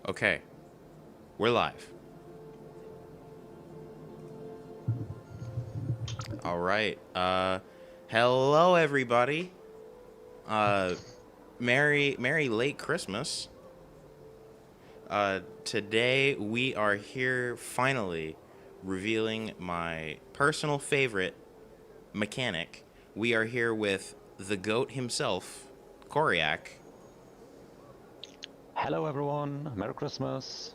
Okay, we're live. All right. Hello everybody. Uh, merry late Christmas. Today we are here finally revealing my personal favorite mechanic. We are here with the goat himself, Koryak. Hello everyone, Merry Christmas.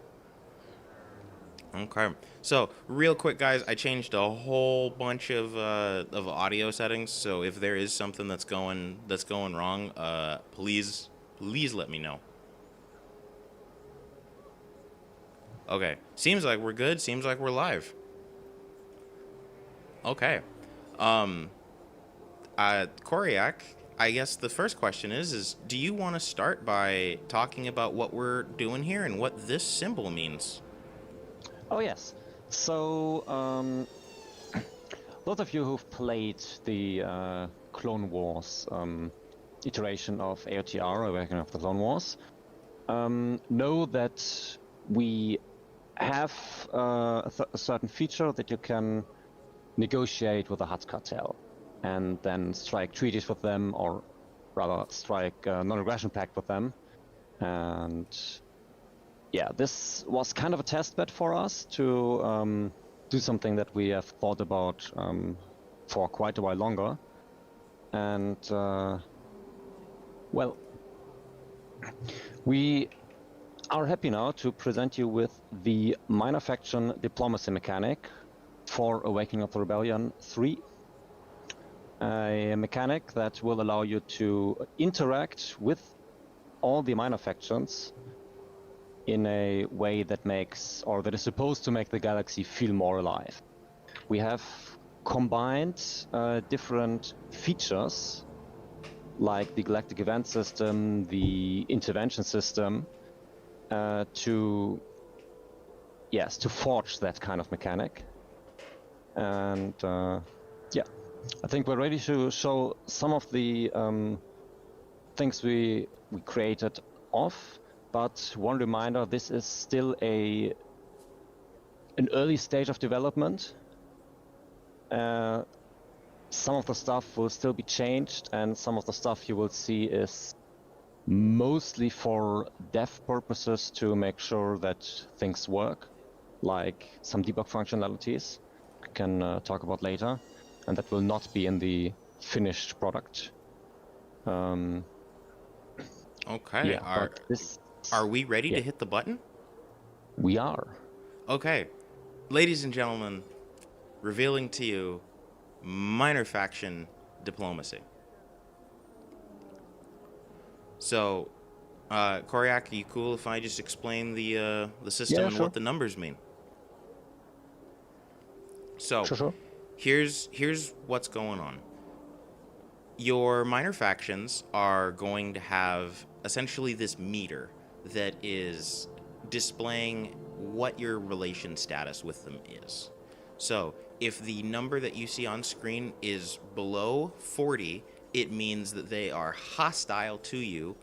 Okay. So, real quick, guys, I changed a whole bunch of audio settings. So, if there is something that's going wrong, please let me know. Okay. Seems like we're good. Seems like we're live. Okay. Um. Koryak, I guess the first question is do you want to start by talking about what we're doing here and what this symbol means? Oh yes, so those of you who've played the Clone Wars iteration of AOTR, Awakening of the Clone Wars, know that we have a certain feature that you can negotiate with the Hapes cartel and then strike treaties with them, or rather strike a non-aggression pact with them. And yeah, this was kind of a test bed for us to do something that we have thought about for quite a while longer. And well, we are happy now to present you with the minor faction diplomacy mechanic for Awakening of the Rebellion 3. A mechanic that will allow you to interact with all the minor factions in a way that makes, or that is supposed to make, the galaxy feel more alive. We have combined different features like the galactic event system, the intervention system, to forge that kind of mechanic. And yeah, I think we're ready to show some of the things we created off. But one reminder, this is still an early stage of development. Some of the stuff will still be changed, and some of the stuff you will see is mostly for dev purposes to make sure that things work, like some debug functionalities we can talk about later, and that will not be in the finished product. Okay. Yeah, but this... Are we ready yeah, to hit the button? we are. Okay. Ladies and gentlemen, revealing to you minor faction diplomacy. So, Koryak, are you cool if I just explain the system Yeah, and sure. what the numbers mean? So, Sure. here's what's going on. Your minor factions are going to have essentially this meter that is displaying what your relation status with them is. So, if the number that you see on screen is below 40, it means that they are hostile to you.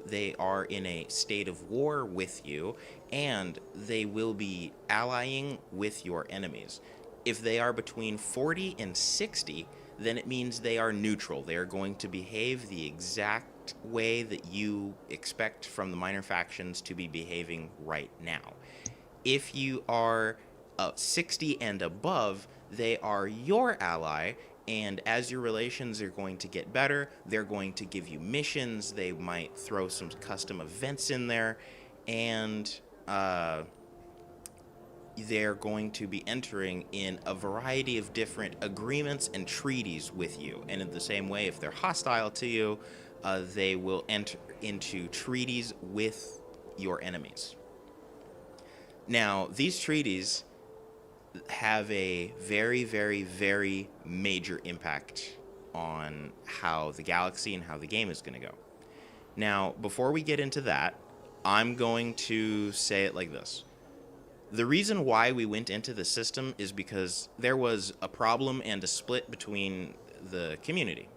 They are in a state of war with you, and they will be allying with your enemies. If they are between 40 and 60, then it means they are neutral. They are going to behave the exact way that you expect from the minor factions to be behaving right now. If you are 60 and above, they are your ally, and as your relations are going to get better, they're going to give you missions. They might throw some custom events in there, and they're going to be entering in a variety of different agreements and treaties with you. And in the same way, if they're hostile to you, they will enter into treaties with your enemies. Now, these treaties have a very, very, very major impact on how the galaxy and how the game is going to go. Now, before we get into that, I'm going to say it like this. The reason why we went into the system is because there was a problem and a split between the community.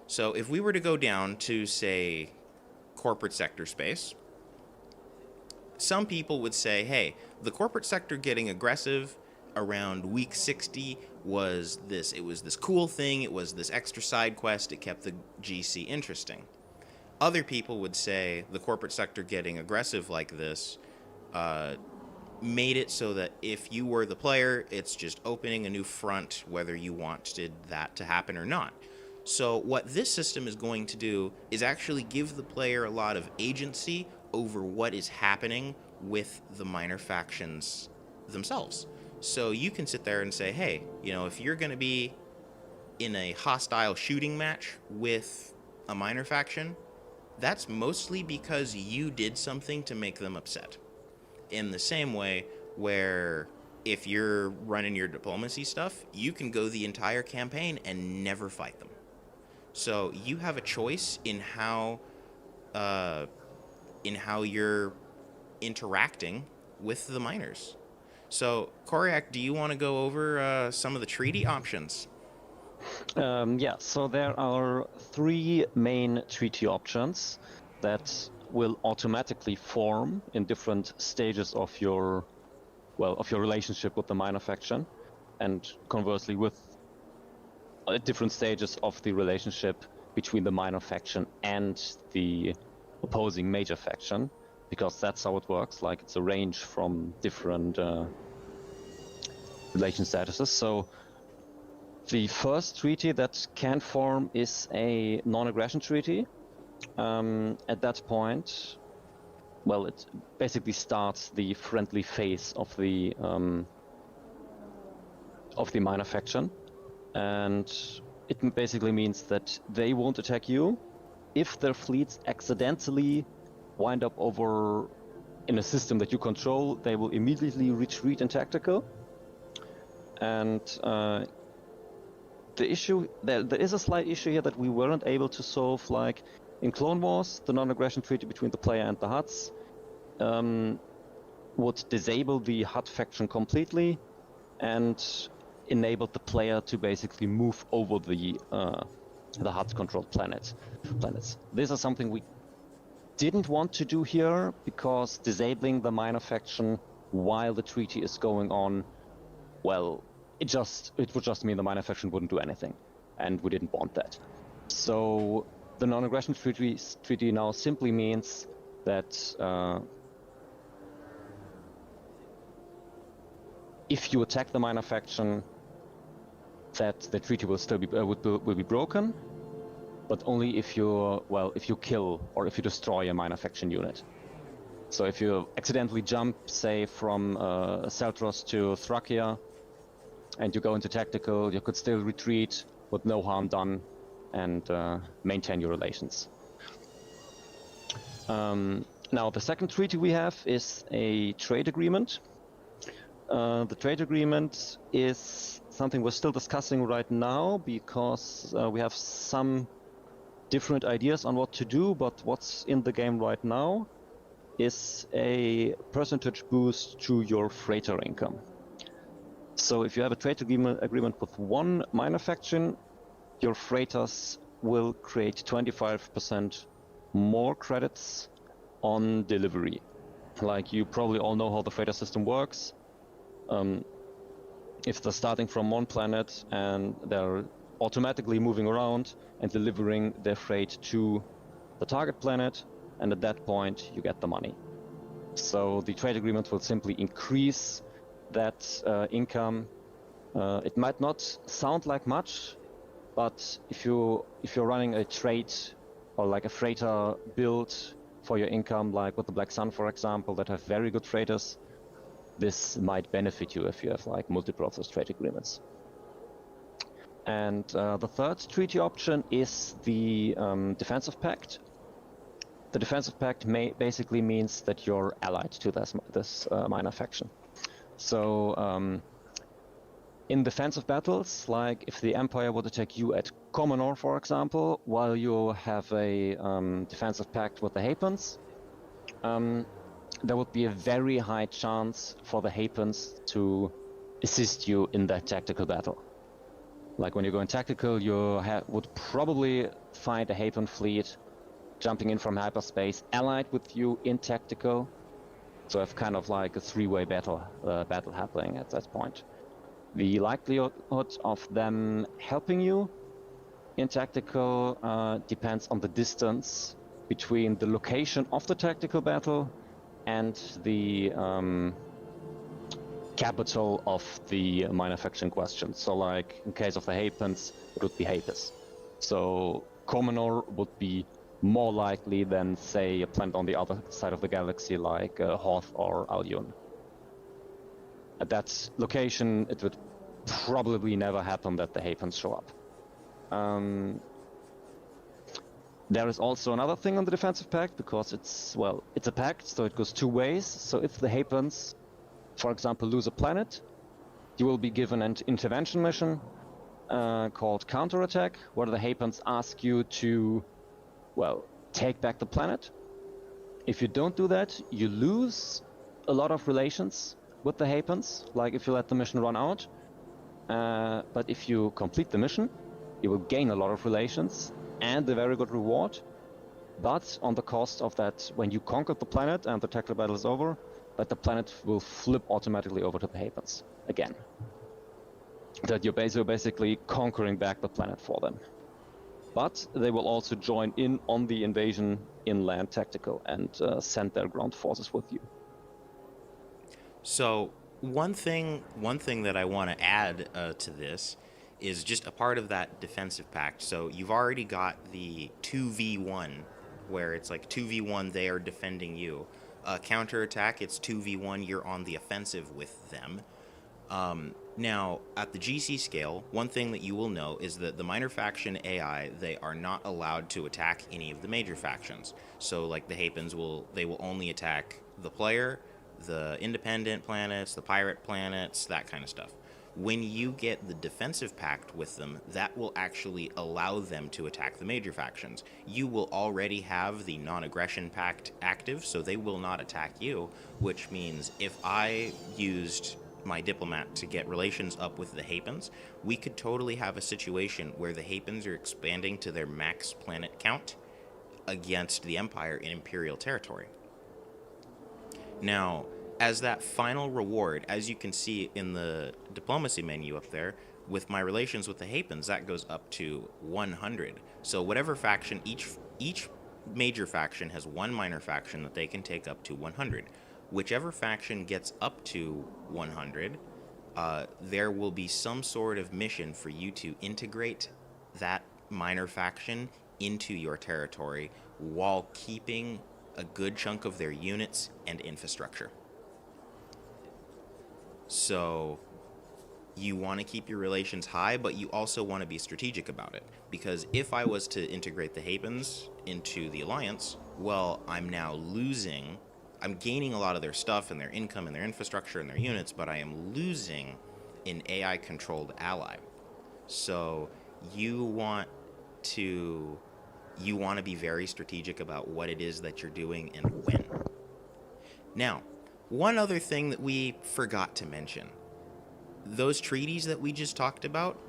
So if we were to go down to, say, corporate sector space, some people would say, hey, the corporate sector getting aggressive around week 60 was this. It was this cool thing. It was this extra side quest. It kept the GC interesting. Other people would say the corporate sector getting aggressive like this made it so that if you were the player, it's just opening a new front, whether you wanted that to happen or not. So what this system is going to do is actually give the player a lot of agency over what is happening with the minor factions themselves. So you can sit there and say, hey, if you're going to be in a hostile shooting match with a minor faction, that's mostly because you did something to make them upset. In the same way where if you're running your diplomacy stuff, you can go the entire campaign and never fight them. So you have a choice in how you're interacting with the miners. So, Koryak, do you want to go over some of the treaty options? Yeah, so there are 3 main treaty options that will automatically form in different stages of your relationship with the minor faction, and conversely with different stages of the relationship between the minor faction and the opposing major faction, because that's how it works. Like, it's a range from different relation statuses. So the first treaty that can form is a non-aggression treaty. At that point, it basically starts the friendly phase of the minor faction, and it basically means that they won't attack you. If their fleets accidentally wind up over in a system that you control, they will immediately retreat in tactical. And the issue, there is a slight issue here that we weren't able to solve. Like in Clone Wars, the non-aggression treaty between the player and the Hutts would disable the Hutt faction completely and enabled the player to basically move over the Hutt-controlled planets. This is something we didn't want to do here, because disabling the minor faction while the treaty is going on, it would just mean the minor faction wouldn't do anything, and we didn't want that. So the non-aggression treaty now simply means that if you attack the minor faction, that the treaty will still will be broken, but only if you kill or if you destroy a minor faction unit. So if you accidentally jump, say, from Seltros to Thrakia, and you go into tactical, you could still retreat with no harm done and maintain your relations. Now, the second treaty we have is a trade agreement. The trade agreement is something we're still discussing right now, because we have some different ideas on what to do, but what's in the game right now is a percentage boost to your freighter income. So if you have a trade agreement with one minor faction, your freighters will create 25% more credits on delivery. Like, you probably all know how the freighter system works. If they're starting from one planet and they're automatically moving around and delivering their freight to the target planet, and at that point you get the money. So the trade agreement will simply increase that income. It might not sound like much, but if you're running a trade or like a freighter build for your income, like with the Black Sun, for example, that have very good freighters, this might benefit you if you have like multiple of those trade agreements. And the third treaty option is the defensive pact. The defensive pact basically means that you're allied to this minor faction. So in defensive battles, like if the Empire would attack you at Comenor, for example, while you have a defensive pact with the Hapens, there would be a very high chance for the Hapens to assist you in that tactical battle. Like when you go in tactical, you would probably find a Hapen fleet jumping in from hyperspace, allied with you in tactical, So I have kind of like a three-way battle happening at that point. The likelihood of them helping you in tactical depends on the distance between the location of the tactical battle and the capital of the minor faction question. So like in case of the Hapens, it would be Hapes. So Comenor would be more likely than, say, a planet on the other side of the galaxy like Hoth or Albion. At that location, it would probably never happen that the Hapens show up. There is also another thing on the defensive pact, because it's a pact, so it goes two ways. So if the Hapens, for example, lose a planet, you will be given an intervention mission called counterattack, where the Hapens ask you to, take back the planet. If you don't do that, you lose a lot of relations with the Hapens, like if you let the mission run out. But if you complete the mission, you will gain a lot of relations and a very good reward. But on the cost of that, when you conquer the planet and the tactical battle is over, that the planet will flip automatically over to the Hapens again. That you're basically conquering back the planet for them. But they will also join in on the invasion inland tactical and send their ground forces with you. So one thing that I want to add to this is just a part of that defensive pact. So you've already got the 2v1, where it's like 2v1, they are defending you. Counterattack, it's 2v1, you're on the offensive with them. Now, at the GC scale, one thing that you will know is that the minor faction AI, they are not allowed to attack any of the major factions. So, like the Hapens, they will only attack the player, the independent planets, the pirate planets, that kind of stuff. When you get the defensive pact with them, that will actually allow them to attack the major factions. You will already have the non-aggression pact active, so they will not attack you, which means if I used my diplomat to get relations up with the Hapens, we could totally have a situation where the Hapens are expanding to their max planet count against the Empire in Imperial territory. Now, as that final reward, as you can see in the diplomacy menu up there, with my relations with the Hapens, that goes up to 100. So whatever faction, each major faction has one minor faction that they can take up to 100. Whichever faction gets up to 100, there will be some sort of mission for you to integrate that minor faction into your territory while keeping a good chunk of their units and infrastructure. So you want to keep your relations high, but you also want to be strategic about it. Because if I was to integrate the Hapens into the Alliance, well, I'm gaining a lot of their stuff and their income and their infrastructure and their units, but I am losing an AI-controlled ally. So you want to be very strategic about what it is that you're doing and when. Now, one other thing that we forgot to mention. Those treaties that we just talked about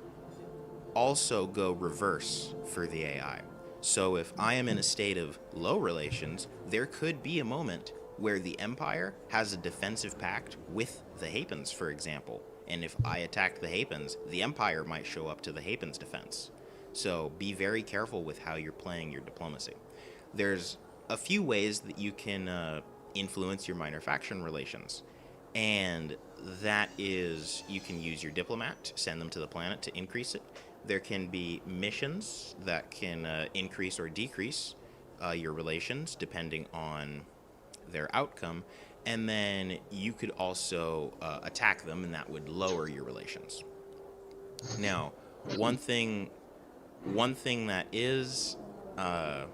also go reverse for the AI. So if I am in a state of low relations, there could be a moment where the Empire has a defensive pact with the Hapens, for example. And if I attack the Hapens, the Empire might show up to the Hapens' defense. So be very careful with how you're playing your diplomacy. There's a few ways that you can influence your minor faction relations. And that is, you can use your diplomat, send them to the planet to increase it. There can be missions that can increase or decrease your relations depending on their outcome. And then you could also attack them, and that would lower your relations. Now, one thing that is a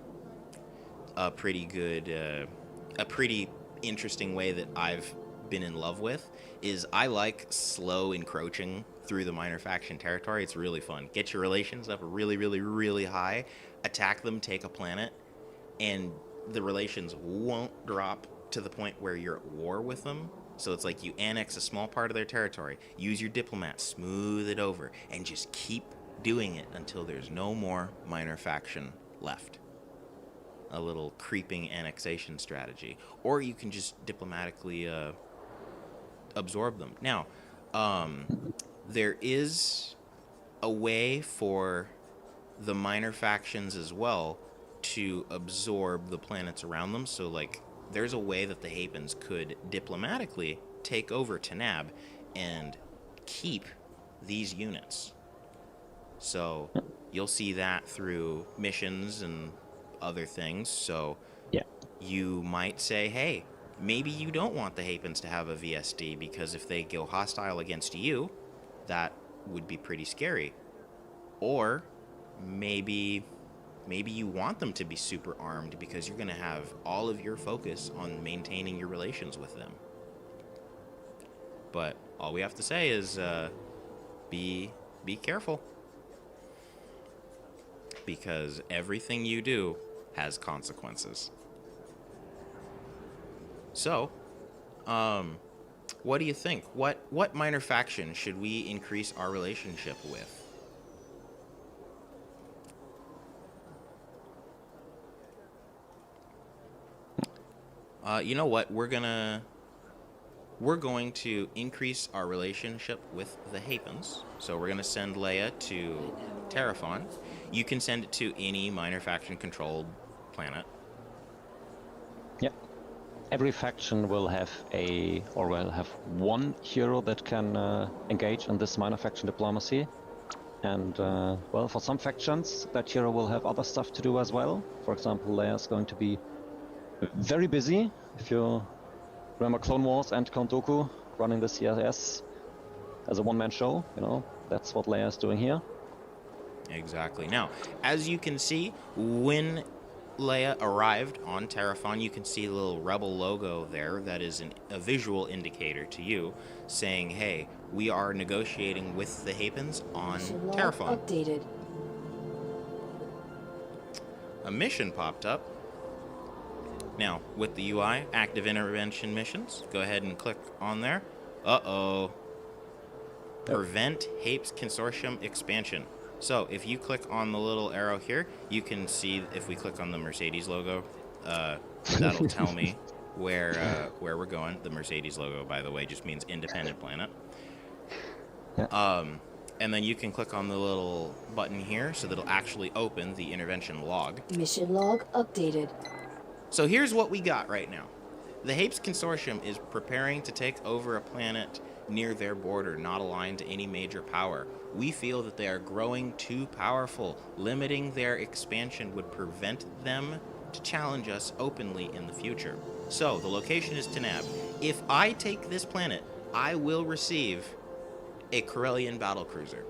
pretty interesting way that I've been in love with is I like slow encroaching through the minor faction territory. It's really fun. Get your relations up really, really, really high, attack them, take a planet, and the relations won't drop to the point where you're at war with them. So it's like you annex a small part of their territory, use your diplomat, smooth it over, and just keep doing it until there's no more minor faction left. little creeping annexation strategy, or you can just diplomatically absorb them. Now, there is a way for the minor factions as well to absorb the planets around them. So, like, there's a way that the Hapens could diplomatically take over Tanab and keep these units. So you'll see that through missions and other things. So Yeah. you might say, hey, maybe you don't want the Hapens to have a VSD, because if they go hostile against you, that would be pretty scary. Or maybe you want them to be super armed, because you're going to have all of your focus on maintaining your relations with them. But all we have to say is be careful, because everything you do has consequences. So, what do you think? What minor faction should we increase our relationship with? You know what? We're going to increase our relationship with the Hapens. So we're going to send Leia to Terraphon. You can send it to any minor faction controlled planet. Yeah. Every faction will have one hero that can engage in this minor faction diplomacy. And, well, for some factions, that hero will have other stuff to do as well. For example, Leia's going to be very busy. If you remember Clone Wars and Count Dooku running the CSS as a one-man show, you know, that's what Leia's doing here. Exactly. Now, as you can see, when Leia arrived on Terraphon, you can see the little Rebel logo there. That is a visual indicator to you saying, hey, we are negotiating with the Hapens on Terraphon. Updated. A mission popped up. Now, with the UI, active intervention missions, go ahead and click on there. Uh-oh. Prevent Hapes Consortium expansion. So, if you click on the little arrow here, you can see, if we click on the Mercedes logo, that'll tell me where we're going. The Mercedes logo, by the way, just means independent planet. Yeah. And then you can click on the little button here, so that it'll actually open the intervention log. Mission log updated. So here's what we got right now. The Hapes Consortium is preparing to take over a planet near their border, not aligned to any major power. We feel that they are growing too powerful. Limiting their expansion would prevent them to challenge us openly in the future. So, the location is Tanab. If I take this planet, I will receive a Corellian battlecruiser.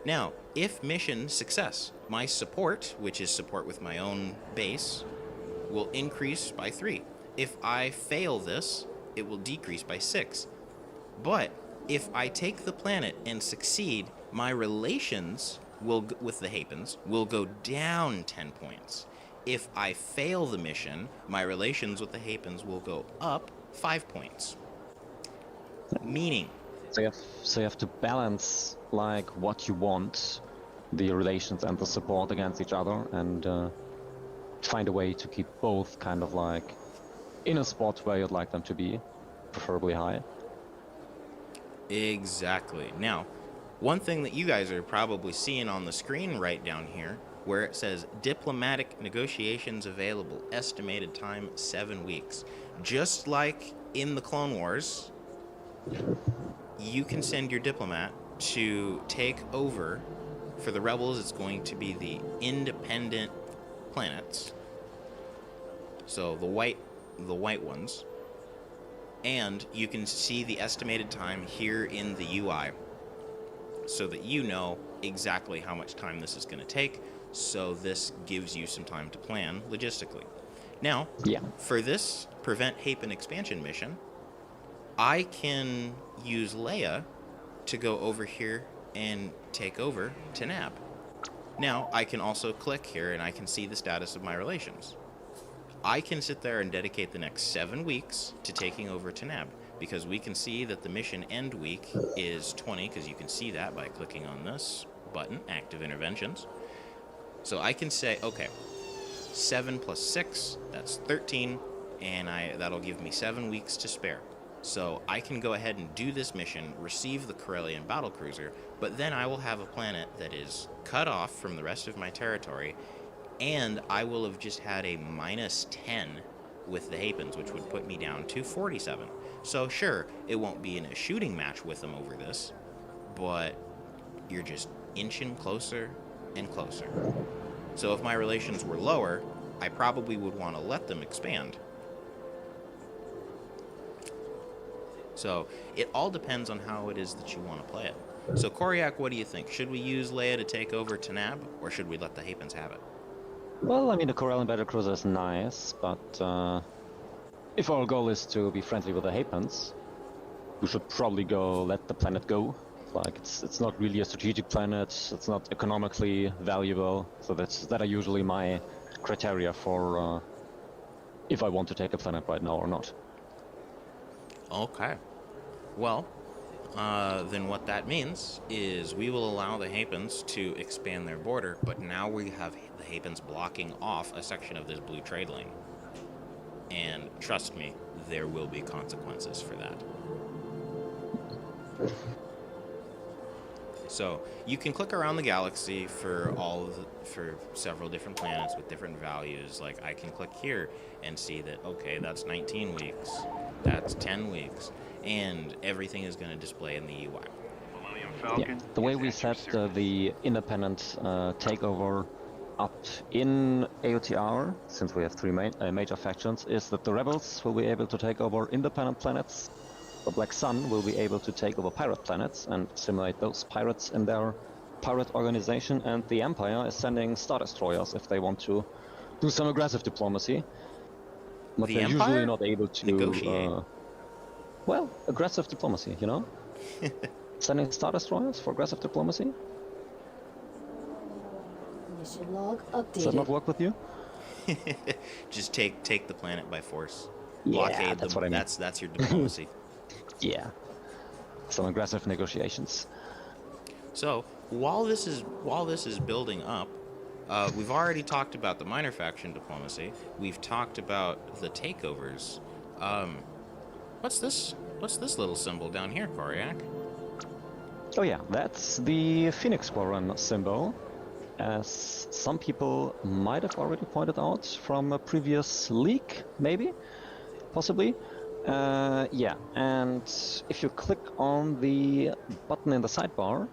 Now, if mission success, my support, which is support with my own base, will increase by 3. If I fail this, it will decrease by 6. But if I take the planet and succeed, my relations with the Hapens will go down 10 points. If I fail the mission, my relations with the Hapens will go up 5 points. Meaning, So you have to balance like what you want, the relations and the support against each other, and find a way to keep both kind of like in a spot where you'd like them to be, preferably high. exactly. Now, one thing that you guys are probably seeing on the screen right down here, where it says diplomatic negotiations available, estimated time 7 weeks. Just like in the Clone Wars, you can send your diplomat to take over. For the Rebels, it's going to be the independent planets, so the white ones, and you can see the estimated time here in the UI, so that you know exactly how much time this is going to take. So this gives you some time to plan logistically. Now, for this prevent Hapen expansion mission, I can use Leia to go over here and take over Tanab. Now, I can also click here and I can see the status of my relations. I can sit there and dedicate the next 7 weeks to taking over Tanab, because we can see that the mission end week is 20, because you can see that by clicking on this button, Active Interventions. So I can say, okay, 7 plus 6, that's 13, and that'll give me 7 weeks to spare. So I can go ahead and do this mission, receive the Corellian battlecruiser, but then I will have a planet that is cut off from the rest of my territory, and I will have just had a minus 10 with the Hapens, which would put me down to 47. So sure, it won't be in a shooting match with them over this, but you're just inching closer and closer. So if my relations were lower, I probably would want to let them expand. So it all depends on how it is that you want to play it. So Koryak, what do you think? Should we use Leia to take over Tanab, or should we let the Hapens have it? Well, I mean, the Corellian battlecruiser is nice, but if our goal is to be friendly with the Hapens, we should probably let the planet go. Like, it's not really a strategic planet, it's not economically valuable, so that are usually my criteria for if I want to take a planet right now or not. Okay. Well, then what that means is we will allow the Hapens to expand their border, but now we have the Hapens blocking off a section of this blue trade lane. And trust me, there will be consequences for that. So you can click around the galaxy for for several different planets with different values. Like I can click here and see that, okay, that's 19 weeks, that's 10 weeks, and everything is going to display in the UI. Yeah, the way we set the independent takeover up in AOTR, since we have three major factions, is that the rebels will be able to take over independent planets. The Black Sun will be able to take over pirate planets and simulate those pirates in their pirate organization, and the Empire is sending Star Destroyers if they want to do some aggressive diplomacy. But The they're Empire? usually not able to Negotiate. Well, aggressive diplomacy, you know? Sending Star Destroyers for aggressive diplomacy? Mission log Does that not updated. work with you? Just take the planet by force. Yeah, Blockade that's them. what I mean. That's your diplomacy. Yeah. Some aggressive negotiations. So while this is building up, we've already talked about the minor faction diplomacy. We've talked about the takeovers. What's this? What's this little symbol down here, Koryak? Oh yeah, that's the Phoenix Squadron symbol, as some people might have already pointed out from a previous leak, maybe, possibly. Yeah, and if you click on the button in the sidebar,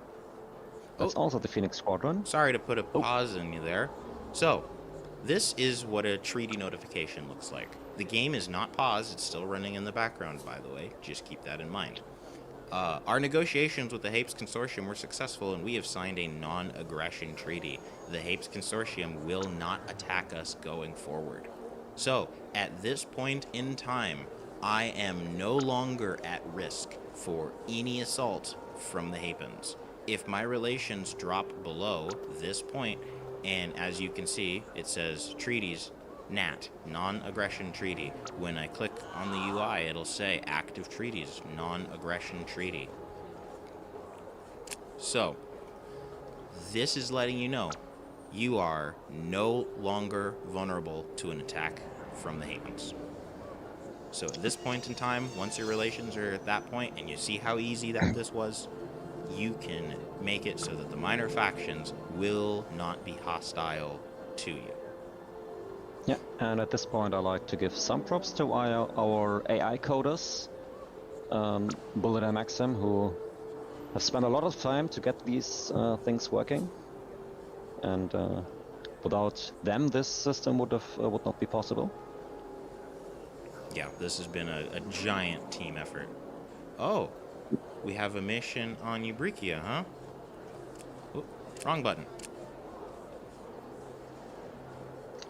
that's also the Phoenix Squadron. Sorry to put a pause in you there. So, this is what a treaty notification looks like. The game is not paused, it's still running in the background, by the way. Just keep that in mind. Our negotiations with the Hapes Consortium were successful, and we have signed a non-aggression treaty. The Hapes Consortium will not attack us going forward. So, at this point in time, I am no longer at risk for any assault from the Hapens. If my relations drop below this point, and as you can see, it says treaties, NAT, non-aggression treaty. When I click on the UI, it'll say active treaties, non-aggression treaty. So, this is letting you know you are no longer vulnerable to an attack from the Hapens. So at this point in time, once your relations are at that point, and you see how easy that this was, you can make it so that the minor factions will not be hostile to you. Yeah, and at this point I like to give some props to our AI coders, Bullet and Maxim, who have spent a lot of time to get these things working. And without them, this system would not be possible. Yeah, this has been a giant team effort. Oh, we have a mission on Eubrikia, huh? Oop, wrong button.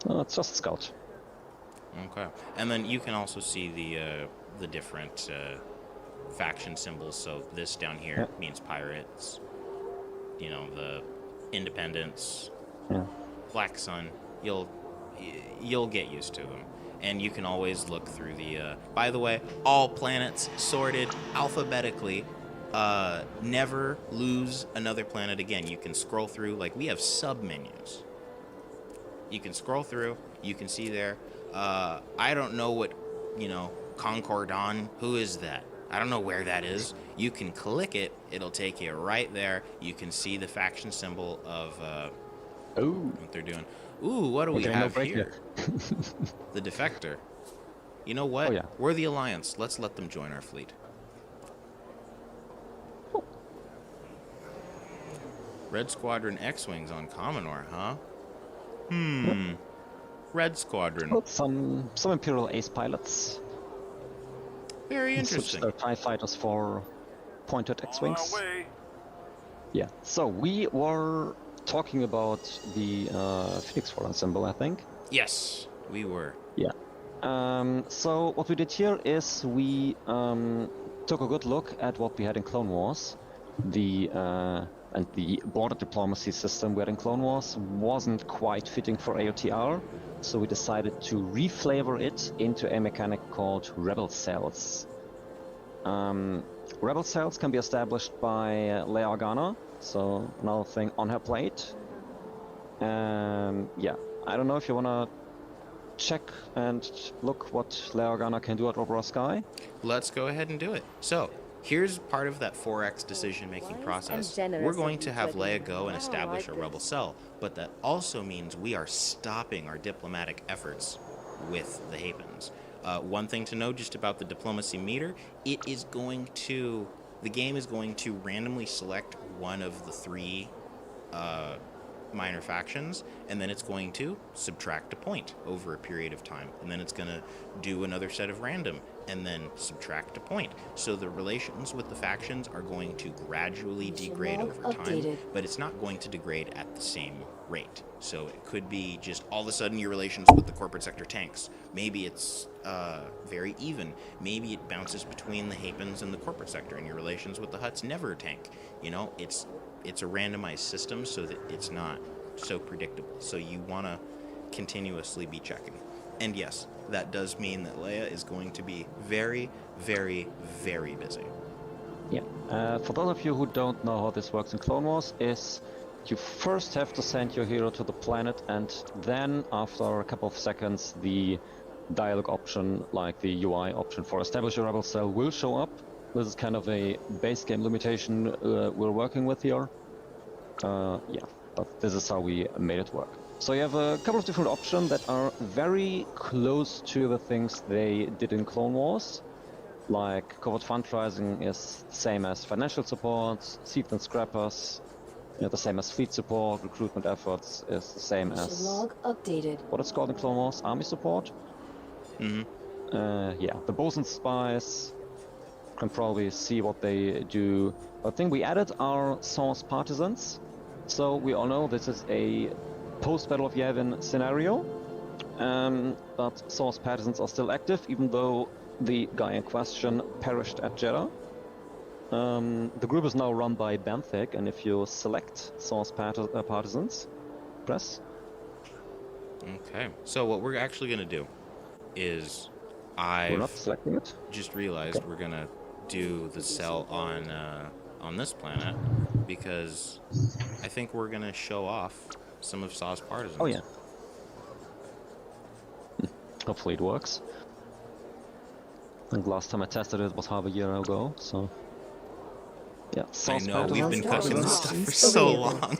It's just Scout. Okay, and then you can also see the different faction symbols. So this down here means pirates. You know, the Independents, Black Sun. You'll get used to them. And you can always look through the... by the way, all planets sorted alphabetically. Never lose another planet again. You can scroll through, like, we have sub-menus. You can scroll through, You can see there. I don't know what, Concordon. Who is that? I don't know where that is. You can click it. It'll take you right there. You can see the faction symbol of what they're doing. Ooh, what do we Okay, no have break here? The Defector. You know what? Oh, yeah. We're the Alliance. Let's let them join our fleet. Red Squadron X-Wings on Commodore, huh? Red Squadron. Well, some Imperial ace pilots. Very Switch interesting. their TIE fighters for pointed On X-Wings. our way. Yeah, so we were talking about the Phoenix Foreign symbol, I think. Yes, we were. Yeah. So what we did here is we took a good look at what we had in Clone Wars. And the border diplomacy system we had in Clone Wars wasn't quite fitting for AOTR, so we decided to reflavor it into a mechanic called Rebel Cells. Rebel Cells can be established by Leia Organa, so another thing on her plate. Yeah, I don't know if you want to check and look what Leia Organa can do at Opera Sky. Let's go ahead and do it. So, here's part of that 4X decision-making process. We're going to have Leia go and establish a rebel cell, but that also means we are stopping our diplomatic efforts with the Hapens. One thing to know just about the diplomacy meter, the game is going to randomly select one of the three minor factions, and then it's going to subtract a point over a period of time, and then it's going to do another set of random and then subtract a point. So the relations with the factions are going to gradually degrade over time, but it's not going to degrade at the same rate. So it could be just all of a sudden your relations with the corporate sector tanks. Maybe it's very even. Maybe it bounces between the Hapens and the corporate sector, and your relations with the Hutts never tank. It's a randomized system so that it's not so predictable. So you want to continuously be checking. And yes, that does mean that Leia is going to be very, very, very busy. Yeah. For those of you who don't know how this works in Clone Wars, is you first have to send your hero to the planet, and then after a couple of seconds, the dialogue option, like the UI option for establish a rebel cell, will show up. This is kind of a base game limitation we're working with here. Yeah, but this is how we made it work. So you have a couple of different options that are very close to the things they did in Clone Wars. Like covert fundraising is the same as financial support, thieves and scrappers, the same as fleet support, recruitment efforts is the same as Log updated. what it's called in Clone Wars, army support. Mm-hmm. Yeah, the bosun spies can probably see what they do. I think we added our source partisans, so we all know this is a post-Battle of Yavin scenario, but source partisans are still active, even though the guy in question perished at Jeddah. The group is now run by Benthic, and if you select source partisans, press. Okay, so what we're actually going to do is We're not selecting it. just realized we're going to do the cell on this planet because I think we're going to show off some of Saw's partisans. Oh yeah. Hopefully it works. I think last time I tested it was half a year ago, so... Yeah, I Saw's know, we've been partisans. cooking this stuff for so long.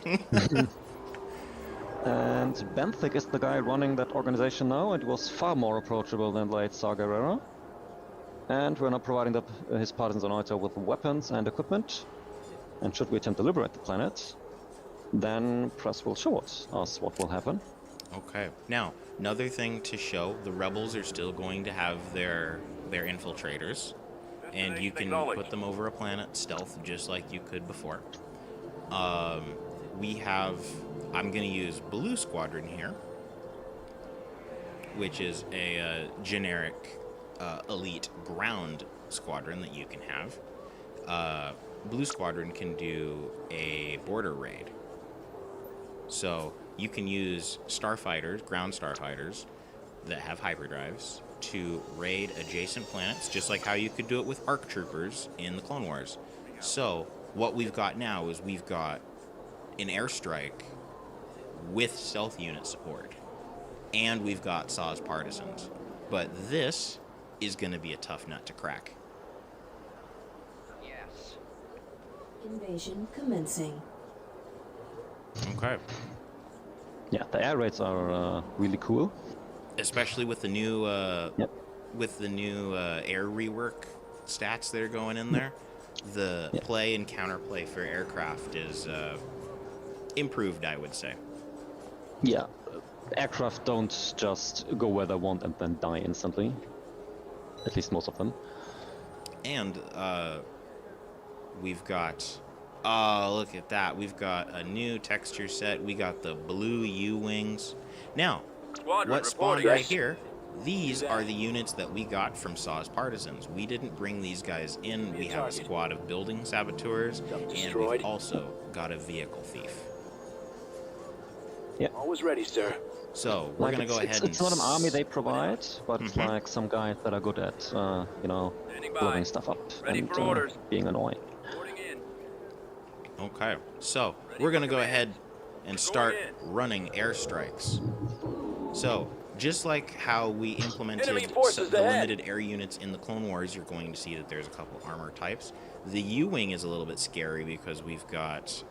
And Benthic is the guy running that organization now, and was far more approachable than late Saw Gerrera. And we're now providing his partisans on Oita with weapons and equipment. And should we attempt to liberate the planet, then press will show us what will happen. Okay, now, another thing to show, the rebels are still going to have their infiltrators, and you can put them over a planet stealth just like you could before. I'm going to use Blue Squadron here, which is a generic elite ground squadron that you can have. Blue Squadron can do a border raid. So you can use starfighters, ground starfighters, that have hyperdrives to raid adjacent planets, just like how you could do it with ARC troopers in the Clone Wars. So what we've got now is we've got an airstrike with stealth unit support. and we've got Saw's partisans. But this is going to be a tough nut to crack. Yes. Invasion commencing. Okay. Yeah, the air raids are really cool. Especially with the new Yep. air rework stats that are going in there. The play and counterplay for aircraft is improved, I would say. Yeah, aircraft don't just go where they want and then die instantly. At least most of them. And we've got, oh, look at that. We've got a new texture set. We got the blue U-wings. Now, what spawned right here, these are the units that we got from Saw's partisans. We didn't bring these guys in. We have a squad of building saboteurs, and we've also got a vehicle thief. Yeah. Always ready, sir. So, we're going to go ahead and... It's not an army they provide, but it's like some guys that are good at, blowing stuff up and being annoying. Okay, so we're going to go ahead and start running airstrikes. So, just like how we implemented the limited air units in the Clone Wars, you're going to see that there's a couple armor types. The U-Wing is a little bit scary because we've got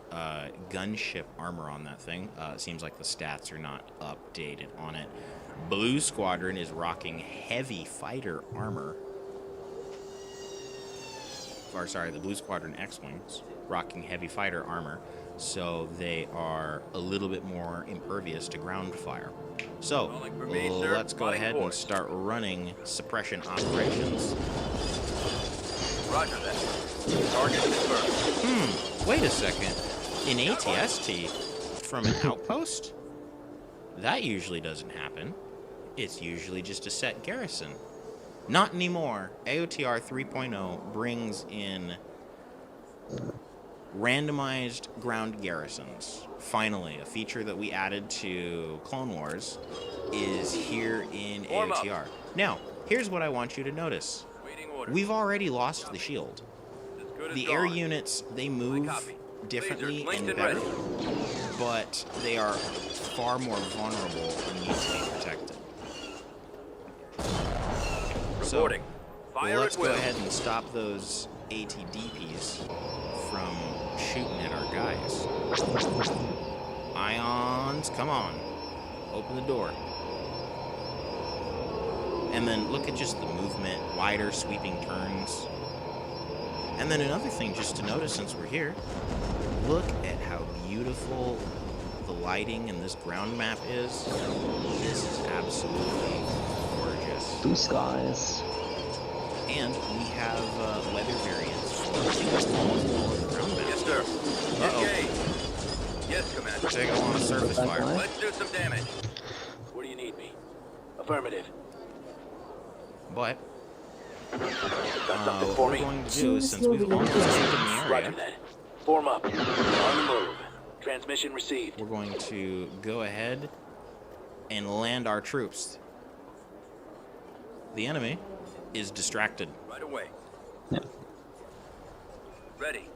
gunship armor on that thing. It seems like the stats are not updated on it. Blue Squadron is rocking heavy fighter armor. Or sorry, the Blue Squadron X-Wings rocking heavy fighter armor. So they are a little bit more impervious to ground fire. So, let's go ahead and start running suppression operations. Roger that. Target confirmed. Wait a second. In ATST, from an outpost? That usually doesn't happen. It's usually just a set garrison. Not anymore. AOTR 3.0 brings in randomized ground garrisons. Finally, a feature that we added to Clone Wars is here in AOTR. Now, here's what I want you to notice. We've already lost the shield. The air units, they move differently and better, but they are far more vulnerable and need to be protected. So, let's go ahead and stop those ATDPs from shooting at our guys. Ions, come on. Open the door. And then look at just the movement, wider sweeping turns. And then another thing just to notice since we're here, look at how beautiful the lighting in this ground map is. This is absolutely gorgeous. Blue skies. And we have weather variants for the ground map. Yes, sir. Uh-oh. Yes, Commander. Taking a lot of surface fire. Let's do some damage. Where do you need me? Affirmative. But Got something what for we're me? going to do is, since we've almost taken the Roger area, that. Form up. On the move. Transmission received. we're going to go ahead and land our troops. The enemy is distracted. Right away. Yeah. Ready.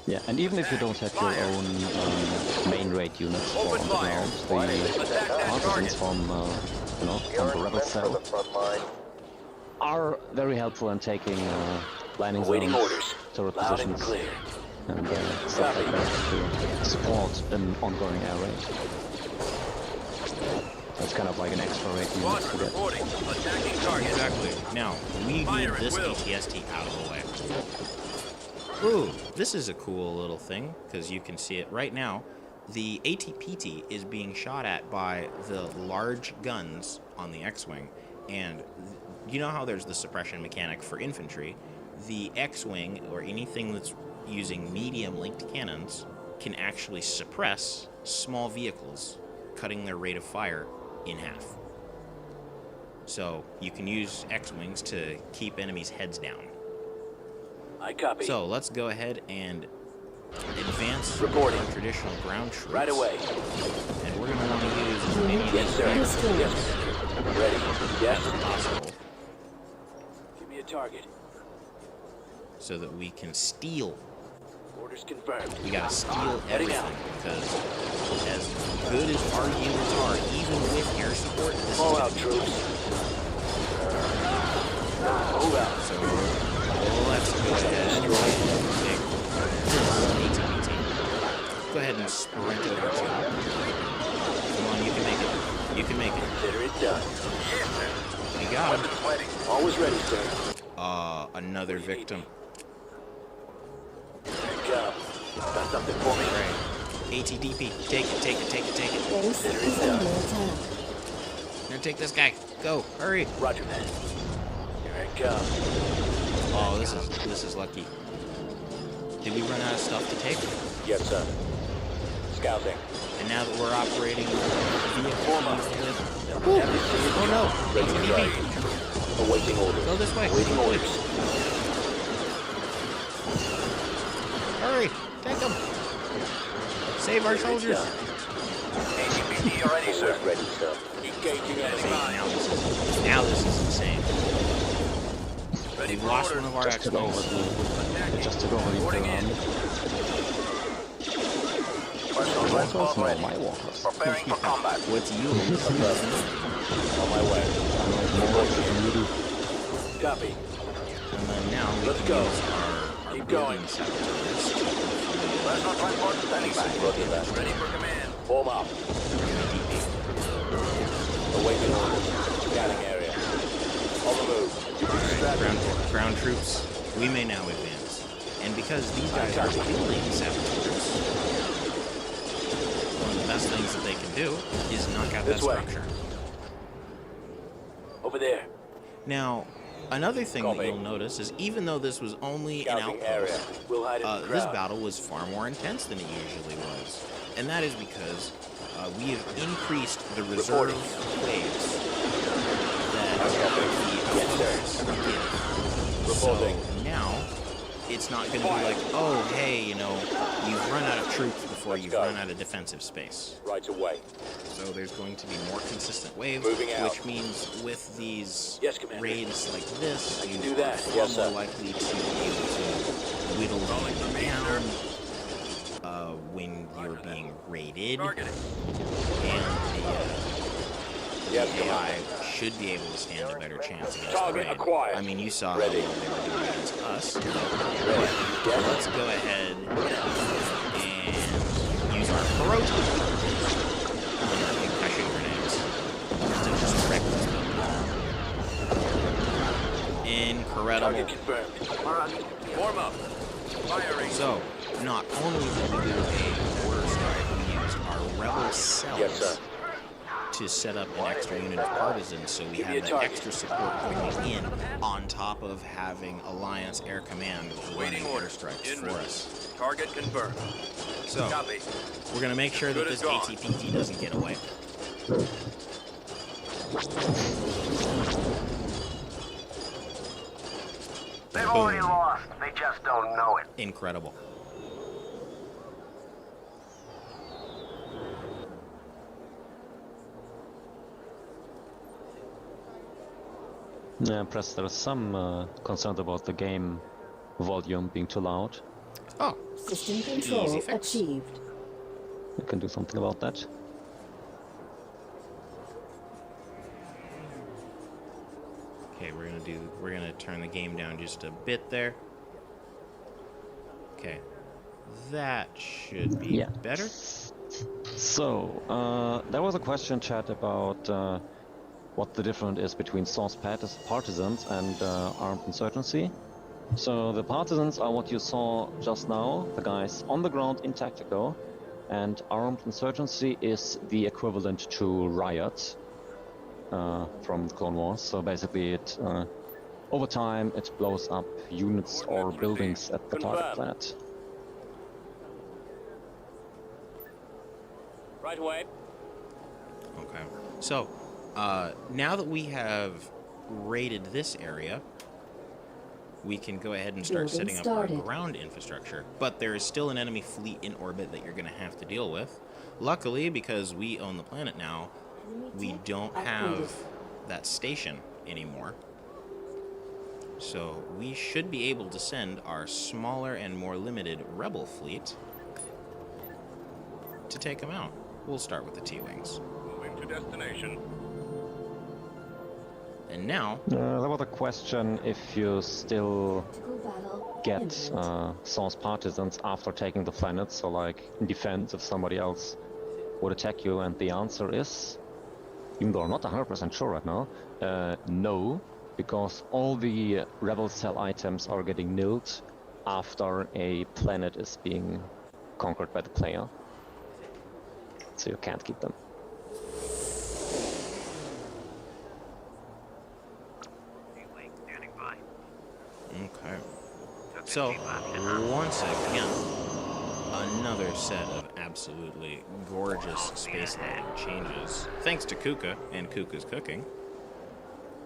Yeah, and even if you don't have your own main raid units for on the ground, the partisans from the rebel cell are very helpful in taking landing Awaiting zones, orders. turret Loud and positions, clear. and stuff like that to support an ongoing air raid. That's kind of like an extra raid unit to get. Reporting. Attacking target. Exactly. Now, we need Fire at this will. ATST out of the way. Ooh, this is a cool little thing, because you can see it right now. The ATPT is being shot at by the large guns on the X-Wing, and you know how there's the suppression mechanic for infantry? The X-Wing, or anything that's using medium-linked cannons, can actually suppress small vehicles, cutting their rate of fire in half. So you can use X-Wings to keep enemies' heads down. I copy. So let's go ahead and advance Reporting. our traditional ground troops. Right away. And we're going to want to use as many of Yes, these sir. vehicles Yes. Ready. Yes. as possible Give me a target. so that we can steal Orders confirmed. We gotta steal everything because as good as our units are, even with air support, this All is out, troops. Move out. so let's go ahead and take this ATPT. Go ahead and sprint over to it. Come on, you can make it. You can make it. Consider it done. We got him. Always ready, sir. Another victim. Come. Got something for me? Right. ATDP. Take it, take it, take it, take it. Base is under attack. Now take this guy. Go. Hurry. Roger that. Here I come. Oh, this is lucky. Did we run out of stuff to take? Yes, sir. Scouting. And now that we're operating vehicles with... Everything Oh no! ready to ATDP. trade. Awaiting orders. Go this way. Awaiting orders. Hurry! Take them! Save our soldiers! ATPT already, sir. Ready, sir. Engaging enemy. Now this is insane. We've lost one of our Just took over X-Wings. the walkers. No, my walkers. Preparing for combat. What's you? On my way. Copy. And then now we Let's can go. use our Keep building going. sectors to Personal transport standing by. Ready for command. Form up. Awaiting orders. Scouting area. On the move. ground troops. We may now advance. And because these guys are building saboteurs, one of the best things that they can do is knock out that This way. structure. Over there. Now, another thing that Copy. you'll notice is even though this was only an Scouting area. outpost, We'll hide in the this crowd. battle was far more intense than it usually was. And that is because we have increased the reserve waves that the opponents give. Reporting. So now, it's not going to be like, oh, hey, you know, you've run out of troops before Let's you've go. run out of defensive space. Right away. So there's going to be more consistent waves, Moving out. which means with these Yes, Commander. raids like this, I can you do are that. far Yes, more sir. likely to be able to whittle them down when you're being raided, and the Yes, AI Commander. should be able to stand a better chance against the Target raid. acquired. I mean, you saw Ready. how well they were doing against us. Ready. Let's go ahead and use our proton concussion grenades to just wreck this building. Incredible. Target confirmed. Form up. Firing. So, not only did we do a border strike, we used our rebel cells Yes, sir. to set up an extra unit of partisans, so we Give me have a that target. extra support going in on top of having Alliance Air Command running airstrikes for us. Target confirmed. So, Copy. we're going to make sure that Good this as gone. ATPT doesn't get away. They've already lost. They just don't know it. Incredible. Yeah, Press, there is some concern about the game volume being too loud. Oh, System control Easy fix. achieved. We can do something about that. okay, we're gonna turn the game down just a bit there. Okay. That should be Yeah. better. So, there was a question, chat, about what the difference is between source partisans and armed insurgency. So the partisans are what you saw just now, the guys on the ground in tactical, and armed insurgency is the equivalent to riot from the Clone Wars. So basically, it over time it blows up units or buildings at the target planet. Right away. Okay. So, now that we have raided this area, we can go ahead and start Building setting up our started. ground infrastructure. But there is still an enemy fleet in orbit that you're going to have to deal with. Luckily, because we own the planet now, we don't have that station anymore. So we should be able to send our smaller and more limited rebel fleet to take them out. We'll start with the T-Wings. Moving to destination. And now, There was a question if you still Tactical battle get imminent. source partisans after taking the planet, so like in defense if somebody else would attack you, and the answer is, even though I'm not 100% sure right now, no, because all the rebel cell items are getting nilled after a planet is being conquered by the player. So you can't keep them. okay. So, once again, another set of absolutely gorgeous space landing changes, thanks to Kuka and Kuka's cooking.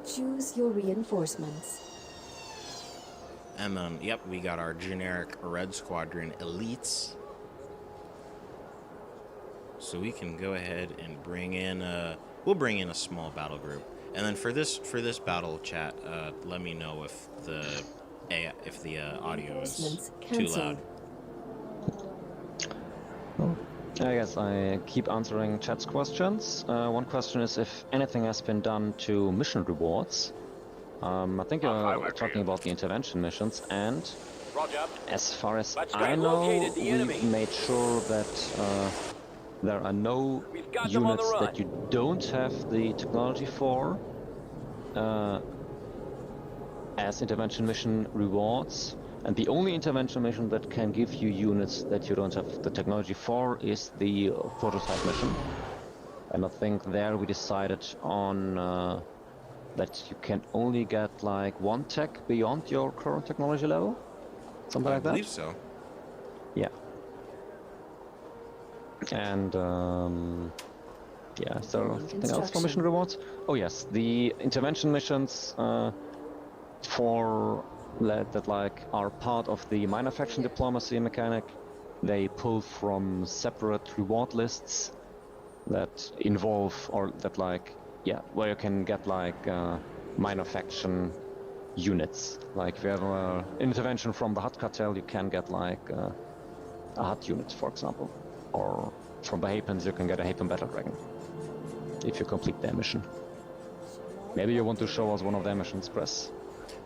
Choose your reinforcements. And then, yep, we got our generic Red Squadron elites. So we can go ahead and bring in we'll bring in a small battle group. And then for this battle chat, let me know if the audio is Reinforcements too loud. cancelled. I guess I keep answering chat's questions. One question is if anything has been done to mission rewards. I think you're talking about the intervention missions, and Roger. as far as Let's I go. know, Located the enemy. we've made sure that there are no We've got them on the units run. that you don't have the technology for as intervention mission rewards. And the only intervention mission that can give you units that you don't have the technology for is the prototype mission. And I think there we decided on that you can only get like one tech beyond your current technology level. Something I like that. believe so. Yeah. And yeah, is there anything else for mission rewards? Oh yes, the intervention missions for that like are part of the minor faction diplomacy mechanic. They pull from separate reward lists that involve, or that like, yeah, where you can get like minor faction units. Like if you have an intervention from the Hutt cartel, you can get like a Hutt unit, for example. Or from the Hapens, you can get a Hapen Battle Dragon if you complete their mission. Maybe you want to show us one of their missions, Chris.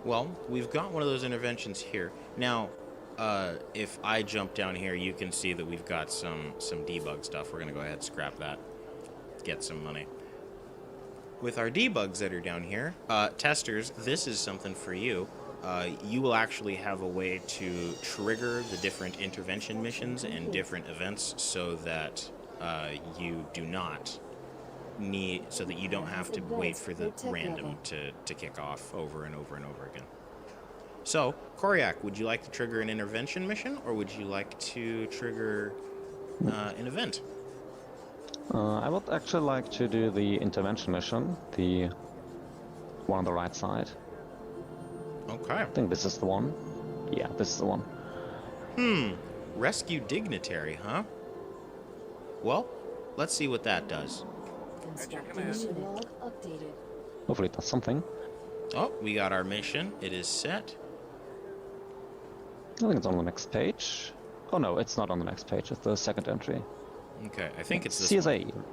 Well, we've got one of those interventions here. Now, if I jump down here, you can see that we've got some debug stuff. We're going to go ahead and scrap that. Get some money. With our debugs that are down here, testers, this is something for you. You will actually have a way to trigger the different intervention missions and different events so that you do not need, so that you don't have to wait for the random to kick off over and over and over again. So, Koryak, would you like to trigger an intervention mission, or would you like to trigger an event? I would actually like to do the intervention mission, the one on the right side. Okay. I think this is the one. Yeah, this is the one. Rescue dignitary, huh? Well, let's see what that does. Constructing mission log updated. Hopefully it does something. Oh, we got our mission. It is set. I think it's on the next page. Oh no, it's not on the next page. It's the second entry. Okay, I think it's this one. CSA.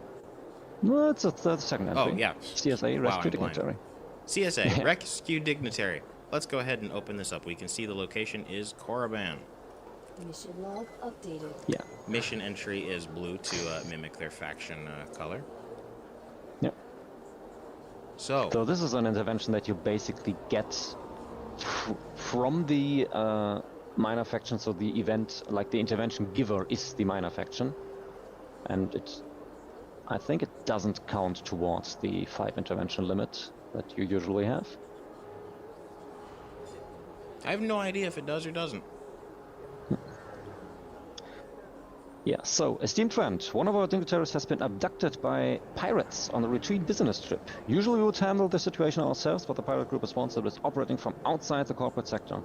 No, it's the second entry. Oh, yeah. CSA Wow, Rescue I'm blind. Dignitary. CSA, Rescue Dignitary. Let's go ahead and open this up. We can see the location is Korriban. Mission log updated. Yeah. Mission entry is blue to mimic their faction color. Yep. So, So this is an intervention that you basically get from the minor faction. So the event, like the intervention giver, is the minor faction, and I think it doesn't count towards the 5 intervention limit that you usually have. I have no idea if it does or doesn't. Yeah, so, esteemed friend, one of our dignitaries has been abducted by pirates on a retreat business trip. Usually we would handle the situation ourselves, but the pirate group is one that is operating from outside the corporate sector.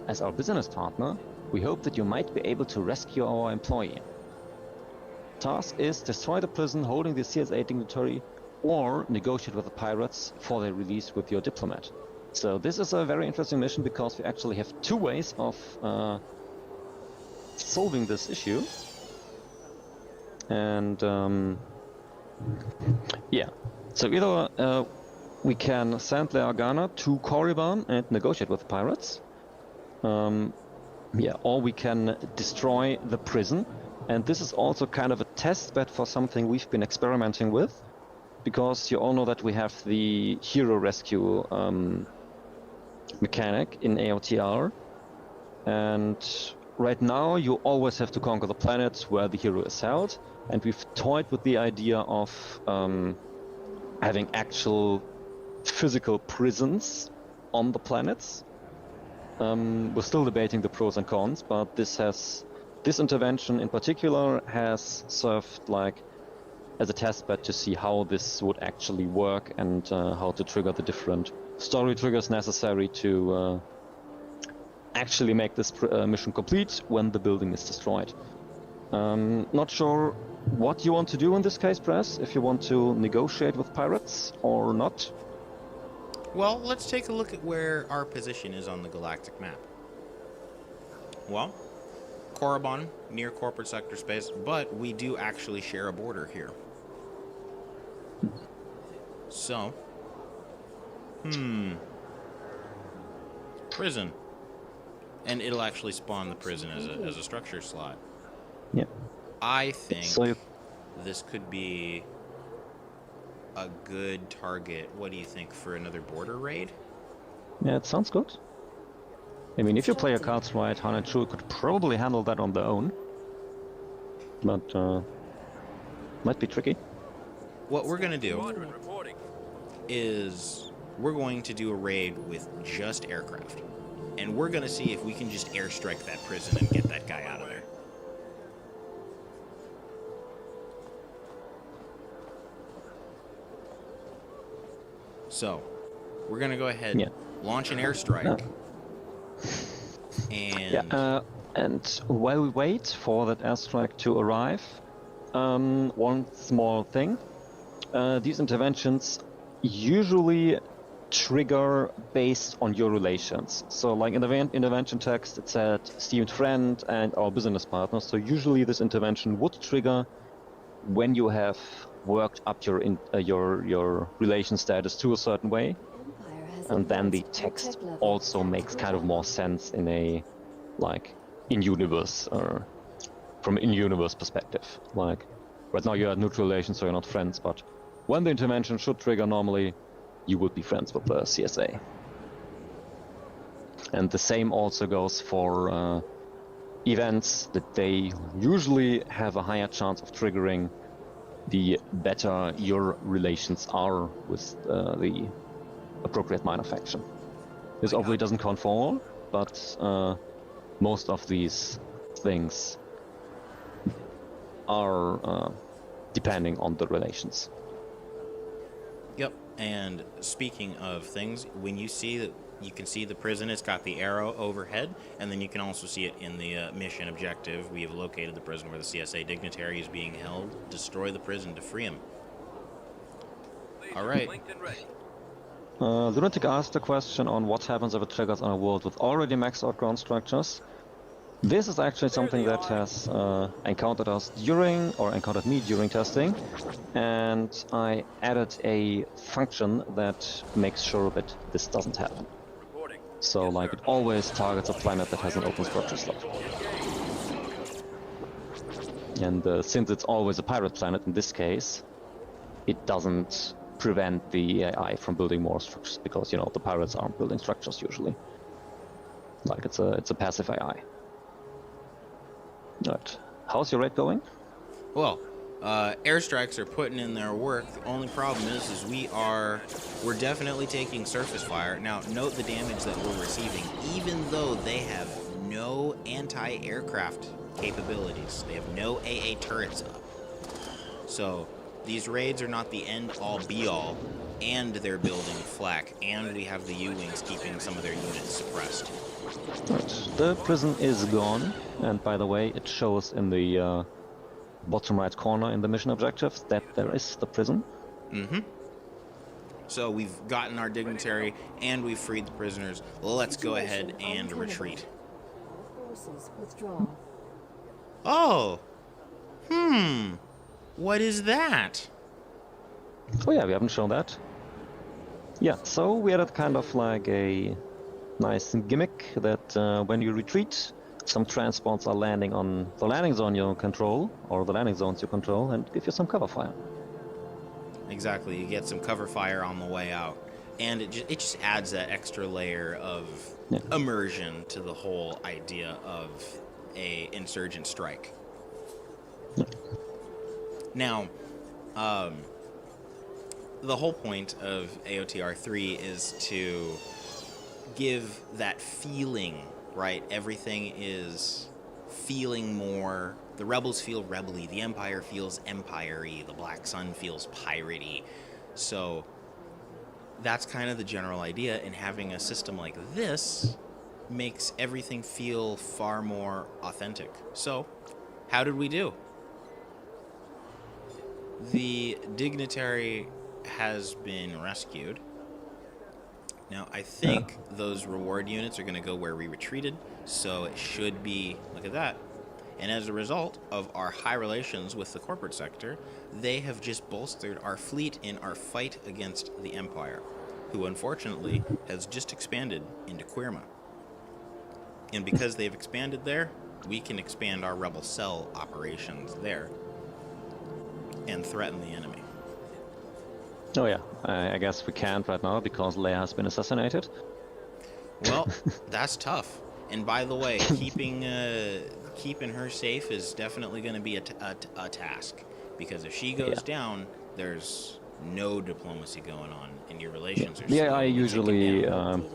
As our business partner, we hope that you might be able to rescue our employee. Task is destroy the prison holding the CSA dignitary, or negotiate with the pirates for their release with your diplomat. So this is a very interesting mission because we actually have two ways of solving this issue. And yeah, so either we can send Lyanna to Korriban and negotiate with the pirates. Yeah, or we can destroy the prison. And this is also kind of a test bed for something we've been experimenting with, because you all know that we have the hero rescue mechanic in AOTR. And right now you always have to conquer the planet where the hero is held. And we've toyed with the idea of having actual physical prisons on the planets. We're still debating the pros and cons, but this intervention in particular has served like as a test bed to see how this would actually work and how to trigger the different story triggers necessary to actually make this mission complete when the building is destroyed. Not sure what you want to do in this case, Press, if you want to negotiate with pirates or not. Well, let's take a look at where our position is on the galactic map. Well, Korriban, near corporate sector space, but we do actually share a border here. So, prison. And it'll actually spawn the prison as a structure slot. Yeah. I think So this could be a good target. What do you think for another border raid? yeah, it sounds good. I mean, if you play your cards right, Han and Chu could probably handle that on their own. But might be tricky. What we're gonna do Squadron reporting. is we're going to do a raid with just aircraft. And we're gonna see if we can just airstrike that prison and get that guy out of there. So, we're gonna go ahead, launch an airstrike, and Yeah, and while we wait for that airstrike to arrive, one small thing. These interventions usually trigger based on your relations. So like in the intervention text, it said esteemed friend and our business partner. So usually this intervention would trigger when you have worked up your relation status to a certain way. Empire has And then the advanced your text tech level. also makes kind of more sense in a, like, in-universe, or from an in-universe perspective. Like, right now you're at neutral relations, so you're not friends, but when the intervention should trigger normally, you would be friends with the CSA. And the same also goes for events that they usually have a higher chance of triggering the better your relations are with the appropriate minor faction. This obviously doesn't count for all, but most of these things are depending on the relations. Yep. And speaking of things, when you see that, you can see the prison, it's got the arrow overhead, and then you can also see it in the mission objective. We have located the prison where the CSA dignitary is being held. Destroy the prison to free him. All right. Linked and ready. Lunatic asked a question on what happens if it triggers on a world with already maxed out ground structures. This is actually something that has encountered me during testing, and I added a function that makes sure that this doesn't happen. Reporting. So, like, it always targets a planet that has an open structure slot. And since it's always a pirate planet in this case, it doesn't prevent the AI from building more structures, because, you know, the pirates aren't building structures usually. Like, it's a passive AI. Right. How's your raid going? Well, airstrikes are putting in their work. The only problem is we're definitely taking surface fire. Now, note the damage that we're receiving, even though they have no anti-aircraft capabilities. They have no AA turrets up. So, these raids are not the end-all be-all, and they're building flak, and we have the U-Wings keeping some of their units suppressed. Right. The prison is gone, and by the way, it shows in the bottom right corner in the mission objectives that there is the prison. Mm-hmm. So we've gotten our dignitary and we've freed the prisoners. Let's go ahead and retreat. All forces withdraw. Oh. What is that? Oh yeah, we haven't shown that. Yeah, so we had kind of like a nice gimmick that when you retreat, some transports are landing on the landing zone you control, or the landing zones you control, and give you some cover fire. Exactly, you get some cover fire on the way out. And it just adds that extra layer of immersion to the whole idea of a insurgent strike. Now, the whole point of AOTR 3 is to give that feeling, right? Everything is feeling more. The rebels feel rebel-y, the Empire feels empire-y, the Black Sun feels pirate-y. So that's kind of the general idea, and having a system like this makes everything feel far more authentic. So, how did we do? The dignitary has been rescued. Now, I think those reward units are going to go where we retreated, so it should be, look at that. And as a result of our high relations with the corporate sector, they have just bolstered our fleet in our fight against the Empire, who unfortunately has just expanded into Quirma. And because they've expanded there, we can expand our rebel cell operations there and threaten the enemy. Oh yeah, I guess we can't right now because Leia has been assassinated. Well, that's tough. And by the way, keeping her safe is definitely going to be a task, because if she goes down, there's no diplomacy going on, and your relations are. Yeah, I slowly usually ticking down.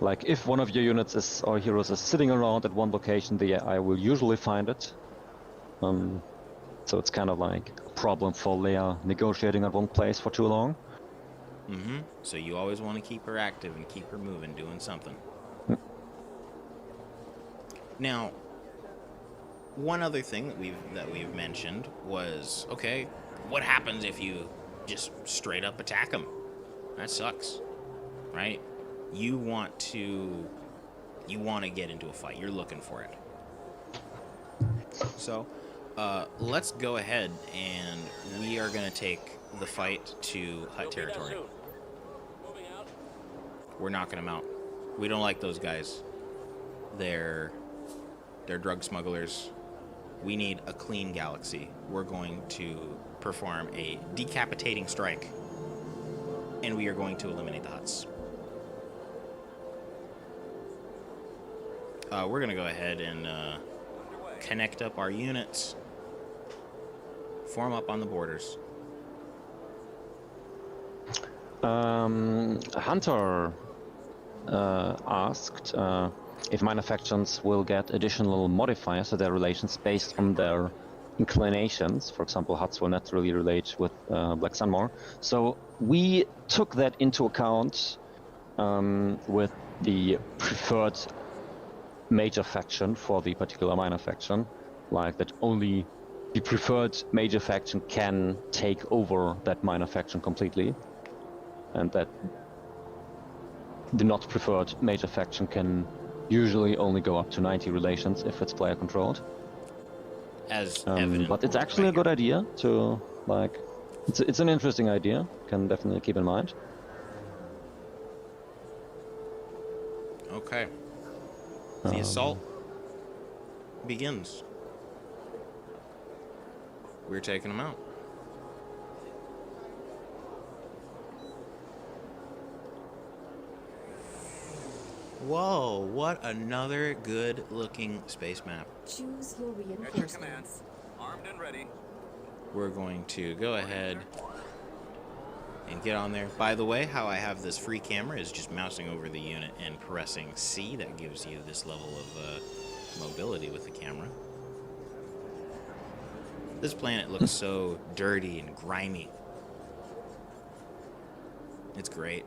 like if one of your units or heroes is sitting around at one location, I will usually find it. So it's kind of like a problem for Leia negotiating at one place for too long. Mm-hmm. So you always want to keep her active and keep her moving, doing something. Now, one other thing that we've mentioned was, okay, what happens if you just straight up attack them? That sucks, right? You want to get into a fight. You're looking for it. So, let's go ahead and we are going to take the fight to Hut territory. We're knocking them out. We don't like those guys. They're drug smugglers. We need a clean galaxy. We're going to perform a decapitating strike, and we are going to eliminate the Huts. We're going to go ahead and connect up our units, form up on the borders. Hunter asked if minor factions will get additional modifiers to their relations based on their inclinations. For example, Huts will naturally relate with Black Sun more. So we took that into account with the preferred major faction for the particular minor faction, like that only the preferred major faction can take over that minor faction completely, and that the not preferred major faction can usually only go up to 90 relations if it's player controlled. As evident. But it's actually a good idea to, like, it's an interesting idea, can definitely keep in mind. Okay. The assault begins. We're taking them out. Whoa, what another good-looking space map. Choose your At your command. reinforcements. Armed and ready. We're going to go ahead and get on there. By the way, how I have this free camera is just mousing over the unit and pressing C. That gives you this level of mobility with the camera. This planet looks so dirty and grimy. It's great.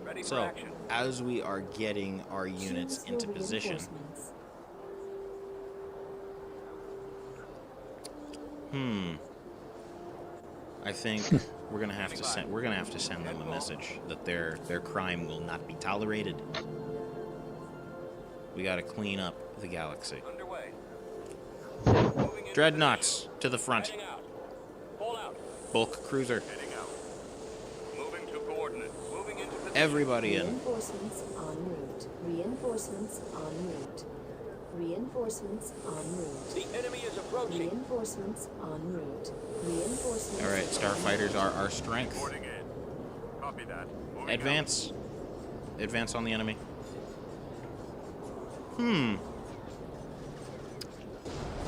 Ready for So, action. as we are getting our units Choose your into position, reinforcements. I think we're gonna have to send them a message that their crime will not be tolerated. We gotta clean up the galaxy. Underway. Dreadnoughts to the front. Heading out. Pull out. Bulk cruiser. Heading out. Moving to coordinate. Moving into position. Everybody in. Reinforcements en route. Reinforcements en route. Reinforcements en route. The enemy is approaching. Reinforcements en route. Reinforcements. All right, starfighters are our strength. Reporting in. Copy that. Moving Advance. Advance on the enemy.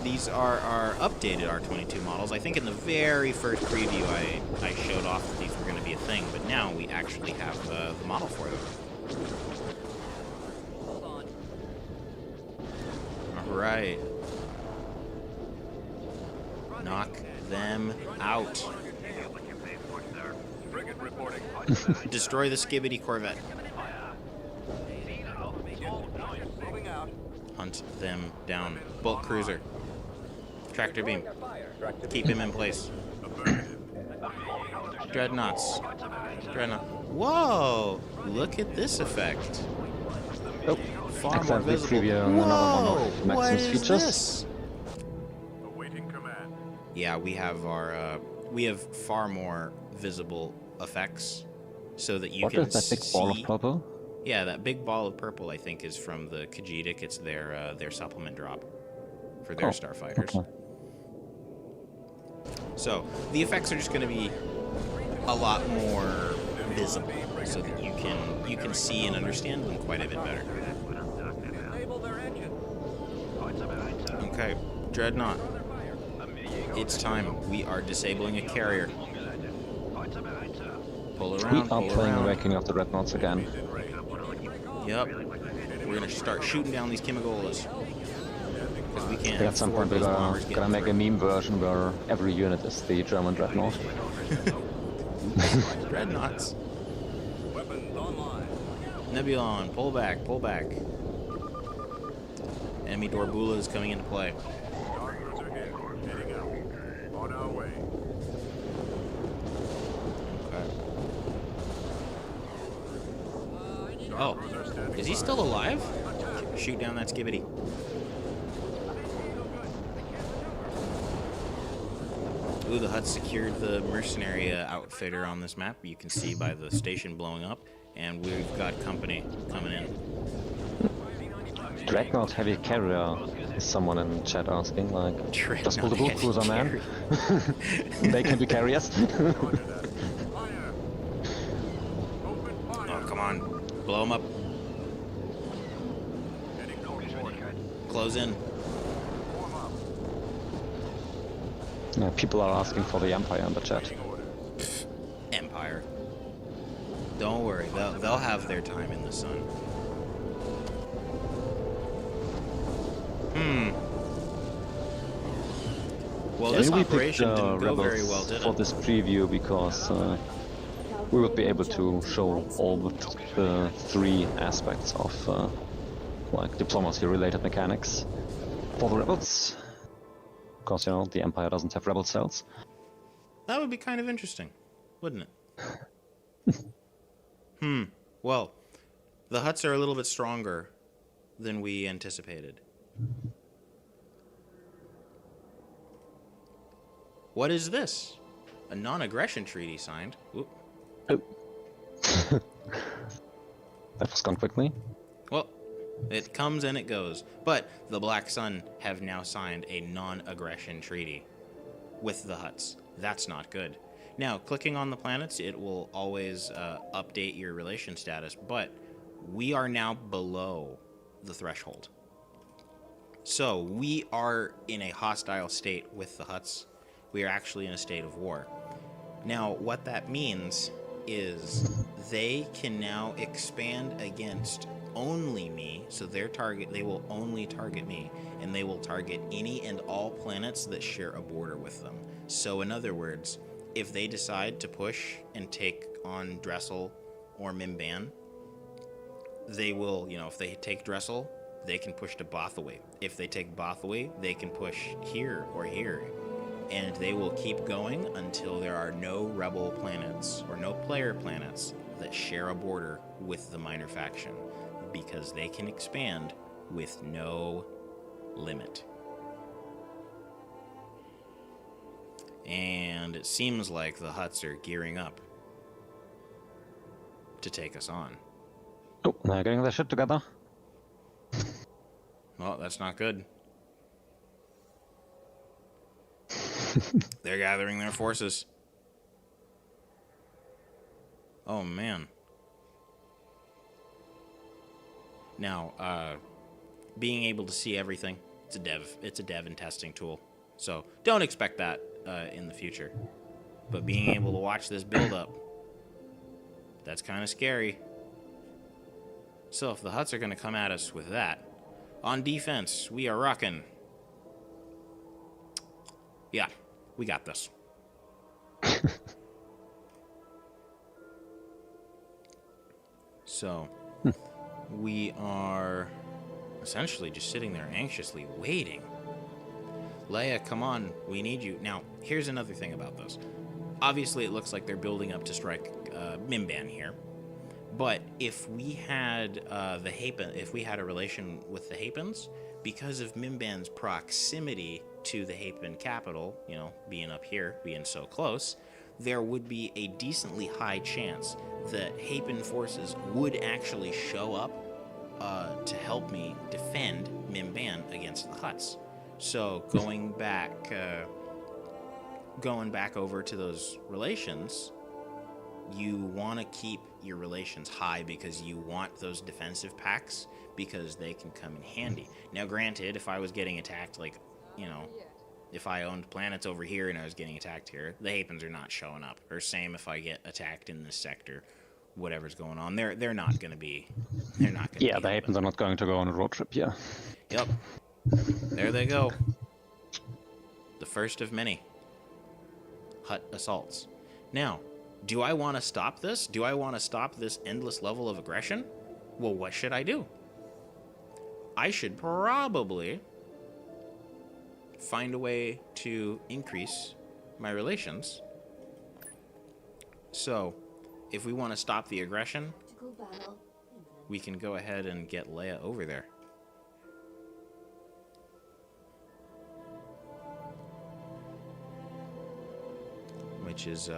These are our updated R-22 models. I think in the very first preview I showed off that these were going to be a thing, but now we actually have the model for them. Hold on. All right. Knock them out. Frigate reporting. Destroy the Skibbity Corvette. Moving out. Hunt them down. Bulk cruiser. Tractor beam. Keep him in place. Dreadnoughts. Dreadnought. Whoa! Look at this effect. Oh, Far more accidentally visible. preview another one Whoa! of What Maxim's is features. this? Awaiting command. Yeah, we have our we have far more visible effects, so that you What can is that big ball of see- purple? Yeah, that big ball of purple I think is from the Khajiitic. It's their supplement drop for their Oh, starfighters. okay. So the effects are just going to be a lot more visible, so that you can see and understand them quite a bit better. Enable their engine. Okay, Dreadnought. It's time. We are disabling a carrier. Pull We around. are Pull playing around. Waking of the Dreadnoughts again. Yep. We're gonna start shooting down these Chemigolas. Because we can't. At some afford point we're those bombers gonna getting make a through. meme version where every unit is the German Dreadnought. Dreadnoughts. Weapons online. Nebulon, pull back, pull back. Enemy Dorbula is coming into play. Doctors are here. Heading out. On our way. Okay. Oh, is he still alive? Shoot down that Skibbity. Ooh, the Hutt secured the mercenary outfitter on this map. You can see by the station blowing up. And we've got company coming in. Dreadnought heavy carrier is someone in chat asking, like, just pull the bulk Heavy cruiser, man. carrier. They can be carriers. Oh, come on. Blow him up. Close in. Yeah, people are asking for the Empire in the chat. Empire. Don't worry, they'll have their time in the sun. Well, Yeah, this we picked operation didn't go Rebels very well, did for it? this preview because we would be able to show all the three aspects of like diplomacy-related mechanics for the Rebels. Because, you know, the Empire doesn't have Rebel cells. That would be kind of interesting, wouldn't it? Well, the Hutts are a little bit stronger than we anticipated. What is this? A non-aggression treaty signed. Oop. Oh. That was gone quickly. Well, it comes and it goes. But the Black Sun have now signed a non-aggression treaty with the Hutts. That's not good. Now, clicking on the planets, it will always update your relation status, but we are now below the threshold. So we are in a hostile state with the Hutts. We are actually in a state of war. Now, what that means is they can now expand against only me, so they will only target me, and they will target any and all planets that share a border with them. So in other words, if they decide to push and take on Dressel or Mimban, they will, if they take Dressel, they can push to Bothaway. If they take Bothaway, they can push here or here. And they will keep going until there are no rebel planets or no player planets that share a border with the minor faction, because they can expand with no limit. And it seems like the Hutts are gearing up to take us on. Oh, they're getting their shit together. Well, that's not good. They're gathering their forces. Oh, man. Now, being able to see everything, it's a dev and testing tool. So don't expect that in the future. But being able to watch this build up, that's kind of scary. So if the Hutts are going to come at us with that, on defense, we are rocking. Yeah, we got this. So, we are essentially just sitting there anxiously waiting. Leia, come on, we need you. Now, here's another thing about this. Obviously, it looks like they're building up to strike Mimban here. But if we had if we had a relation with the Hapens, because of Mimban's proximity to the Hapen capital, you know, being up here, being so close, there would be a decently high chance that Hapen forces would actually show up to help me defend Mimban against the Hutts. So going back over to those relations, you want to keep your relations high because you want those defensive packs because they can come in handy. Now, granted, if I was getting attacked, like, you know, if I owned planets over here and I was getting attacked here, the Hapens are not showing up. Or same if I get attacked in this sector, whatever's going on, they're not going to be. They're not going to. Yeah, the Hapens are not going to go on a road trip. Yeah. Yep. There they go. The first of many Hutt assaults. Now, do I want to stop this? Do I want to stop this endless level of aggression? Well, what should I do? I should probably find a way to increase my relations. So, if we want to stop the aggression, we can go ahead and get Leia over there. Which is,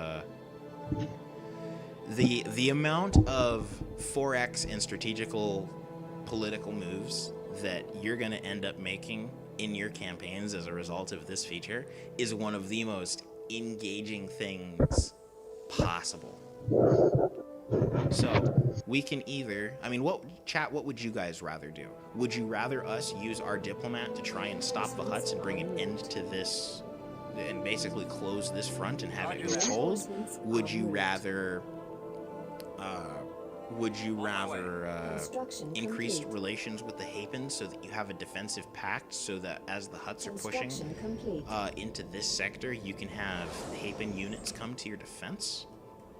the amount of 4X and strategical political moves that you're going to end up making in your campaigns as a result of this feature is one of the most engaging things possible. So we can either, I mean, what would you guys rather do? Would you rather us use our diplomat to try and stop the Hutts and bring an end to this and basically close this front and have it go cold? Would you rather increase relations with the Hapens so that you have a defensive pact, so that as the Hutts are pushing into this sector, you can have the Hapen units come to your defense?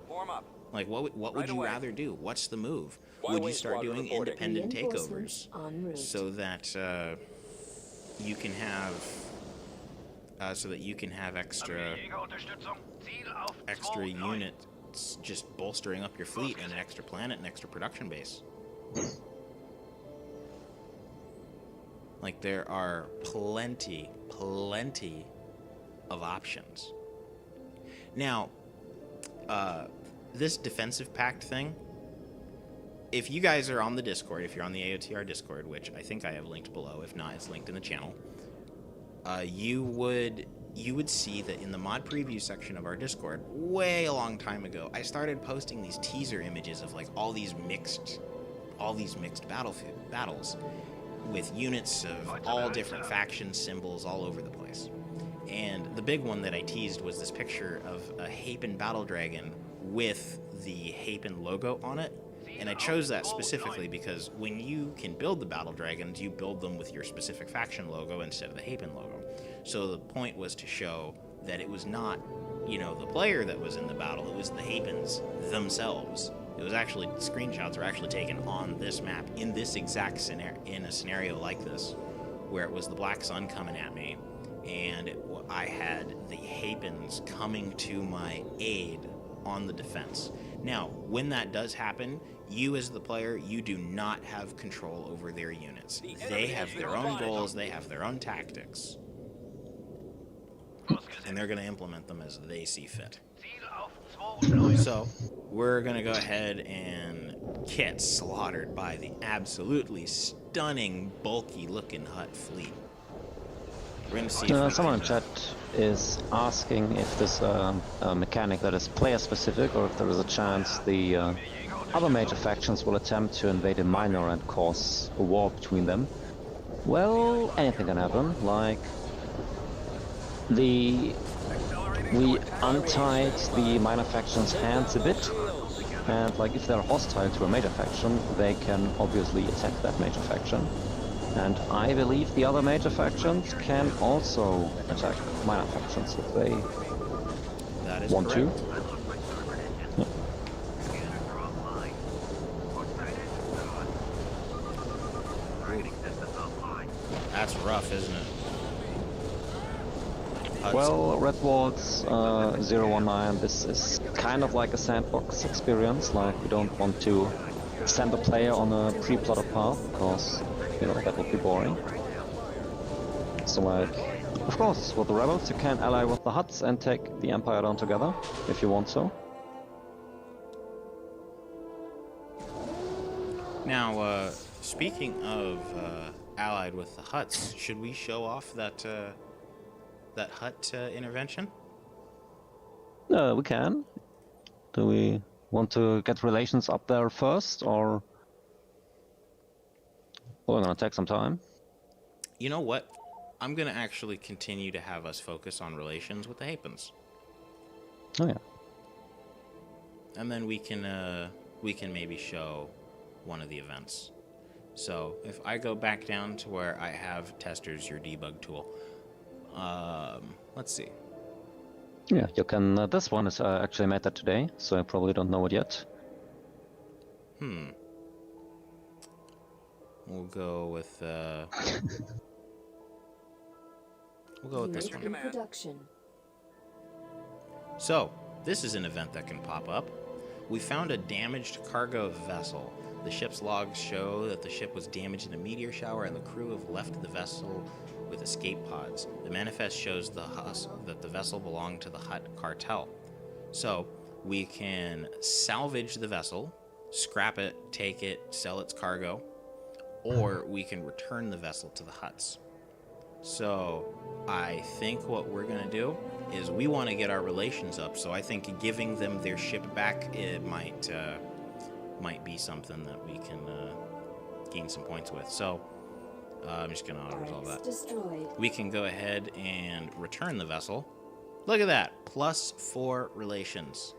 Form up. Like, what would you rather do? What's the move? Would you start doing independent takeovers so that you can have extra units just bolstering up your fleet and an extra planet and extra production base? Like, there are plenty of options. Now, this defensive pact thing, if you guys are on the Discord, if you're on the AOTR Discord, which I think I have linked below, if not, it's linked in the channel, you would see that in the mod preview section of our Discord, way a long time ago, I started posting these teaser images of like all these mixed battles with units of all different faction symbols all over the place. And the big one that I teased was this picture of a Hapen battle dragon with the Hapen logo on it. And I chose that specifically because when you can build the battle dragons, you build them with your specific faction logo instead of the Hapen logo. So the point was to show that it was not, you know, the player that was in the battle, it was the Hapens themselves. It was actually, screenshots were actually taken on this map in this exact scenario, in a scenario like this, where it was the Black Sun coming at me, and I had the Hapens coming to my aid on the defense. Now, when that does happen, you as the player, you do not have control over their units. They have their own goals, they have their own tactics, and they're going to implement them as they see fit. So, we're going to go ahead and get slaughtered by the absolutely stunning, bulky-looking Hutt fleet. We're going to see if Someone in chat is asking if this a mechanic that is player-specific, or if there is a chance the other major factions will attempt to invade a minor and cause a war between them. Well, anything can happen. Like, we untied the minor faction's hands a bit, and like if they're hostile to a major faction, they can obviously attack that major faction. And I believe the other major factions can also attack minor factions if they want to. Yeah. That's rough, isn't it? Well, Red Walls 019, this is kind of like a sandbox experience. Like, we don't want to send the player on a pre-plotted path, because, you know, that would be boring. So, like, of course, with the rebels you can ally with the Hutts and take the Empire down together, if you want so. Now, speaking of allied with the Hutts, should we show off that that Hutt intervention? We can. Do we want to get relations up there first, or... Well, we're gonna take some time. You know what? I'm gonna actually continue to have us focus on relations with the Hapens. Oh yeah. And then we can maybe show one of the events. So if I go back down to where I have testers, your debug tool. Let's see. Yeah, you can. This one is actually made that today, so I probably don't know it yet. We'll go with this one. Production. So, this is an event that can pop up. We found a damaged cargo vessel. The ship's logs show that the ship was damaged in a meteor shower and the crew have left the vessel with escape pods. The manifest shows that the vessel belonged to the Hutt cartel. So, we can salvage the vessel, scrap it, take it, sell its cargo, or we can return the vessel to the Hutts. So, I think what we're going to do is we want to get our relations up, so I think giving them their ship back, it might be something that we can gain some points with. So, I'm just going to auto-resolve that. Destroyed. We can go ahead and return the vessel. Look at that, +4 relations.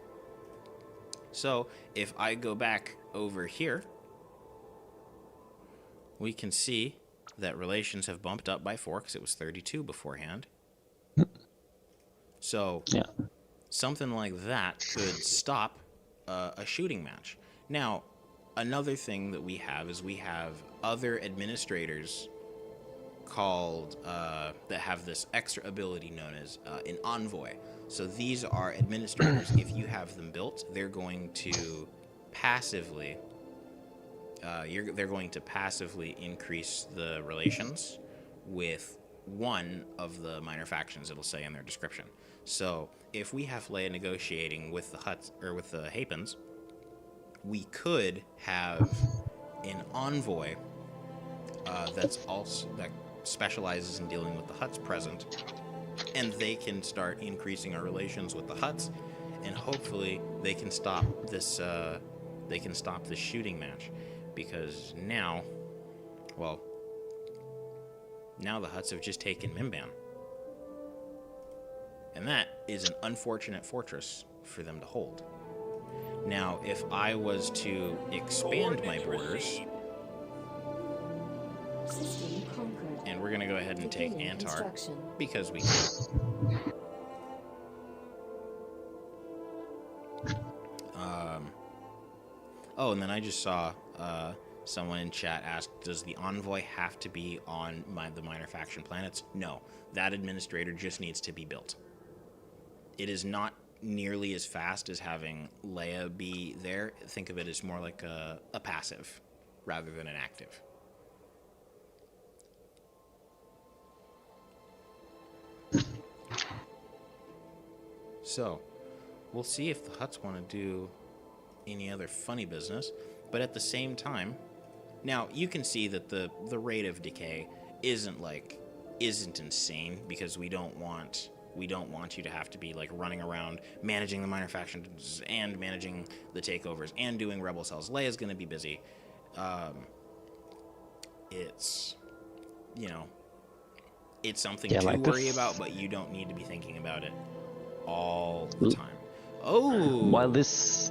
So, if I go back over here, we can see that relations have bumped up by 4 because it was 32 beforehand. So, Yeah. something like that could stop a shooting match. Now, another thing that we have is we have other administrators called that have this extra ability known as an envoy. So these are administrators. If you have them built, they're going to passively increase the relations with one of the minor factions. It'll say in their description. So if we have Leia negotiating with the Hutts or with the Hapens, we could have an envoy that specializes in dealing with the Hutts present, and they can start increasing our relations with the Hutts, and hopefully they can stop this. They can stop the shooting match, because now the Hutts have just taken Mimban, and that is an unfortunate fortress for them to hold. Now, if I was to expand my borders, System conquered. and we're going to go ahead and take Beginning Antar, construction. because we can. Oh, and then I just saw Someone in chat asked, does the envoy have to be on the minor faction planets? No, that administrator just needs to be built. It is not nearly as fast as having Leia be there. Think of it as more like a passive rather than an active. So, we'll see if the Hutts want to do any other funny business, but at the same time, now you can see that the rate of decay isn't insane, because we don't want you to have to be like running around managing the minor factions and managing the takeovers and doing rebel cells. Leia's going to be busy. It's it's something to worry about, but you don't need to be thinking about it all the time. Oh, While this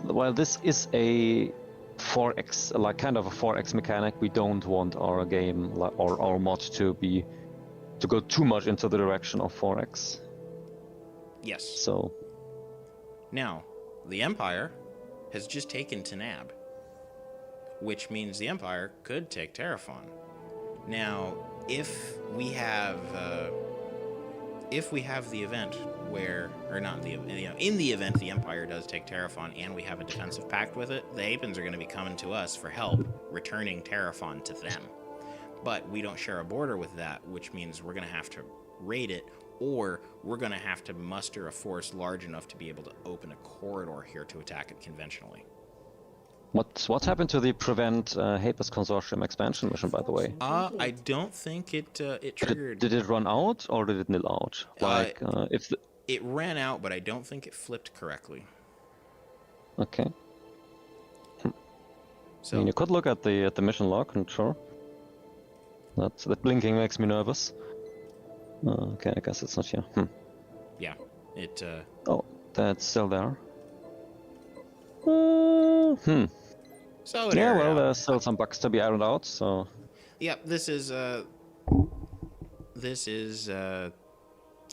is a 4x, like kind of a 4x mechanic, we don't want our game or our mod to go too much into the direction of 4x. yes. So Now, the Empire has just taken Tanab, which means the Empire could take Terraphon. Now, if we have the event where, or not the, in the event the Empire does take Terraphon and we have a defensive pact with it, the Apens are going to be coming to us for help returning Terraphon to them. But we don't share a border with that, which means we're going to have to raid it, or we're going to have to muster a force large enough to be able to open a corridor here to attack it conventionally. what happened to the prevent Hapes Consortium expansion mission, by the way? I don't think it triggered. Did it run out or did it nil out? Like It ran out, but I don't think it flipped correctly. Okay. So I mean, you could look at the mission log, and sure. That blinking makes me nervous. Okay, I guess it's not here. yeah, it. Oh, that's still there. So it Yeah, aired well, out. there's still some bugs to be ironed out, so... Yep, this is a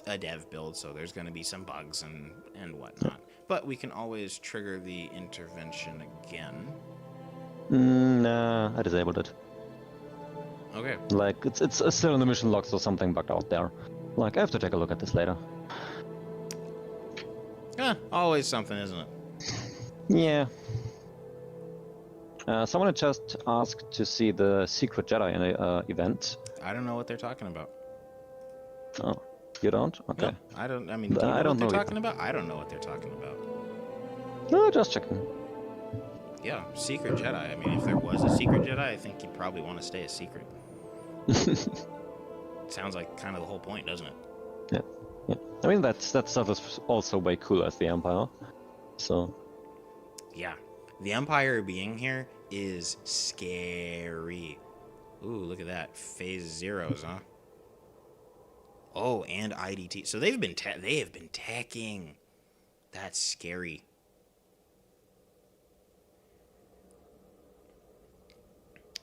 dev build, so there's going to be some bugs and whatnot. But we can always trigger the intervention again. Nah, I disabled it. Okay. Like, it's still in the mission log, so something bugged out there. Like, I have to take a look at this later. Always something, isn't it? Yeah. Someone had just asked to see the Secret Jedi event. I don't know what they're talking about. Oh, you don't? Okay. No, I don't. I mean, do you know I don't what they're know talking about? I don't know what they're talking about. No, just checking. Yeah, Secret Jedi. I mean, if there was a Secret Jedi, I think you'd probably want to stay a secret. Sounds like kind of the whole point, doesn't it? Yeah. I mean, that stuff is also way cooler as the Empire. So... Yeah. The Empire being here is scary. Ooh, look at that. Phase zeros, huh? Oh, and IDT. So they have been teching. That's scary.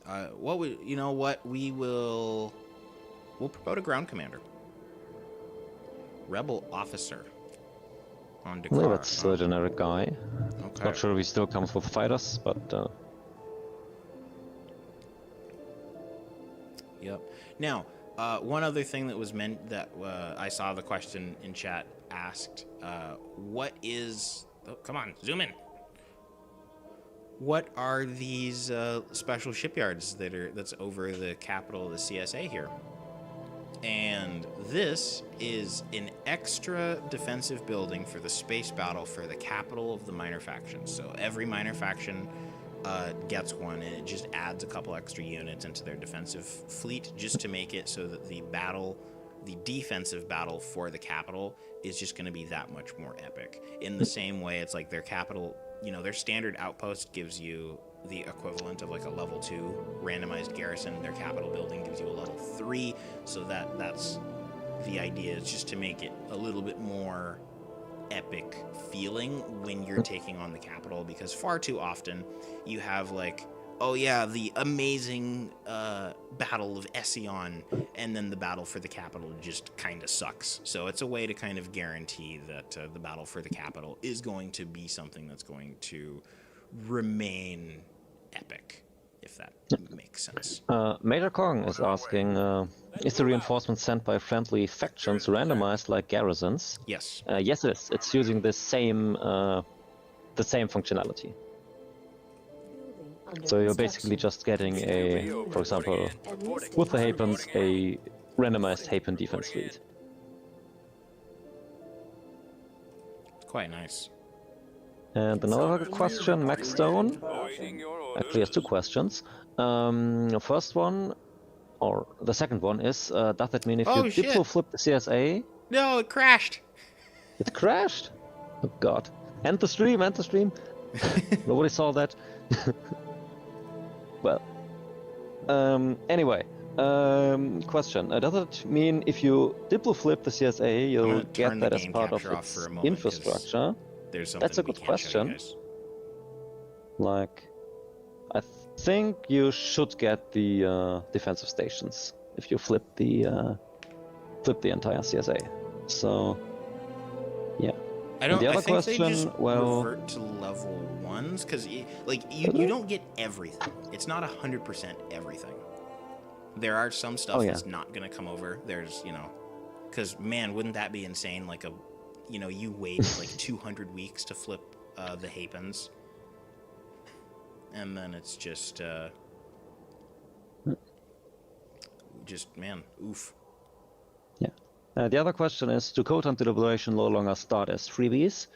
You know what? We'll promote a ground commander. Rebel officer. On Dakar. Well, that's a generic guy. Okay. Not sure if he still comes with fighters, but... Yep. Now, one other thing that was meant that I saw the question in chat asked, what is... Oh, come on, zoom in. What are these special shipyards that's over the capital of the CSA here? And this is an extra defensive building for the space battle for the capital of the minor factions. So every minor faction gets one, and it just adds a couple extra units into their defensive fleet just to make it so that the defensive battle for the capital is just going to be that much more epic. In the same way, it's like their capital, their standard outpost gives you the equivalent of like a level 2 randomized garrison. Their capital building gives you a level 3, so that's the idea, is just to make it a little bit more epic feeling when you're taking on the capital, because far too often you have like, oh yeah, the amazing battle of Ession, and then the battle for the capital just kind of sucks. So it's a way to kind of guarantee that the battle for the capital is going to be something that's going to remain epic. if that makes sense. Major Kong is asking, is the reinforcement sent by friendly factions randomized like garrisons? Yes. Yes, it is. It's using the same functionality. Building under So you're construction. basically just getting a, for example, with the Hapens, a randomized Hapen defense lead. Quite nice. And another question, Max Stone, Awaiting your orders. actually has two questions. The first one, or the second one is, does that mean if Oh, you shit. diplo flip the CSA, No, it crashed. it crashed? Oh god. End the stream, end the stream. Nobody saw that. Well. Anyway. Question. Does it mean if you diplo flip the CSA, I'm you'll gonna get turn the that as game part of capture off its for a moment, 'cause infrastructure? There's something That's a we good can't show you question. guys. Like, I think you should get the defensive stations if you flip the entire CSA. So, yeah. I don't. the I other think they just question, well- revert to level ones because, you don't get everything. It's not 100% everything. There are some stuff Oh, yeah. that's not gonna come over. There's, because man, wouldn't that be insane? Like you waited like 200 weeks to flip the Hapens, and then it's just man, oof. Yeah. The other question is, do code and deliberation no longer start as freebies?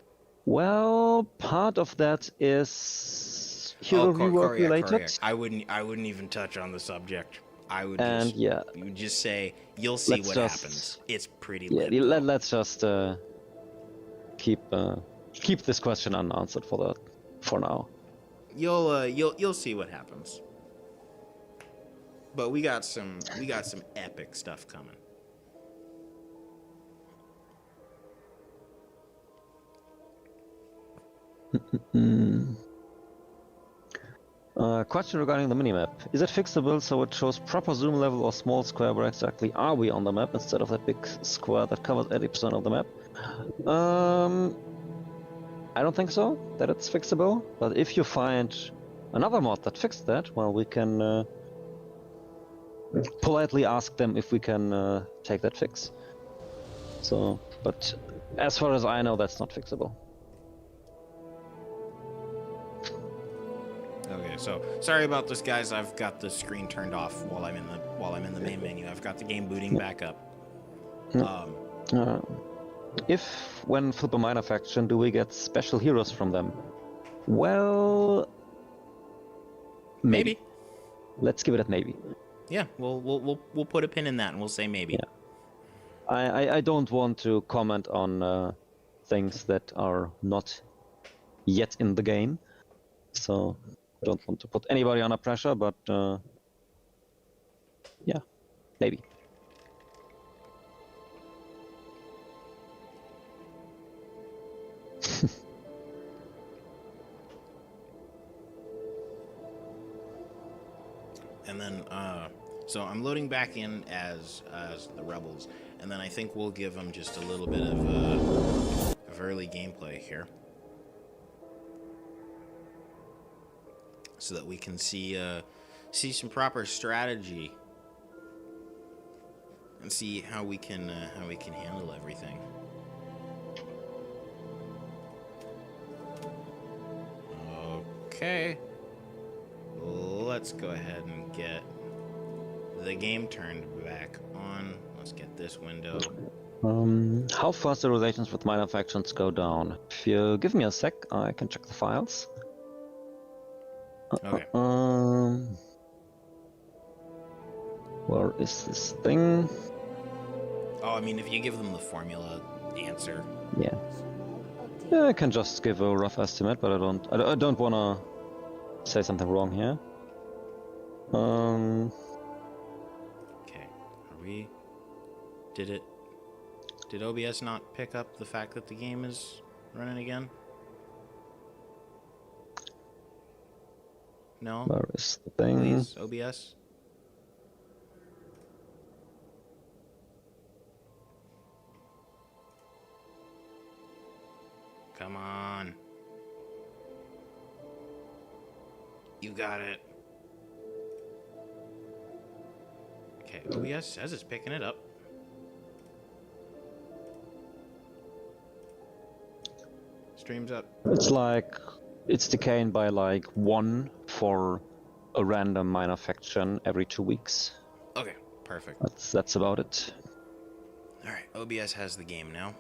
Well, part of that is hero rework related. Correct. I wouldn't even touch on the subject. I would And just, yeah, you would just say, you'll see let's what just- happens. It's pretty yeah. lit. though. Let's just keep this question unanswered for now. You'll see what happens. But we got some epic stuff coming. Question regarding the minimap. Is it fixable so it shows proper zoom level or small square where exactly are we on the map instead of that big square that covers 80% of the map? I don't think so, that it's fixable. But if you find another mod that fixed that, well, we can politely ask them if we can take that fix. So, but as far as I know, that's not fixable. Okay, so sorry about this, guys. I've got the screen turned off while I'm in the main menu. I've got the game booting back up. If when flip a minor faction, do we get special heroes from them? Well, maybe. Let's give it at maybe. Yeah, we'll put a pin in that and we'll say maybe. Yeah. I don't want to comment on things that are not yet in the game, so I don't want to put anybody under pressure, but yeah, maybe. And then, so I'm loading back in as the rebels, and then I think we'll give them just a little bit of early gameplay here, so that we can see some proper strategy and see how we can handle everything. Okay. Let's go ahead and get the game turned back on. Let's get this window. How fast the relations with minor factions go down? If you give me a sec, I can check the files. Okay. Where is this thing? Oh, I mean, if you give them the formula answer. Yeah. Yeah, I can just give a rough estimate, but I don't wanna say something wrong here. Okay. Did OBS not pick up the fact that the game is running again? No? Where is the thing? Please, OBS? Come on. You got it. Okay, OBS says it's picking it up. Stream's up. It's like it's decaying by like 1 for a random minor faction every 2 weeks. Okay, perfect. That's about it. Alright, OBS has the game now.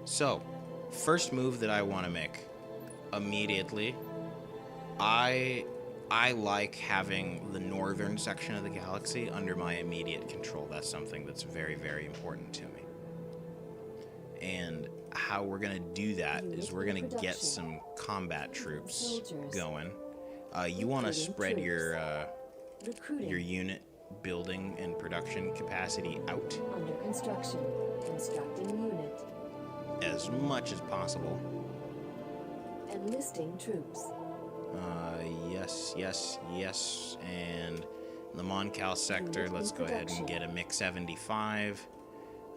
So, first move that I want to make immediately, I like having the northern section of the galaxy under my immediate control. That's something that's very, very important to me. And how we're going to do that is we're going to get some combat troops going. You want to spread your unit building and production capacity out Under construction. Constructing unit. as much as possible. Enlisting troops. Yes. And the Moncal sector, let's go ahead and get a MiG-75.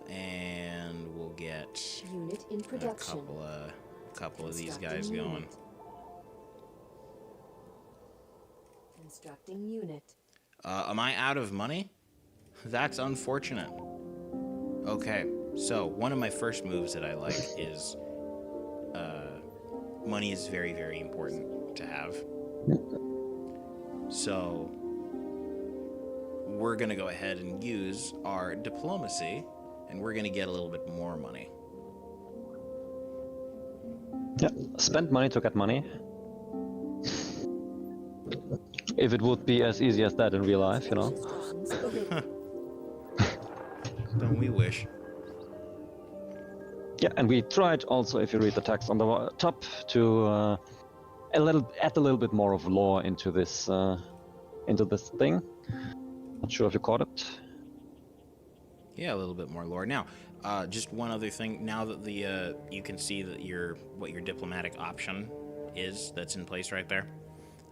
And we'll get Unit in production. a couple of these guys going. Constructing unit. Am I out of money? That's unfortunate. Okay, so one of my first moves that I like is money is very, very important to have. So we're going to go ahead and use our diplomacy, and we're going to get a little bit more money. Yeah, spend money to get money. If it would be as easy as that in real life, you know. Don't we wish? Yeah, and we tried also, if you read the text on the top, to add a little bit more of lore into this thing. Not sure if you caught it. Yeah, a little bit more lore. Now, just one other thing. Now that the you can see that what your diplomatic option is that's in place right there.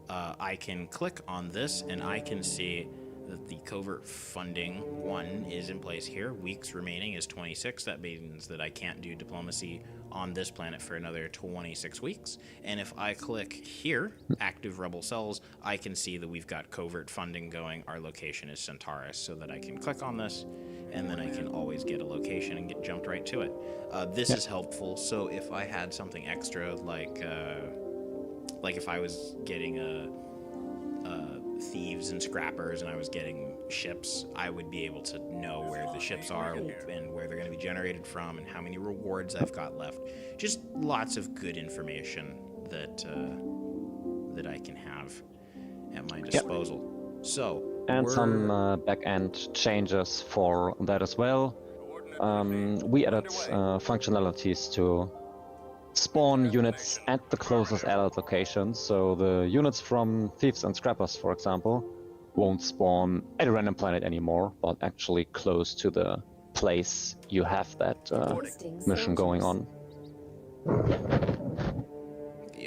I can click on this and I can see that the covert funding 1 is in place here. Weeks remaining is 26. That means that I can't do diplomacy on this planet for another 26 weeks. And if I click here, active rebel cells, I can see that we've got covert funding going. Our location is Centaurus, so that I can click on this and then I can always get a location and get jumped right to it. This is helpful. So if I had something extra like if I was getting thieves and scrappers and I was getting ships, I would be able to know where the ships are and where they're going to be generated from and how many rewards I've got left. Just lots of good information that I can have at my disposal. So, and some back-end changes for that as well. We added functionalities to spawn units at the closest allied location, so the units from Thieves and Scrappers, for example, won't spawn at a random planet anymore, but actually close to the place you have that mission going on.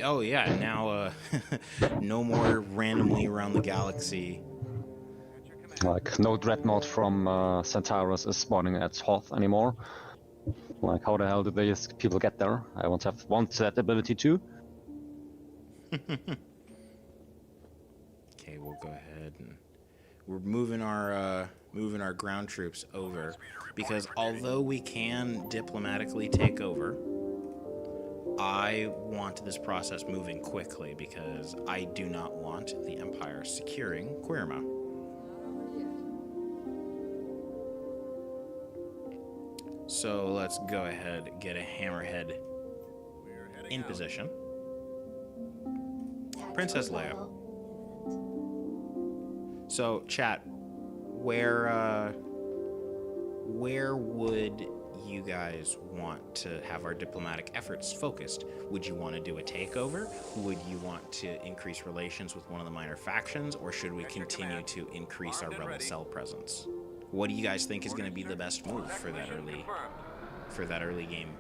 Oh yeah, now no more randomly around the galaxy. Like, no dreadnought from Centaurus is spawning at Hoth anymore. Like, how the hell did these people get there? I want that ability too. Okay, we'll go ahead and we're moving our ground troops over because although we can diplomatically take over, I want this process moving quickly because I do not want the Empire securing Quirma. So let's go ahead and get a hammerhead in position. Princess Leia. So, chat, where would you guys want to have our diplomatic efforts focused? Would you want to do a takeover? Would you want to increase relations with one of the minor factions, or should we continue to increase our rebel cell presence? What do you guys think is going to be the best move for that early game?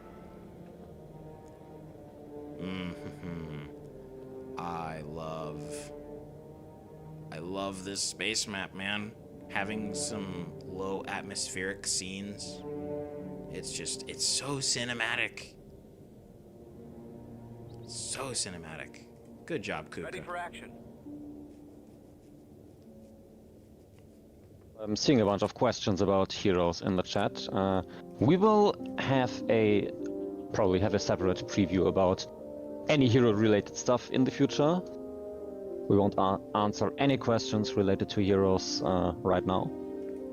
I love this space map, man. Having some low atmospheric scenes. It's so cinematic. So cinematic. Good job, Kuka. Ready for action. I'm seeing a bunch of questions about heroes in the chat. We will probably have a separate preview about any hero-related stuff in the future. We won't answer any questions related to heroes right now.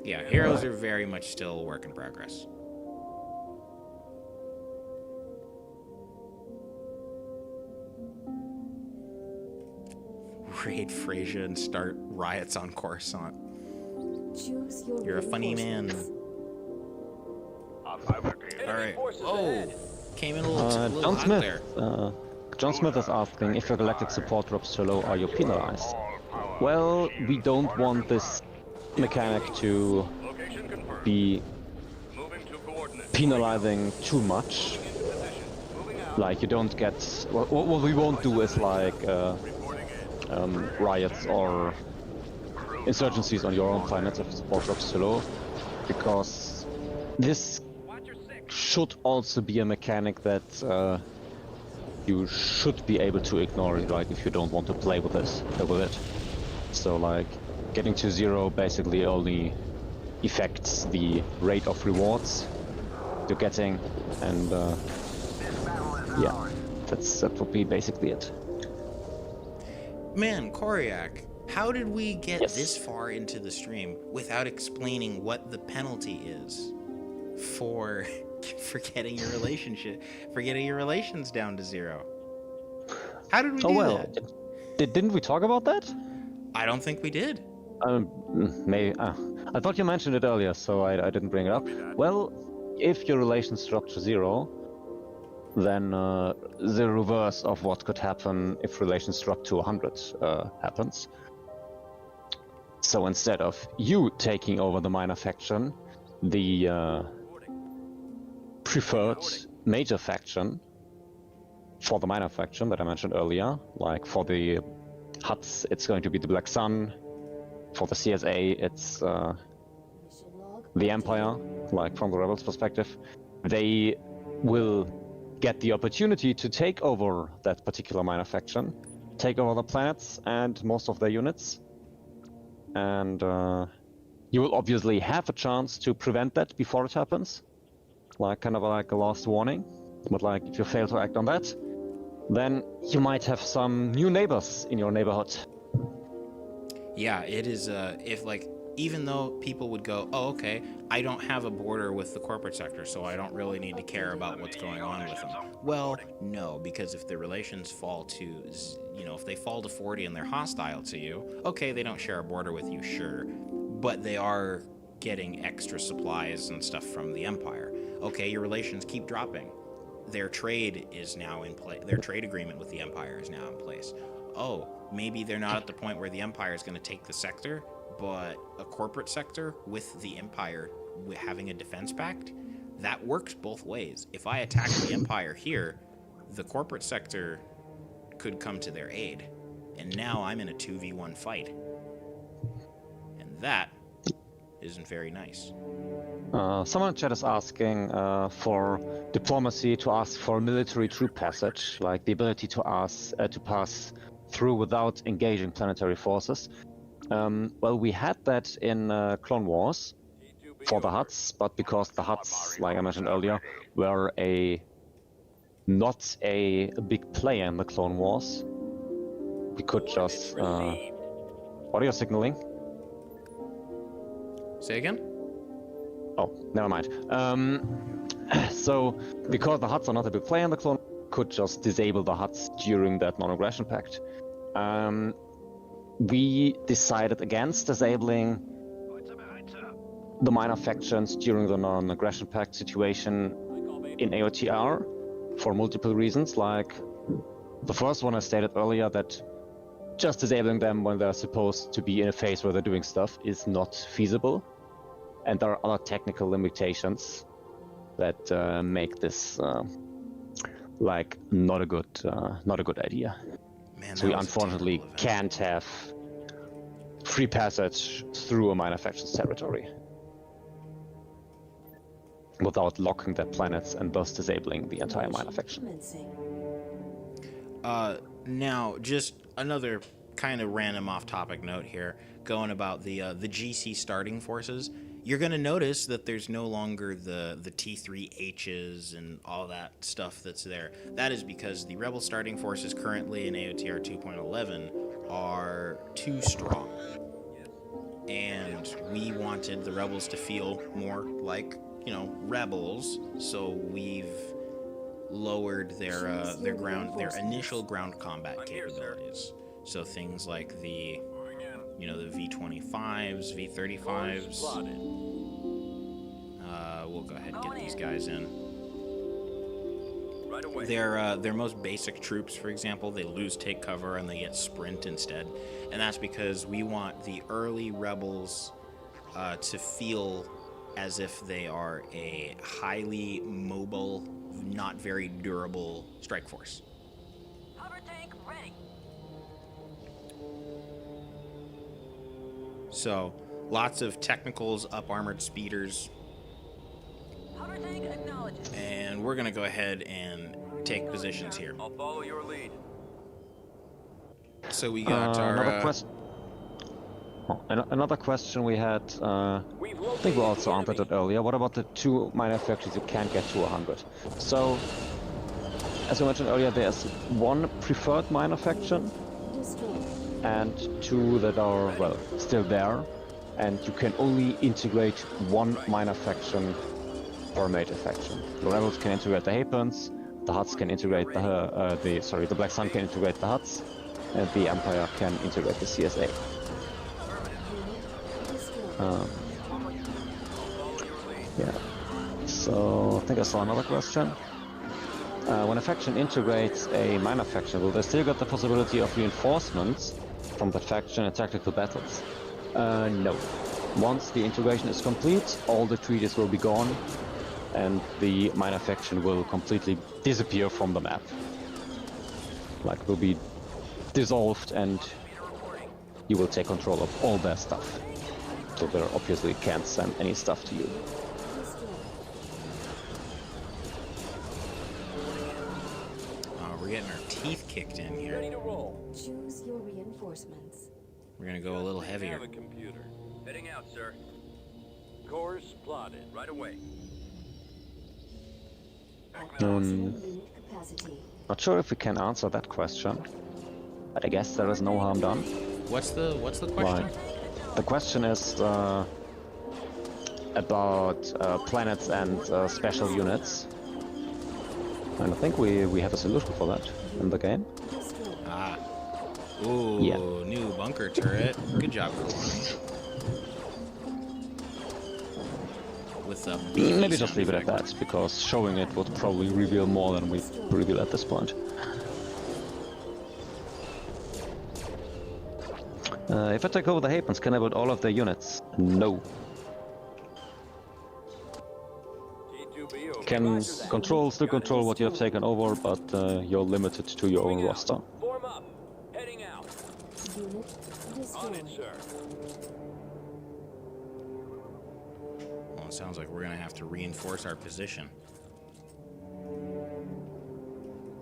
Yeah, heroes are very much still a work in progress. Raid Frasier and start riots on Coruscant. Choose your You're a funny man. reinforcements. Alright. Oh! Came in a little John hot Smith. there. John Smith is asking, if your galactic support drops too low, are you penalized? Well, we don't want this mechanic to be penalizing too much. Like, you don't get... What we won't do is like riots or insurgencies on your own planet if support drops too low, because this should also be a mechanic that you should be able to ignore it, right, if you don't want to play with it. So like, getting to 0 basically only affects the rate of rewards you're getting, and yeah, that would be basically it. Man, Koryak, how did we get Yes. this far into the stream without explaining what the penalty is for getting your relations down to 0? How did we do that? Didn't we talk about that? I don't think we did. Maybe. I thought you mentioned it earlier, so I didn't bring it up. Well, if your relations drop to 0, then the reverse of what could happen if relations drop to 100 happens. So instead of you taking over the minor faction, the preferred major faction for the minor faction that I mentioned earlier, like for the Huts, it's going to be the Black Sun. For the CSA, it's the Empire, like from the Rebels' perspective. They will get the opportunity to take over that particular minor faction, take over the planets and most of their units, and you will obviously have a chance to prevent that before it happens, like kind of like a last warning. But like, if you fail to act on that, then you might have some new neighbors in your neighborhood. Yeah, it is, even though people would go, oh, okay, I don't have a border with the corporate sector, so I don't really need to care about what's going on with them. Well, no, because if the relations fall to, if they fall to 40 and they're hostile to you, okay, they don't share a border with you, sure, but they are getting extra supplies and stuff from the Empire. Okay, your relations keep dropping. Their trade is now in place. Their trade agreement with the Empire is now in place. Oh, maybe they're not at the point where the Empire is going to take the sector, but a corporate sector with the Empire having a defense pact, that works both ways. If I attack the Empire here, the corporate sector could come to their aid, and now I'm in a 2v1 fight. And that isn't very nice. Someone in chat is asking for diplomacy to ask for military troop passage, like the ability to pass through without engaging planetary forces. Well, we had that in Clone Wars for the Huts, but because the Huts, like I mentioned earlier, were not a big player in the Clone Wars, we could just... what are you signaling? Say again? Oh, never mind. So, because the Huts are not a big player in the Clone, could just disable the Huts during that non-aggression pact. We decided against disabling the minor factions during the non-aggression pact situation in AOTR for multiple reasons. Like, the first one I stated earlier, that just disabling them when they're supposed to be in a phase where they're doing stuff is not feasible. And there are other technical limitations that make this like not a good idea. Man, So we unfortunately can't have free passage through a minor faction's territory without locking their planets and thus disabling the entire minor faction. Commencing. Now, just another kind of random off-topic note here, going about the GC starting forces, you're going to notice that there's no longer the T3Hs and all that stuff that's there. That is because the Rebel starting forces currently in AOTR 2.11 are too strong. And we wanted the Rebels to feel more like, you know, rebels, so we've lowered their initial ground combat capabilities. So things like the, you know, the V-25s, V-35s. We'll go ahead and get these guys in. Their most basic troops, for example, they lose take cover and they get sprint instead, and that's because we want the early rebels to feel as if they are a highly mobile, not very durable strike force. Hover tank ready. So, lots of technicals, up-armored speeders. Hover tank acknowledges. And we're going to go ahead and take positions here. I'll follow your lead. So we got our... Another question we had, I think we also answered it earlier. What about the 2 minor factions you can't get to 100? So, as we mentioned earlier, there's 1 preferred minor faction and 2 that are, well, still there. And you can only integrate 1 minor faction per major faction. The Rebels can integrate the Hapes, the Huts can integrate the Black Sun can integrate the Huts, and the Empire can integrate the CSA. Yeah. So I think I saw another question. When a faction integrates a minor faction, will they still get the possibility of reinforcements from that faction in tactical battles? No. Once the integration is complete, all the treaties will be gone, and the minor faction will completely disappear from the map. Like, will be dissolved, and you will take control of all their stuff. So they obviously can't send any stuff to you. We're getting our teeth kicked in here. Ready to roll. Choose your reinforcements. We're gonna go a little heavier. Have a computer. Heading out, sir. Course plotted. Right away. Unit capacity. Not sure if we can answer that question, but I guess there is no harm done. What's the question? Right. The question is about planets and special units. And I think we have a solution for that in the game. Ah. Ooh, Yeah. new bunker turret. Good job, with the Maybe just leave it at that, because showing it would probably reveal more than we reveal at this point. If I take over the Hapens, can I build all of their units? No. T2B, okay. Can still control what you have taken over, but you're limited to your own roster. Form up. Heading out. Unit On it, destroyed. sir. Well, it sounds like we're gonna have to reinforce our position.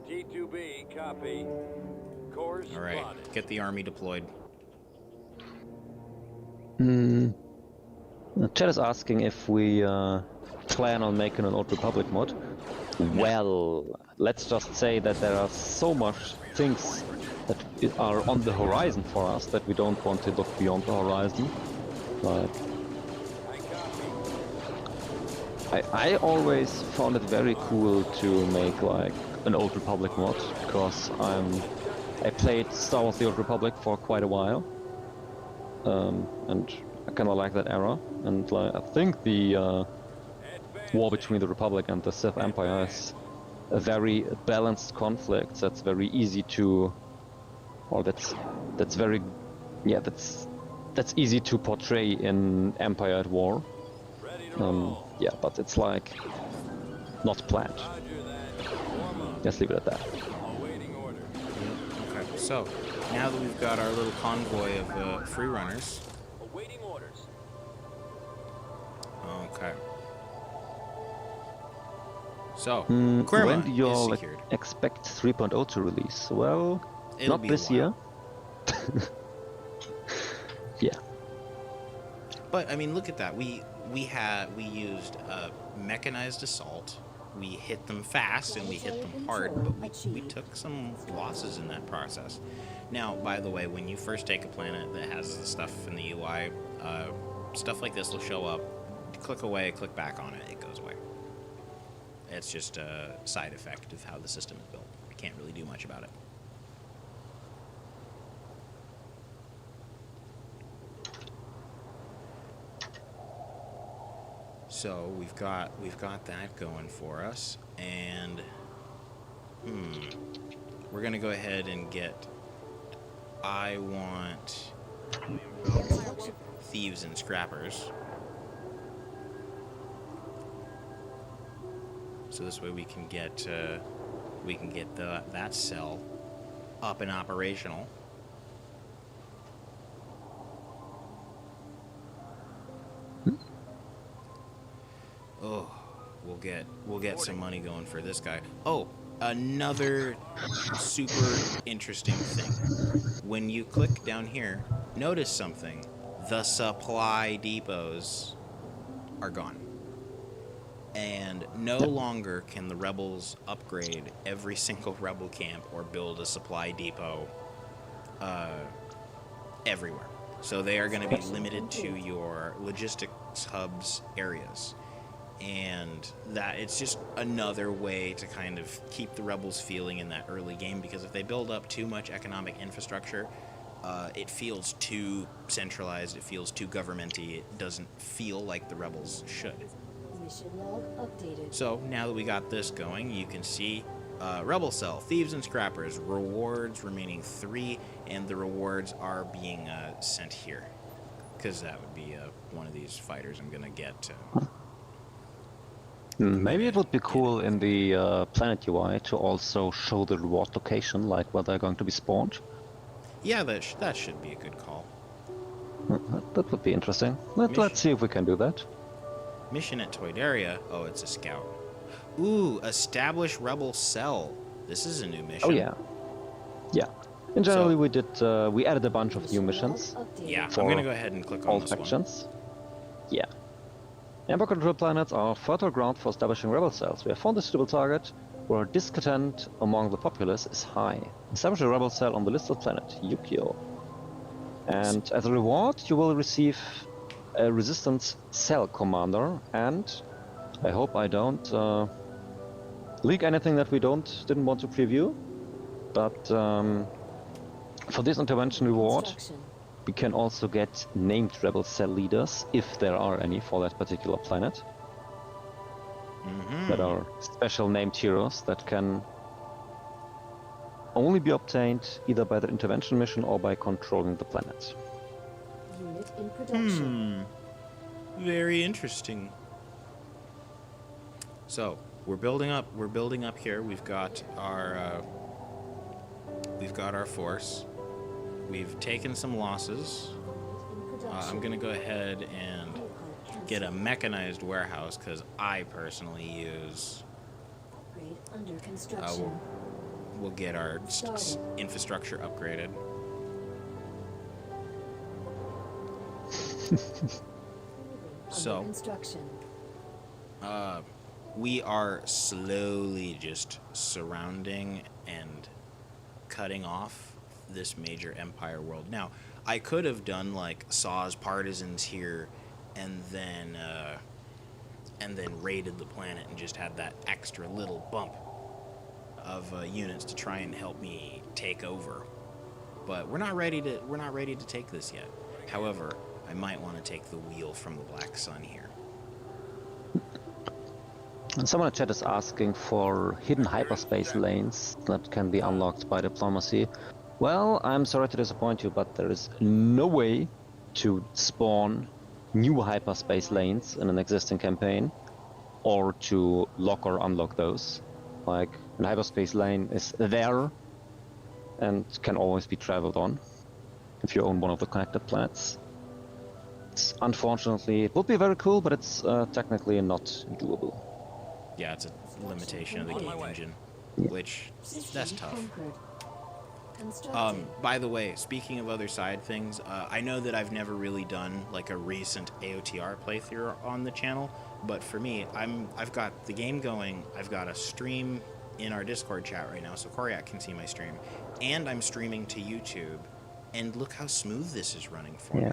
T2B, copy. Course All right, plotted. get the army deployed. Chat is asking if we plan on making an Old Republic mod. Well, let's just say that there are so much things that are on the horizon for us that we don't want to look beyond the horizon. Like, I always found it very cool to make like an Old Republic mod, because I played Star Wars: The Old Republic for quite a while, and I kind of like that era. And like, I think the war between the Republic and the Sith Empire is a very balanced conflict. That's very easy to, or that's very, yeah, that's easy to portray in Empire at War. Yeah, but it's like not planned. Just leave it at that. Okay, so now that we've got our little convoy of free runners. Awaiting orders. Okay. So, When Quirma do you is all secured. expect 3.0 to release? Well, It'll not be this a while. year. Yeah. But I mean, look at that. We used mechanized assault. We hit them fast and we hit them hard, but we took some losses in that process. Now, by the way, when you first take a planet that has the stuff in the UI, stuff like this will show up. Click away, click back on it, it goes away. It's just a side effect of how the system is built. I can't really do much about it. So we've got that going for us, and we're gonna go ahead and get. I want thieves and scrappers, so this way we can get that cell up and operational. Oh, we'll get some money going for this guy. Oh, another super interesting thing. When you click down here, notice something. The supply depots are gone. And no longer can the rebels upgrade every single rebel camp or build a supply depot everywhere. So they are going to be limited to your logistics hubs areas. And that it's just another way to kind of keep the rebels feeling in that early game, because if they build up too much economic infrastructure, it feels too centralized, it feels too governmenty, it doesn't feel like the rebels should. Mission log updated. So now that we got this going, you can see Rebel Cell, Thieves and Scrappers, rewards remaining 3, and the rewards are being sent here. Because that would be one of these fighters I'm going to get. Maybe it would be cool in the planet UI to also show the reward location, like where they're going to be spawned. Yeah, that should be a good call. That would be interesting. Let's see if we can do that. Mission at Toydaria. Oh, it's a scout. Ooh, establish Rebel Cell. This is a new mission. Oh yeah. Yeah. In general, we added a bunch of new missions. Yeah, I'm gonna go ahead and click on all this sections. one. Yeah. Empire control planets are fertile ground for establishing rebel cells. We have found a suitable target where discontent among the populace is high. Establish a rebel cell on the listed planet, Yukio. And as a reward, you will receive a resistance cell commander, and I hope I don't leak anything that we didn't want to preview, but for this intervention reward, we can also get named rebel cell leaders, if there are any for that particular planet. That are special named heroes that can only be obtained either by the intervention mission or by controlling the planet. Unit in production. Very interesting. So we're building up here. We've got our force. We've taken some losses. I'm gonna go ahead and get a mechanized warehouse because I personally use. Upgrade under construction. We'll get our infrastructure upgraded. So, under construction. we are slowly just surrounding and cutting off this major empire world. Now, I could have done like Saw's partisans here, and then raided the planet and just had that extra little bump of units to try and help me take over. But we're not ready to take this yet. However, I might want to take the wheel from the Black Sun here. And someone in chat is asking for hidden hyperspace lanes that can be unlocked by diplomacy. Well, I'm sorry to disappoint you, but there is no way to spawn new hyperspace lanes in an existing campaign, or to lock or unlock those. Like, an hyperspace lane is there and can always be traveled on if you own one of the connected planets. Unfortunately, it would be very cool, but it's technically not doable. Yeah, it's a limitation of the game engine, which that's tough. Constructing. By the way, speaking of other side things, I know that I've never really done like a recent AOTR playthrough on the channel, but for me, I've got the game going. I've got a stream in our Discord chat right now, so Koryak can see my stream, and I'm streaming to YouTube. And look how smooth this is running for me.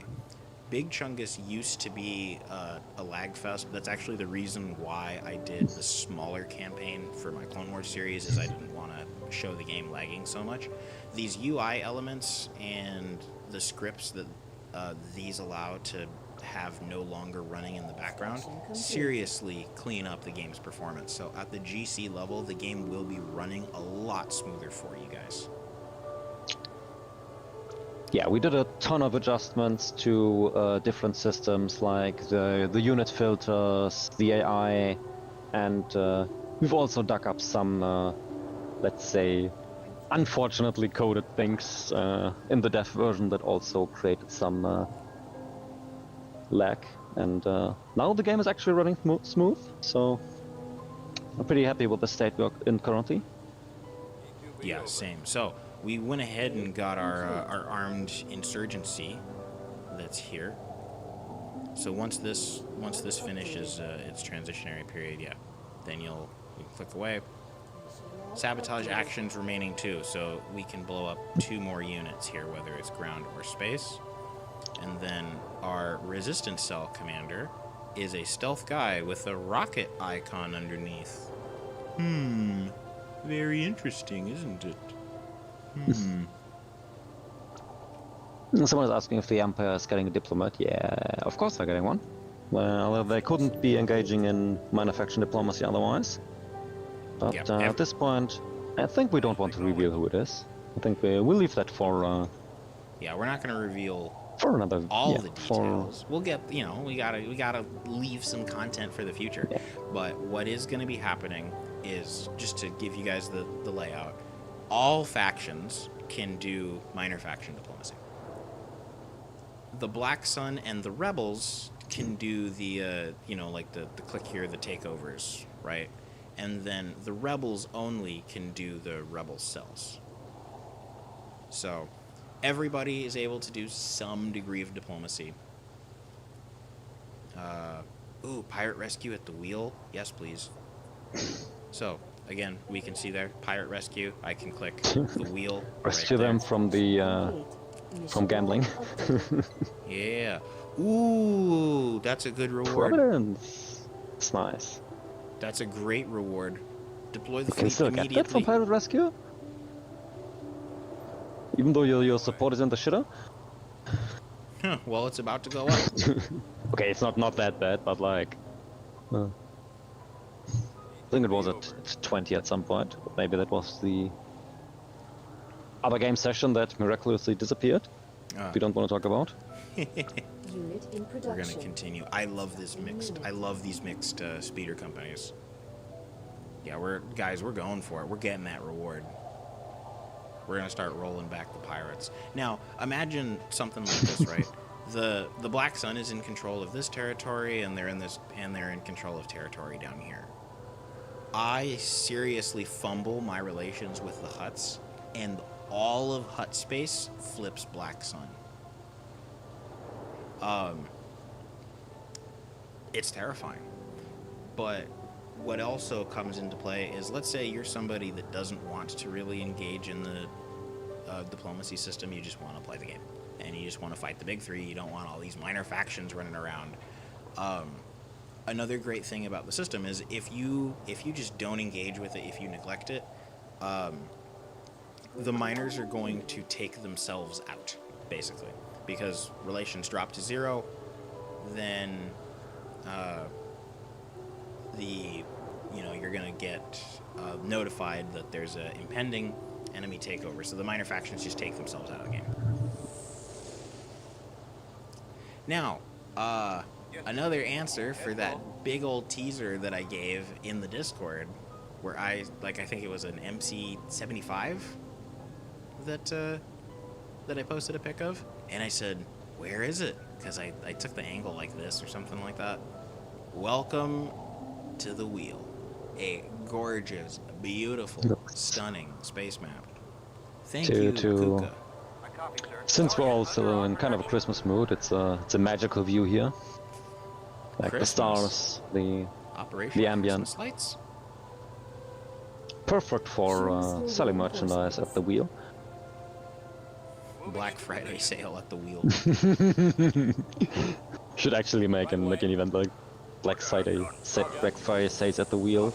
Big Chungus used to be a lag fest. That's actually the reason why I did the smaller campaign for my Clone Wars series, is I didn't want to show the game lagging so much. These UI elements and the scripts that these allow to have no longer running in the background seriously clean up the game's performance. So at the GC level, the game will be running a lot smoother for you guys. Yeah, we did a ton of adjustments to different systems like the unit filters, the AI, and we've also dug up some, let's say, unfortunately coded things in the dev version that also created some lag. And now the game is actually running smooth, so I'm pretty happy with the state we're in currently. Yeah, same. So we went ahead and got our armed insurgency that's here. So once this finishes its transitionary period, yeah, then you click away. Sabotage actions remaining 2, so we can blow up 2 more units here, whether it's ground or space. And then our resistance cell commander is a stealth guy with a rocket icon underneath. Very interesting, isn't it? Someone is asking if the Empire is getting a diplomat. Yeah, of course they're getting one. Well, they couldn't be engaging in minor faction diplomacy otherwise. But Yeah, at this point, I think we don't want to reveal who it is. I think we'll leave that for Yeah, we're not going to reveal another all the details. We'll get, we gotta leave some content for the future. Yeah. But what is going to be happening is, just to give you guys the layout, all factions can do minor faction diplomacy. The Black Sun and the Rebels can do the, like the click here, the takeovers, right? And then the Rebels only can do the Rebel cells. So everybody is able to do some degree of diplomacy. Ooh, pirate rescue at the wheel. Yes, please. So, again, we can see there, pirate rescue. I can click the wheel. Rescue right them there. from the from gambling. Yeah. Ooh, that's a good reward. Providence. It's nice. That's a great reward. Deploy the You can fleet still get that immediately. from pirate rescue, even though your support is in the shitter. Huh, well, it's about to go up. Okay, it's not that bad, but like, I think it was at 20 at some point. But maybe that was the other game session that miraculously disappeared. We don't want to talk about. Unit in production. We're gonna continue. I love this mixed. I love these mixed speeder companies. Yeah, we're going for it. We're getting that reward. We're gonna start rolling back the pirates. Now, imagine something like this, right? The Black Sun is in control of this territory, and they're in control of territory down here. I seriously fumble my relations with the Hutts, and all of Hutt space flips Black Sun. It's terrifying. But what also comes into play is, let's say you're somebody that doesn't want to really engage in the diplomacy system. You just want to play the game, and you just want to fight the big three. You don't want all these minor factions running around. Another great thing about the system is if you just don't engage with it, if you neglect it, the miners are going to take themselves out, basically, because relations drop to 0. Then you're gonna get notified that there's an impending enemy takeover. So the minor factions just take themselves out of the game. Now, another answer for that big old teaser that I gave in the Discord, where I think it was an MC75 that I posted a pic of, and I said, where is it? Because I took the angle like this or something like that. Welcome to the wheel. A gorgeous, beautiful, stunning space map. Thank you, Kuka. I copy, sir. Since we're all still in kind of a Christmas mood, it's a magical view here. Like the Christmas. stars, the Operation ambient. Christmas lights. perfect for selling merchandise at the wheel. Black Friday sale at the wheel. Should actually make an event like Black Friday sales at the wheel.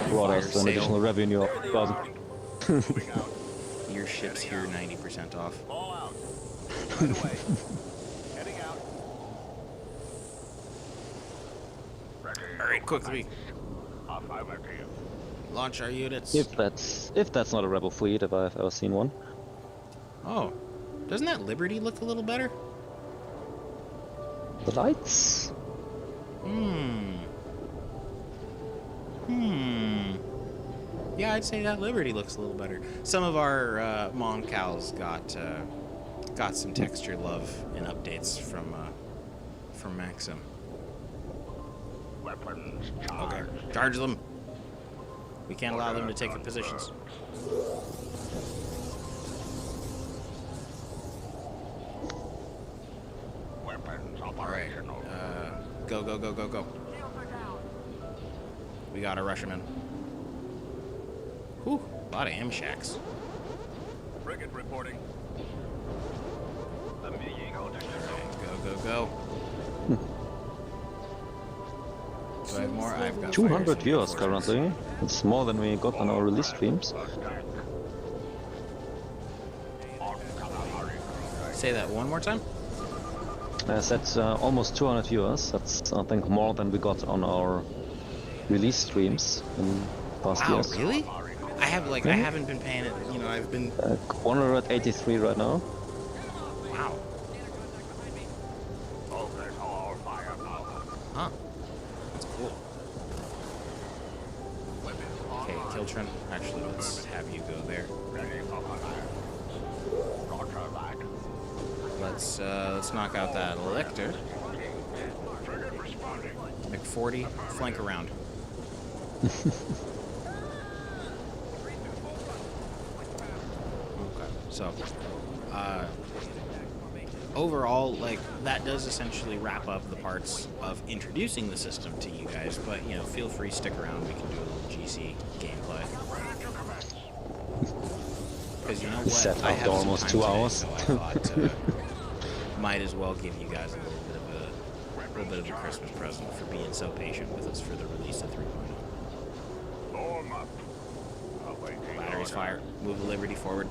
Brought us an sale. additional revenue of 1,000. Your ship's here 90% off. All out. Right away. Heading out. Alright, quickly. Launch our units. If that's not a rebel fleet, if I've ever seen one. Oh, doesn't that Liberty look a little better? The lights? Yeah, I'd say that Liberty looks a little better. Some of our Mon Cals got some texture love and updates from Maxim. Weapons Okay, charge them. We can't allow them to take up positions. Weapons All right, operational. go. We got a Russian. Whew, a lot of M-Shacks. Frigate reporting. Go. Do I have more? I've got 200 fires. viewers currently. It's more than we got on our release streams. Say that one more time. I said almost 200 viewers. That's, I think, more than we got on our release streams in past Wow, years. really? I haven't been paying it. You know, I've been. 183 right now. Wow. Huh. That's cool. Okay, Kiltron. Actually, let's have you go there. Let's knock out that Elector. McForty, flank around. Okay, so overall, like, that does essentially wrap up the parts of introducing the system to you guys, but, you know, feel free, stick around, we can do a little GC gameplay. Because you know what, Set I after have almost some 2 time hours. today, so I thought might as well give you guys a little bit of a Christmas present for being so patient with us for the release of 3.0. Batteries fire, move the Liberty forward.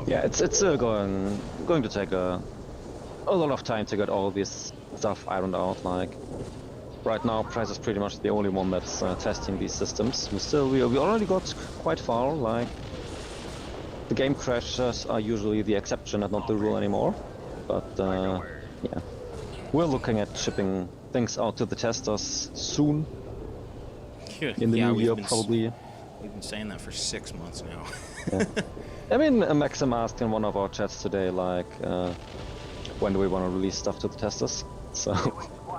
Yeah, it's going to take a lot of time to get all this stuff ironed out. Like right now, Price is pretty much the only one that's testing these systems. We already got quite far. Like the game crashes are usually the exception and not the rule anymore. But yeah, we're looking at shipping things out to the testers soon. In the new year, probably. We've been saying that for 6 months now. Yeah. I mean, Maxim asked in one of our chats today, like, when do we want to release stuff to the testers? So,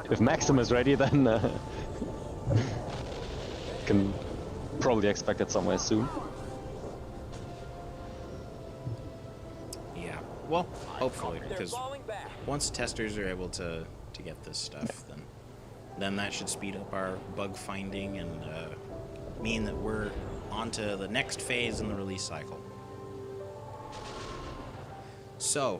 if Maxim is ready, then can probably expect it somewhere soon. Yeah, well, hopefully, because once testers are able to get this stuff, then that should speed up our bug finding and mean that we're on to the next phase in the release cycle. So,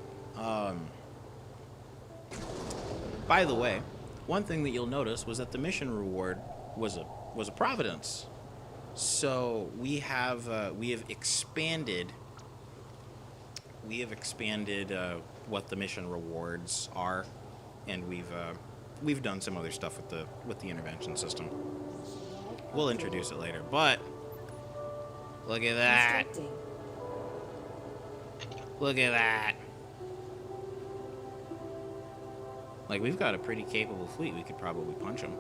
by the way, one thing that you'll notice was that the mission reward was a Providence. So we have expanded what the mission rewards are, and we've done some other stuff with the intervention system. We'll introduce it later, but look at that. Instructing. Look at that. Like, we've got a pretty capable fleet. We could probably punch them.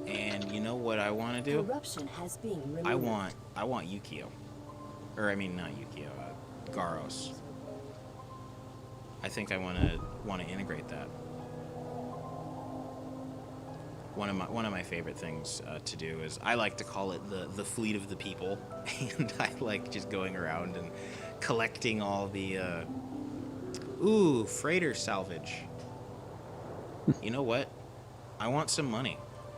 And you know what I want to do? Corruption has been removed. I want Yukio. Or, I mean, not Yukio, Garos. I think I want to integrate that. one of my favorite things to do is I like to call it the fleet of the people, and I like just going around and collecting all the freighter salvage. You know what? I want some money.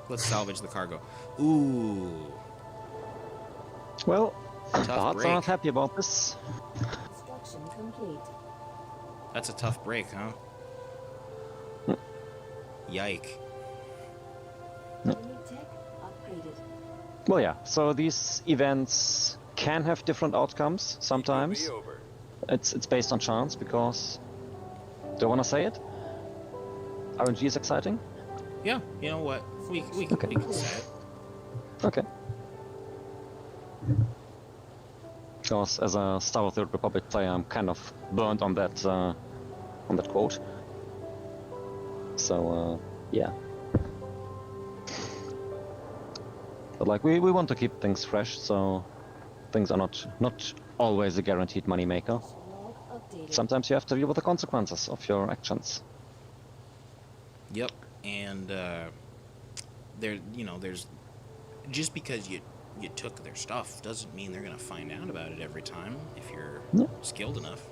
Let's salvage the cargo. Ooh, Well, the tough Huts are not break. happy about this. Construction complete. That's a tough break, huh? Yike. Enemy tech upgraded. Well, yeah, so these events can have different outcomes sometimes. over. It's based on chance because... Do I want to say it? RNG is exciting? Yeah, you know what? We Okay. can say it. Okay. Because as a Star Wars: The Old Republic player, I'm kind of burnt on that quote. So yeah. But like we want to keep things fresh, so things are not always a guaranteed moneymaker. Log updated. Sometimes you have to deal with the consequences of your actions. Yep, and there's just because you took their stuff doesn't mean they're gonna find out about it every time if you're Yeah. skilled enough.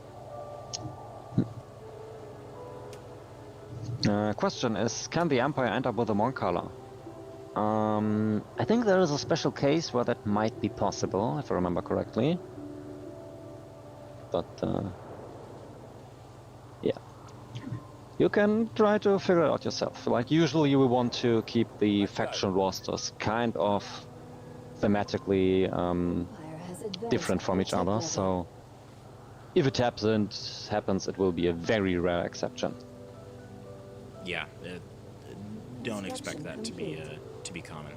Question is, can the Empire end up with a Mon color? I think there is a special case where that might be possible, if I remember correctly. But yeah, you can try to figure it out yourself. Like usually, you will want to keep the faction rosters kind of thematically Empire has advanced different from each other. level. So if it happens, it will be a very rare exception. Yeah, don't expect that to be common.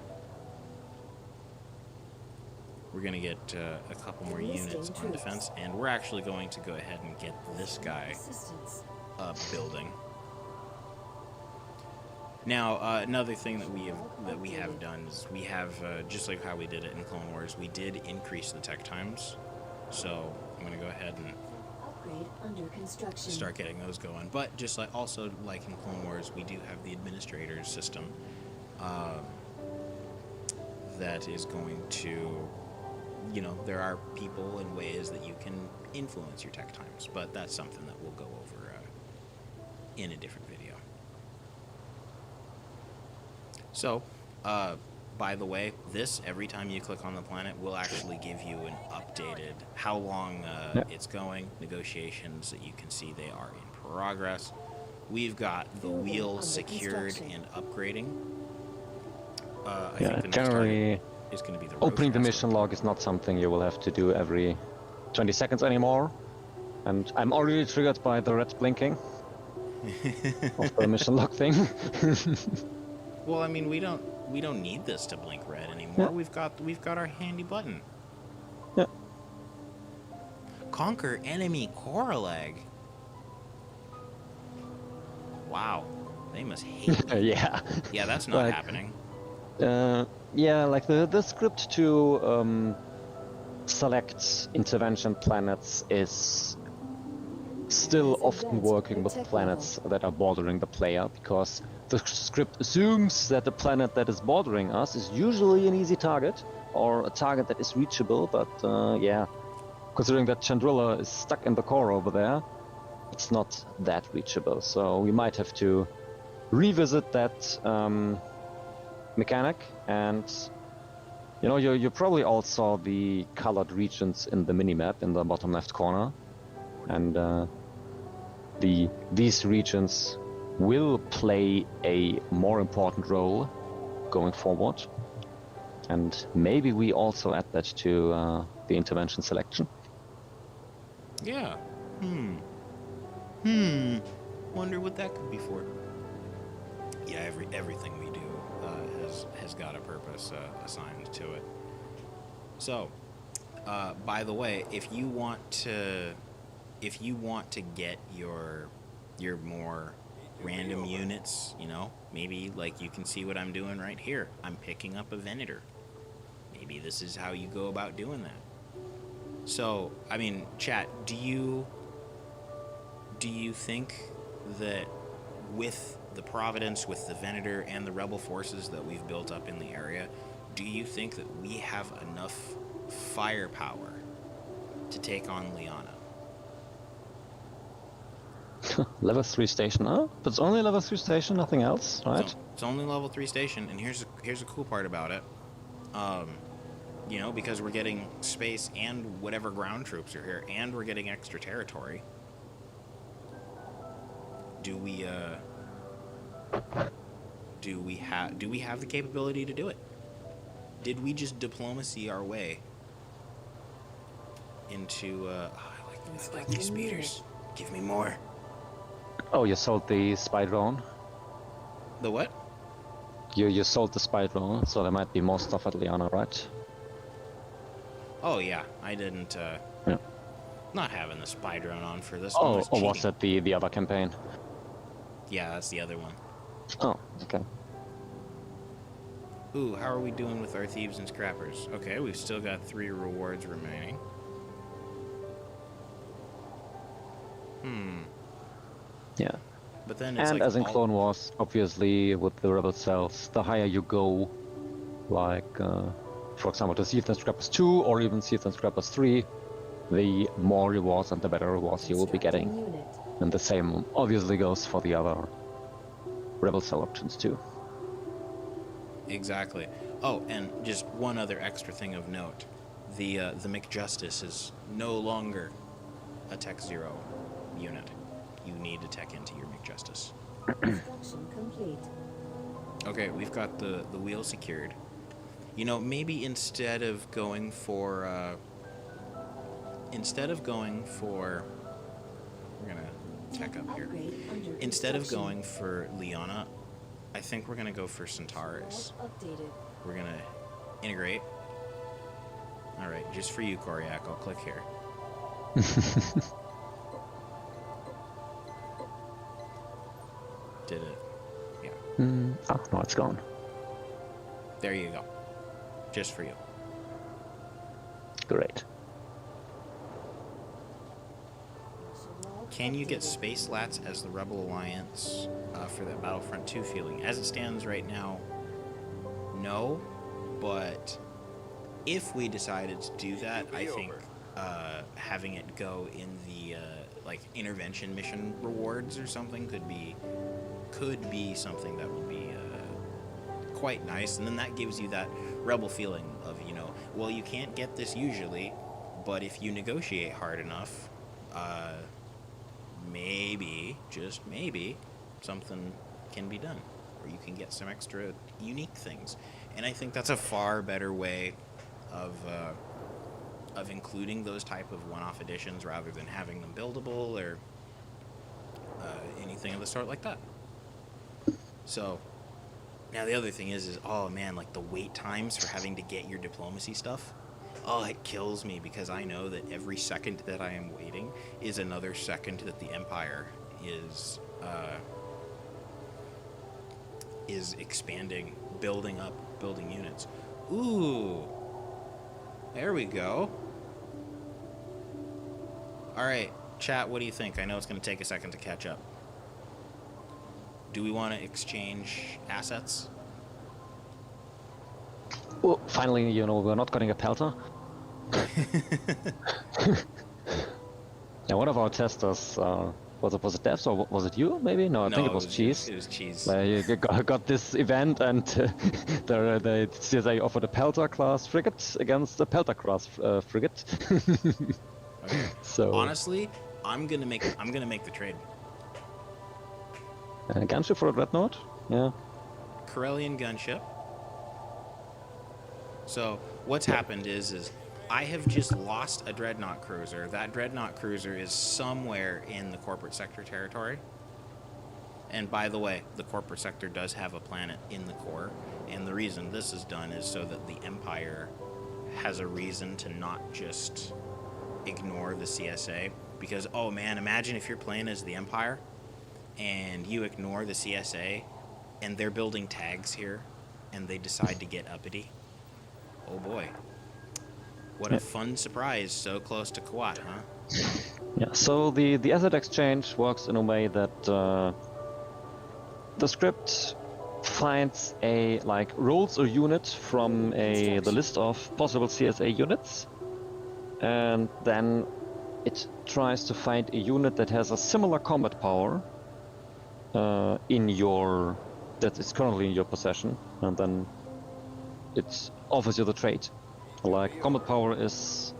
We're gonna get a couple more units on defense, and we're actually going to go ahead and get this guy Assistance. building. Now, another thing that we have done is we have just like how we did it in Clone Wars, we did increase the tech times. So I'm gonna go ahead and Upgrade under construction. start getting those going. But just like also like in Clone Wars, we do have the administrators system that is going to, there are people and ways that you can influence your tech times, but that's something that we'll go over in a different video. So, by the way, every time you click on the planet, will actually give you an updated how long it's going, negotiations that you can see they are in progress. We've got the wheel secured and upgrading. I think the next generally, target is going to be the opening the roadcaster. mission log is not something you will have to do every 20 seconds anymore. And I'm already triggered by the red blinking of the mission log thing. Well, I mean, we don't need this to blink red anymore. Yeah. We've got our handy button. Yeah. Conquer enemy Coralag. Wow, they must hate me. Yeah. Yeah, that's not Like, happening. Yeah, like the script to select intervention planets is still often working with planets that are bordering the player, because the script assumes that the planet that is bordering us is usually an easy target, or a target that is reachable, but yeah, considering that Chandrilla is stuck in the core over there, it's not that reachable, so we might have to revisit that mechanic. And you probably all saw the colored regions in the minimap in the bottom left corner, and these regions will play a more important role going forward, and maybe we also add that to the intervention selection. Yeah. Wonder what that could be for. Yeah, everything we do has got a purpose assigned to it. So, by the way, if you want to get your more random units, maybe like you can see what I'm doing right here. I'm picking up a Venator. Maybe this is how you go about doing that. So, I mean, chat, do you think that with the Providence, with the Venator and the rebel forces that we've built up in the area, do you think that we have enough firepower to take on Lyanna? Level 3 station, huh? But it's only level 3 station, nothing else, right? So, it's only level 3 station, and here's a cool part about it. You know, because we're getting space and whatever ground troops are here, and we're getting extra territory. Do we have the capability to do it? Did we just diplomacy our way into I like these speeders. Give me more. Oh, you sold the spy drone? The what? You sold the spy drone, so there might be more stuff at Lyanna, right? Oh yeah, I didn't Yeah. not having the spy drone on for this Oh, one. Was or was cheating. it the other campaign? Yeah, that's the other one. Oh, okay. Ooh, how are we doing with our thieves and scrappers? Okay, we've still got 3 rewards remaining. Yeah. But then it's And like as in all- Clone Wars, obviously with the rebel cells, the higher you go, like for example to Thieves and Scrappers 2 or even Thieves and Scrappers 3, the more rewards and the better rewards you will be Constructing getting. unit. And the same obviously goes for the other rebel cell options too. Exactly. Oh, and just one other extra thing of note. The McJustice is no longer a Tech 0 unit. You need to tech into your McJustice. Construction complete. Okay, we've got the wheel secured. You know, maybe instead of going for we're gonna tech up here. Upgrade under Instead of construction. going for Lyanna, I think we're gonna go for Centaurus. Updated. We're gonna integrate. All right, just for you, Koryak, I'll click here. Did it? Yeah. Oh, no, it's gone. There you go. Just for you. Great. Can you get space lats as the Rebel Alliance for that Battlefront 2 feeling? As it stands right now, no. But if we decided to do that, I think having it go in the like intervention mission rewards or something could be something that would be quite nice, and then that gives you that rebel feeling of, you know, well, you can't get this usually, but if you negotiate hard enough, maybe, just maybe, something can be done, or you can get some extra unique things. And I think that's a far better way of including those type of one-off editions rather than having them buildable or anything of the sort like that. So now the other thing is oh man, like the wait times for having to get your diplomacy stuff. Oh, it kills me because I know that every second that I am waiting is another second that the Empire is expanding, building units. Ooh, there we go. All right, chat, what do you think? I know it's going to take a second to catch up. Do we want to exchange assets? Well, finally, you know, we're not getting a pelter. Yeah, one of our testers, was it Devs or was it you? Maybe? No, I think it was Cheese. It was Cheese. You got this event, and the CSA offered a pelter class frigate against a pelter class frigate. Okay. So Honestly, I'm gonna make the trade. gunship for a dreadnought. Yeah. Corellian gunship. So what's happened is I have just lost a dreadnought cruiser. That dreadnought cruiser is somewhere in the corporate sector territory. And by the way, the corporate sector does have a planet in the core, and the reason this is done is so that the Empire has a reason to not just ignore the CSA. Because, oh man, imagine if you're playing as the Empire and you ignore the CSA and they're building tags here and they decide to get uppity. Oh boy. What a fun surprise so close to Kuwait, huh? Yeah. So the asset exchange works in a way that the script finds a rules a unit from the list of possible CSA units, and then it tries to find a unit that has a similar combat power that is currently in your possession, and then it offers you the trait. Like, combat power is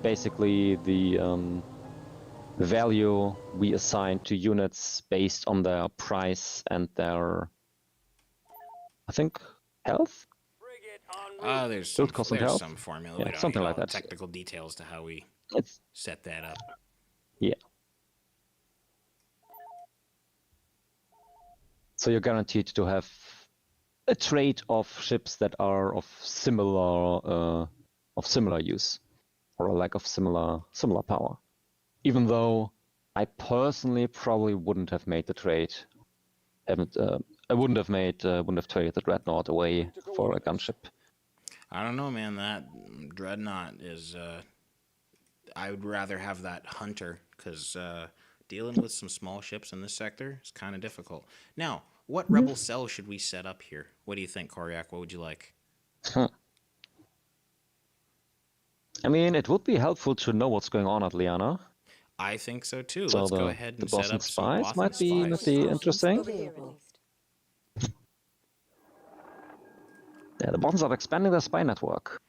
basically the value we assign to units based on their price and their, I think, health? There's Build cost and there's health? some formula. Yeah, We don't something need like all the that. technical details to how we It's, set that up. yeah. So you're guaranteed to have a trait of ships that are of similar use, or a lack of similar power. Even though I personally probably wouldn't have made the trade. I wouldn't have traded the Dreadnought away for a gunship. I don't know, man. That Dreadnought is. I would rather have that Hunter, because dealing with some small ships in this sector is kind of difficult. Now, what rebel cell should we set up here? What do you think, Koryak? What would you like? I mean, it would be helpful to know what's going on at Lyanna. I think so too. So Let's go ahead and set up some spies Bothan might be interesting. Available. Yeah, the Bothans are expanding their spy network.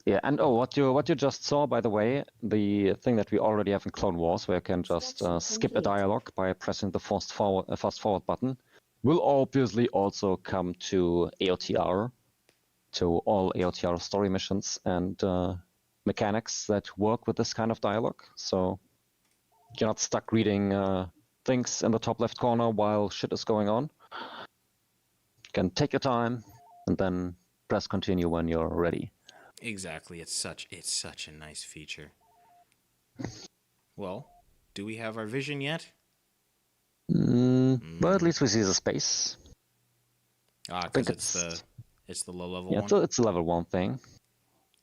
Yeah, and what you just saw, by the way, the thing that we already have in Clone Wars, where you can just skip a dialogue by pressing the fast forward button, will obviously also come to AOTR, to all AOTR story missions and mechanics that work with this kind of dialogue. So you're not stuck reading things in the top left corner while shit is going on. You can take your time and then press continue when you're ready. Exactly. It's such a nice feature. Well, do we have our vision yet? But at least we see the space. Because it's the low level one. Yeah, it's a level 1 thing.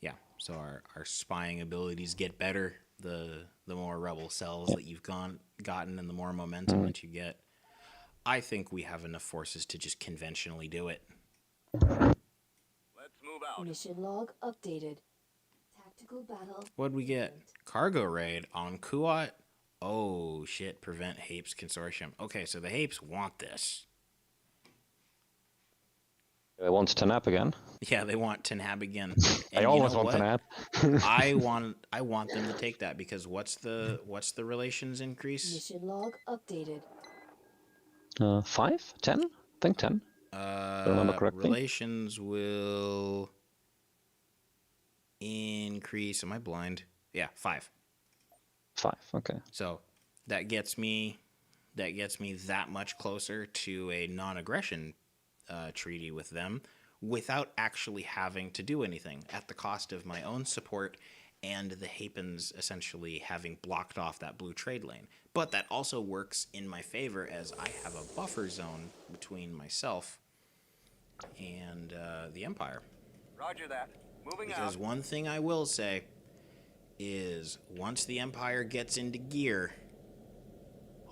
Yeah. So our spying abilities get better the more rebel cells that you've gotten and the more momentum that you get. I think we have enough forces to just conventionally do it. Let's move out. Mission log updated. Tactical battle. What'd we get? Cargo raid on Kuat. Oh shit! Prevent Hapes Consortium. Okay, so the Hapes want this. They want Tanap again. Yeah, they want Tanab again. I always want Tanap. I want them to take that, because what's the relations increase? Mission log updated. 5? 10? I think 10. If I remember correctly. Relations will increase. Am I blind? Yeah, 5. 5. Okay. So that gets me that much closer to a non-aggression treaty with them, without actually having to do anything, at the cost of my own support and the Hapens essentially having blocked off that blue trade lane. But that also works in my favor, as I have a buffer zone between myself and the Empire. Roger that. Moving Because out. one thing I will say is, once the Empire gets into gear,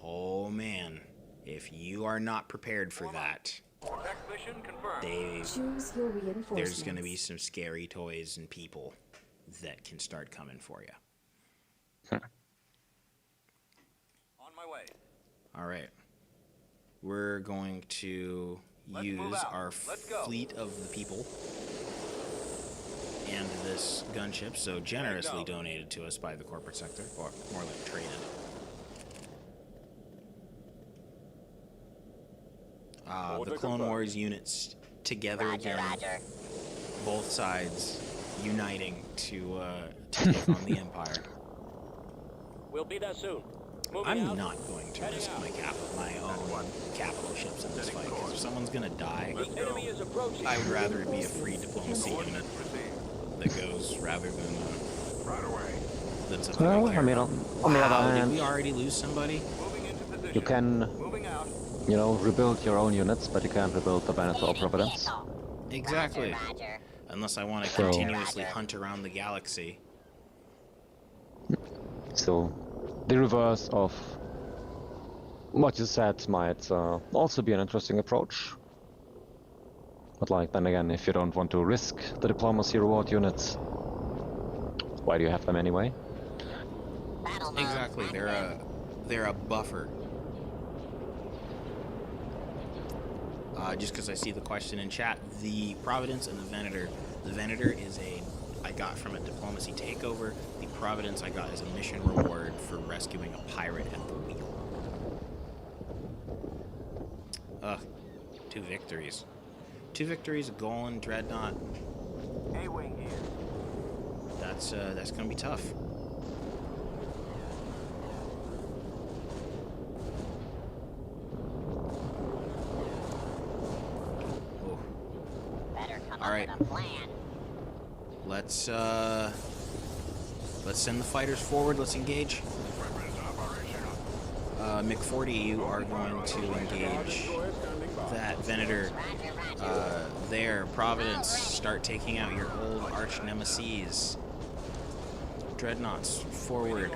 oh man, if you are not prepared for that, Next mission confirmed. Choose your reinforcements. there's going to be some scary toys and people that can start coming for you. On my way. All right. We're going to Let's move use out. our Let's go. fleet of the people and this gunship, so generously donated to us by the corporate sector, or more like traded. The Clone Wars units together again. Both sides uniting to take on the Empire. We'll be there soon. Moving I'm out. not going to risk my own capital ships in this fight, because if someone's gonna die, The enemy is approaching. I would rather it be a free diplomacy unit that goes rather than something Well, I care I mean, about. on the other Wow, did hand, we already lose somebody? Moving into position. you can, Moving out. rebuild your own units, but you can't rebuild the Banitor or Providence. Exactly. Unless I want to So- continuously hunt around the galaxy. So, the reverse of what you said might also be an interesting approach. But like, then again, if you don't want to risk the diplomacy reward units, why do you have them anyway? Exactly, they're a buffer. Just because I see the question in chat, the Providence and the Venator. The Venator is I got from a diplomacy takeover. The Providence I got as a mission reward for rescuing a pirate at the wheel. Ugh, 2 victories. 2 victories, a Golan, Dreadnought. A-Wing here. That's gonna be tough. Oh. All right. Let's send the fighters forward. Let's engage. McForty, you are going to engage that Venator. There, Providence, start taking out your old arch nemesis. Dreadnoughts, forward.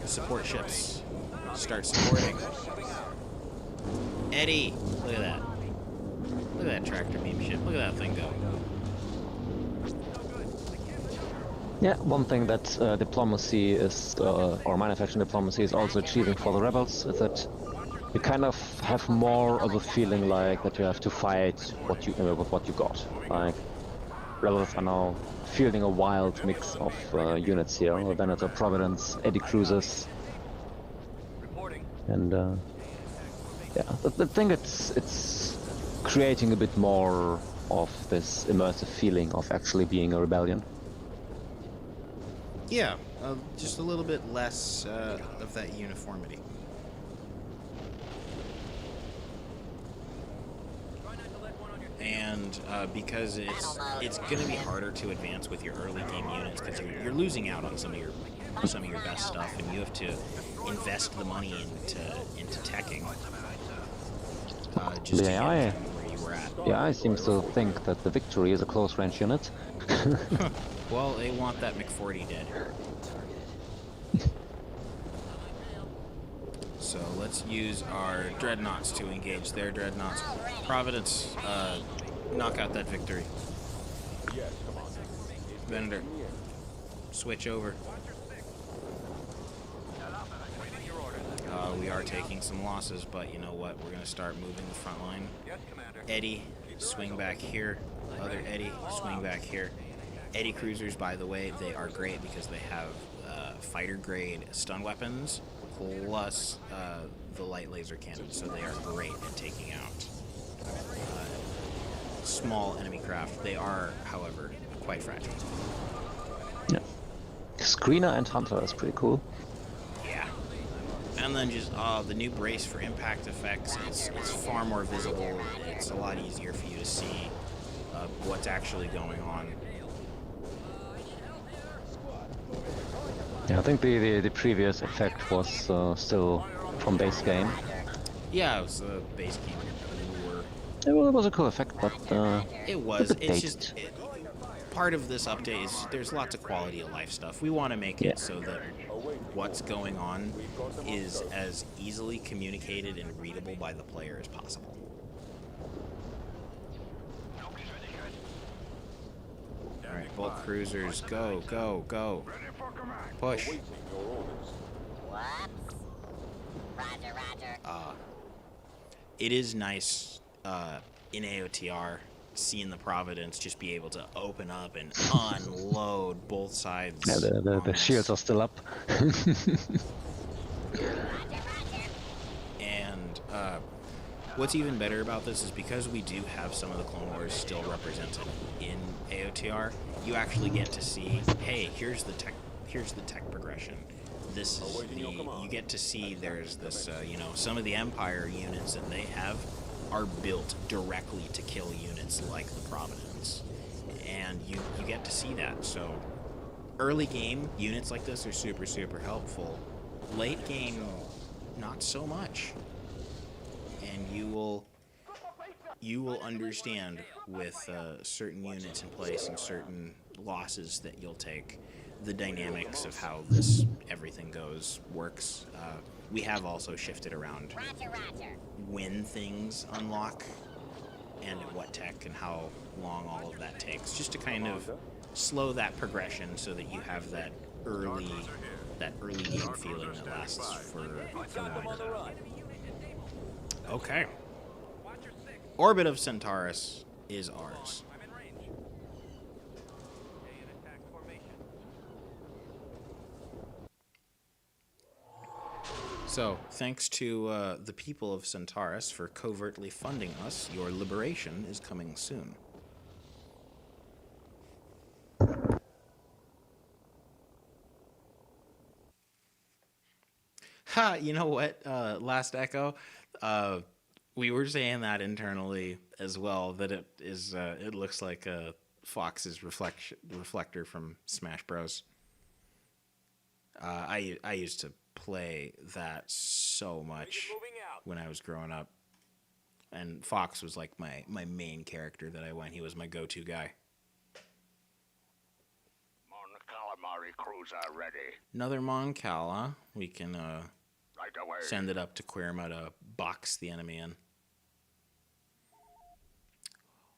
Support ships, start supporting. Eddie, look at that. Look at that tractor beam ship. Look at that thing go. Yeah, one thing that diplomacy is, or manufacturing diplomacy is also achieving for the rebels, is that you kind of have more of a feeling like that you have to fight what you with what you got. Like, rebels are now fielding a wild mix of units here: Venator, Providence, Eddy cruisers, and yeah, I think it's creating a bit more of this immersive feeling of actually being a rebellion. Yeah, just a little bit less of that uniformity. And because it's going to be harder to advance with your early game units because you're losing out on some of your best stuff, and you have to invest the money into teching. Just The to AI, get where you were at. the AI seems to think that the Victory is a close range unit. Well, they want that McForty dead. So let's use our dreadnoughts to engage their dreadnoughts. Providence, knock out that Victory. Venator, switch over. We are taking some losses, but you know what? We're going to start moving the front line. Eddie, swing back here. Other Eddie, swing back here. Eddy cruisers, by the way, they are great because they have fighter grade stun weapons plus the light laser cannon, so they are great at taking out small enemy craft. They are, however, quite fragile. Yeah. Screener and Hunter is pretty cool. Yeah. And then just the new brace for impact effects, it's far more visible. It's a lot easier for you to see what's actually going on. Yeah, I think the previous effect was still from base game. Yeah, it was a base game lure. It was a cool effect, but It was. a bit It's dated. just part of this update is there's lots of quality of life stuff. We want to make it so that what's going on is as easily communicated and readable by the player as possible. All right, bulk cruisers, go, go, go. Push. It is nice in AOTR seeing the Providence just be able to open up and unload both sides. Yeah, the on shields are still up. And what's even better about this is because we do have some of the Clone Wars still represented in AOTR, you actually get to see, hey, here's the tech progression. This is you get to see there's this, some of the Empire units that they have are built directly to kill units like the Providence. And you get to see that. So early game, units like this are super, super helpful. Late game, not so much. And you will understand with certain units in place and certain losses that you'll take, the dynamics of how everything works. we have also shifted around when things unlock and at what tech and how long all of that takes, just to kind of slow that progression so that you have that early game feeling that lasts for a while. Okay. Orbit of Centaurus is ours. So, thanks to the people of Centaurus for covertly funding us, your liberation is coming soon. Ha! You know what, Last Echo? We were saying that internally as well, that it is. It looks like Fox's reflector from Smash Bros. I used to play that so much when I was growing up, and Fox was like my main character that I went. He was my go-to guy. Mon calamari crews are ready. Another Mon Cala. We can Right away. send it up to Quirma to box the enemy in.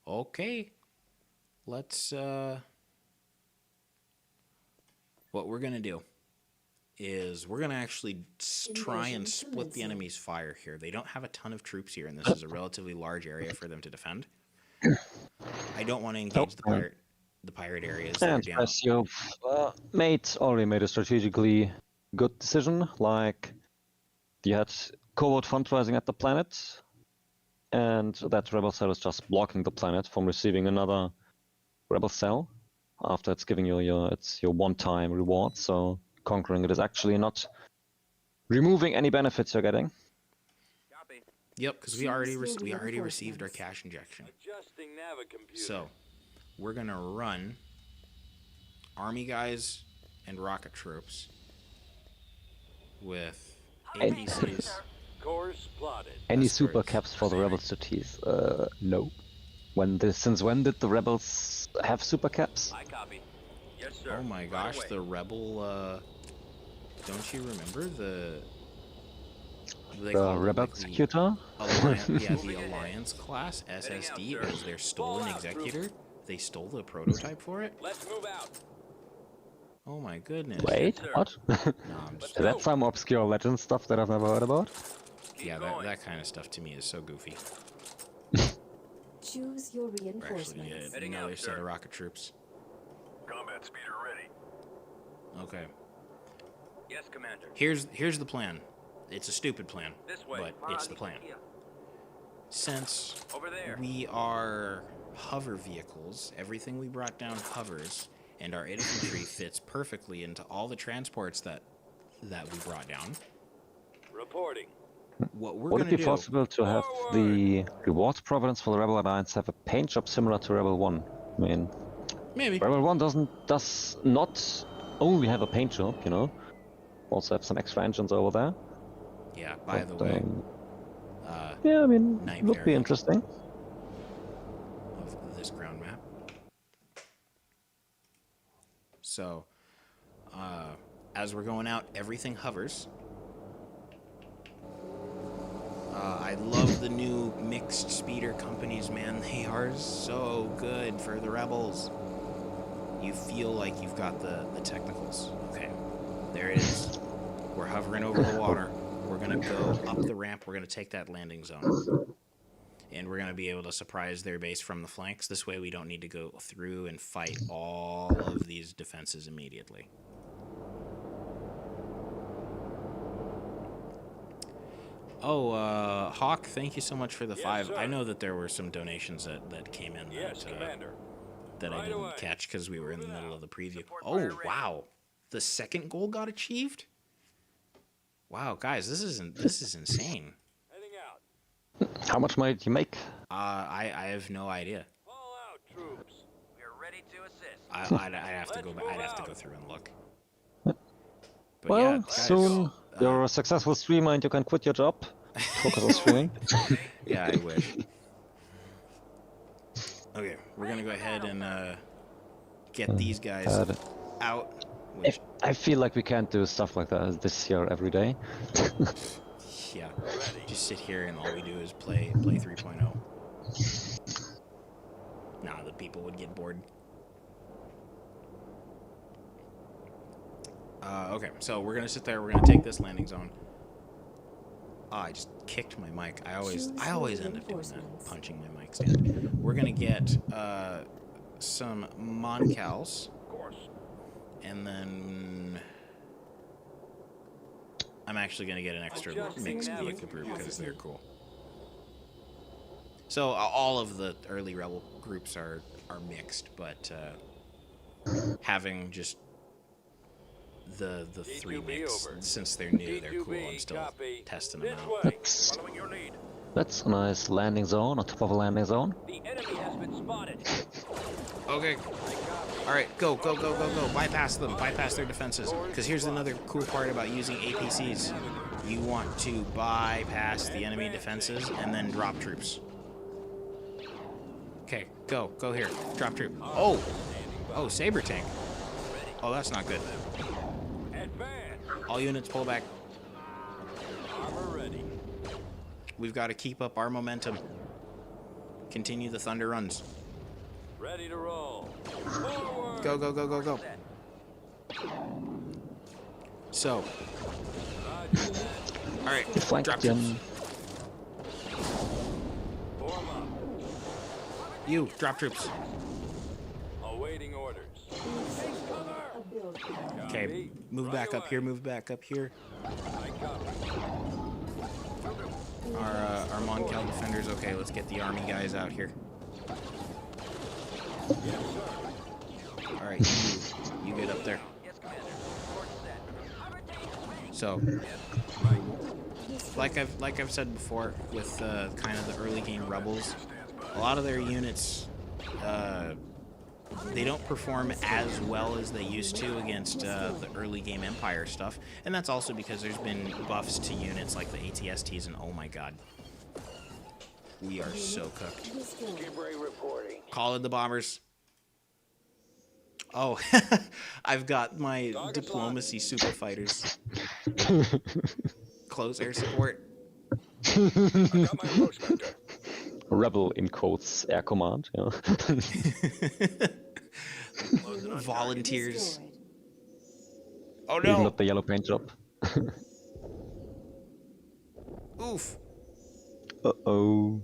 Okay. Let's what we're gonna do is we're gonna actually try and split the enemy's fire here. They don't have a ton of troops here, and this is a relatively large area for them to defend. I don't want to engage the pirate areas that are And down. as you've already made a strategically good decision, like you had covert fundraising at the planet, and that rebel cell is just blocking the planet from receiving another rebel cell after it's giving you your one-time reward. So conquering it is actually not removing any benefits you're getting. Copy. Yep, because we already received our cash injection. Adjusting navicomputer. So we're gonna run army guys and rocket troops with APCs. Course plotted. Any That's super correct. caps for the rebel cities? No. Since when did the rebels have super caps? I copy. Yes, sir. Oh my gosh, the rebel. Don't you remember the Rebel executor? The Alliance class SSD? It was their stolen executor. They stole the prototype for it. Let's move out. Oh my goodness. Wait, what? No, I'm just, Is that some obscure legend stuff that I've never heard about? yeah, that kind of stuff to me is so goofy. Choose your We're actually gonna reinforcements. get another set of rocket troops. Combat speeder ready. Okay. Yes, Commander. Here's the plan. It's a stupid plan, This way. but it's the plan. Since Over there. we are hover vehicles, everything we brought down hovers, and our infantry fits perfectly into all the transports that we brought down. Reporting. What we're Would gonna it be do? possible to have the rewards providence for the Rebel Alliance have a paint job similar to Rebel 1? I mean, Maybe. Rebel 1 does not only have a paint job, you know, also have some extra engines over there. Yeah. By the But, way, yeah, I mean, Night would be variant. interesting. of this ground map. So, as we're going out, everything hovers. I love the new mixed speeder companies, man. They are so good for the rebels. You feel like you've got the technicals. Okay, there it is. We're hovering over the water. We're gonna go up the ramp. We're gonna take that landing zone. And we're gonna be able to surprise their base from the flanks. This way we don't need to go through and fight all of these defenses immediately. Oh, Hawk, thank you so much for the 5. sir. I know that there were some donations that came in Yes, that, Commander. that I Right didn't away. catch because we were in the Moving middle out. of the preview. Support Oh, fire ready. wow. The second goal got achieved? Wow, guys, this is insane. Heading out. How much money did you make? I have no idea. Fall out, troops. We're ready to assist. I'd have to go Let's back. I'd move have to out. go through and look. But Well, yeah, guys, soon you're a successful streamer and you can quit your job. Focus on streaming. Yeah, I wish. Okay, we're gonna go ahead and get these guys out. Which, I feel like we can't do stuff like that this year every day. yeah, just sit here and all we do is play 3.0. Nah, the people would get bored. Okay, so we're gonna sit there. We're gonna take this landing zone. I just kicked my mic. I always end up doing that, punching my mic stand. We're gonna get some Moncals, and then I'm actually gonna get an extra mixed vehicle group because they're cool. So all of the early rebel groups are mixed, but having just the three mix, since they're new, they're cool. I'm still testing them out. That's a nice landing zone on top of a landing zone. The enemy has been spotted. Okay. All right, go. Bypass them. Bypass their defenses. Because here's another cool part about using APCs. You want to bypass the enemy defenses and then drop troops. Okay, go here. Drop troop. Oh, saber tank. Oh, that's not good. All units pull back. Armor ready. We've got to keep up our momentum. Continue the thunder runs. Ready to roll. Forward. Go. So, all right, Flank drop them. troops. Form up. You, drop troops. Awaiting orders. Take cover. Okay, move back up here. I copy. Our Moncal defenders. Okay, let's get the army guys out here. Yes, sir. All right, you get up there. Yes, Commander. Report set. So, like I've said before, with kind of the early game rebels, a lot of their units, they don't perform as well as they used to against the early game Empire stuff, and that's also because there's been buffs to units like the ATSTs, and oh my god, we are so cooked. reporting. Call in the bombers. Oh, I've got my diplomacy super fighters. Close air support. I got my approach vector. Rebel in quotes, air command. Yeah. Volunteers. Oh Even no! not the yellow paint job. Oof! Uh-oh.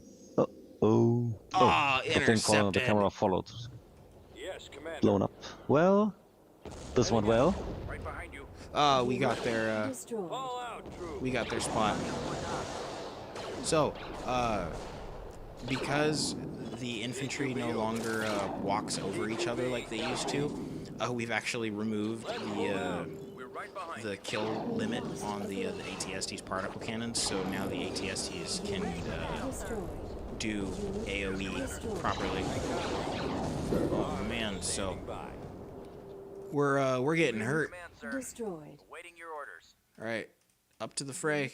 Ah, I think intercepted. the camera followed. Yes, Commander. Blown up. Well, this went well. Right behind you. We got their Destroyed. Fall out, troops. we got their spot. So, because the infantry no longer walks over each other like they used to, we've actually removed We're right behind the kill limit on the ATST's particle cannons. So now the ATSTs can Destroyed. do AOE properly. Oh man, so we're getting hurt. Command, sir. Destroyed. Waiting your orders. All right, up to the fray.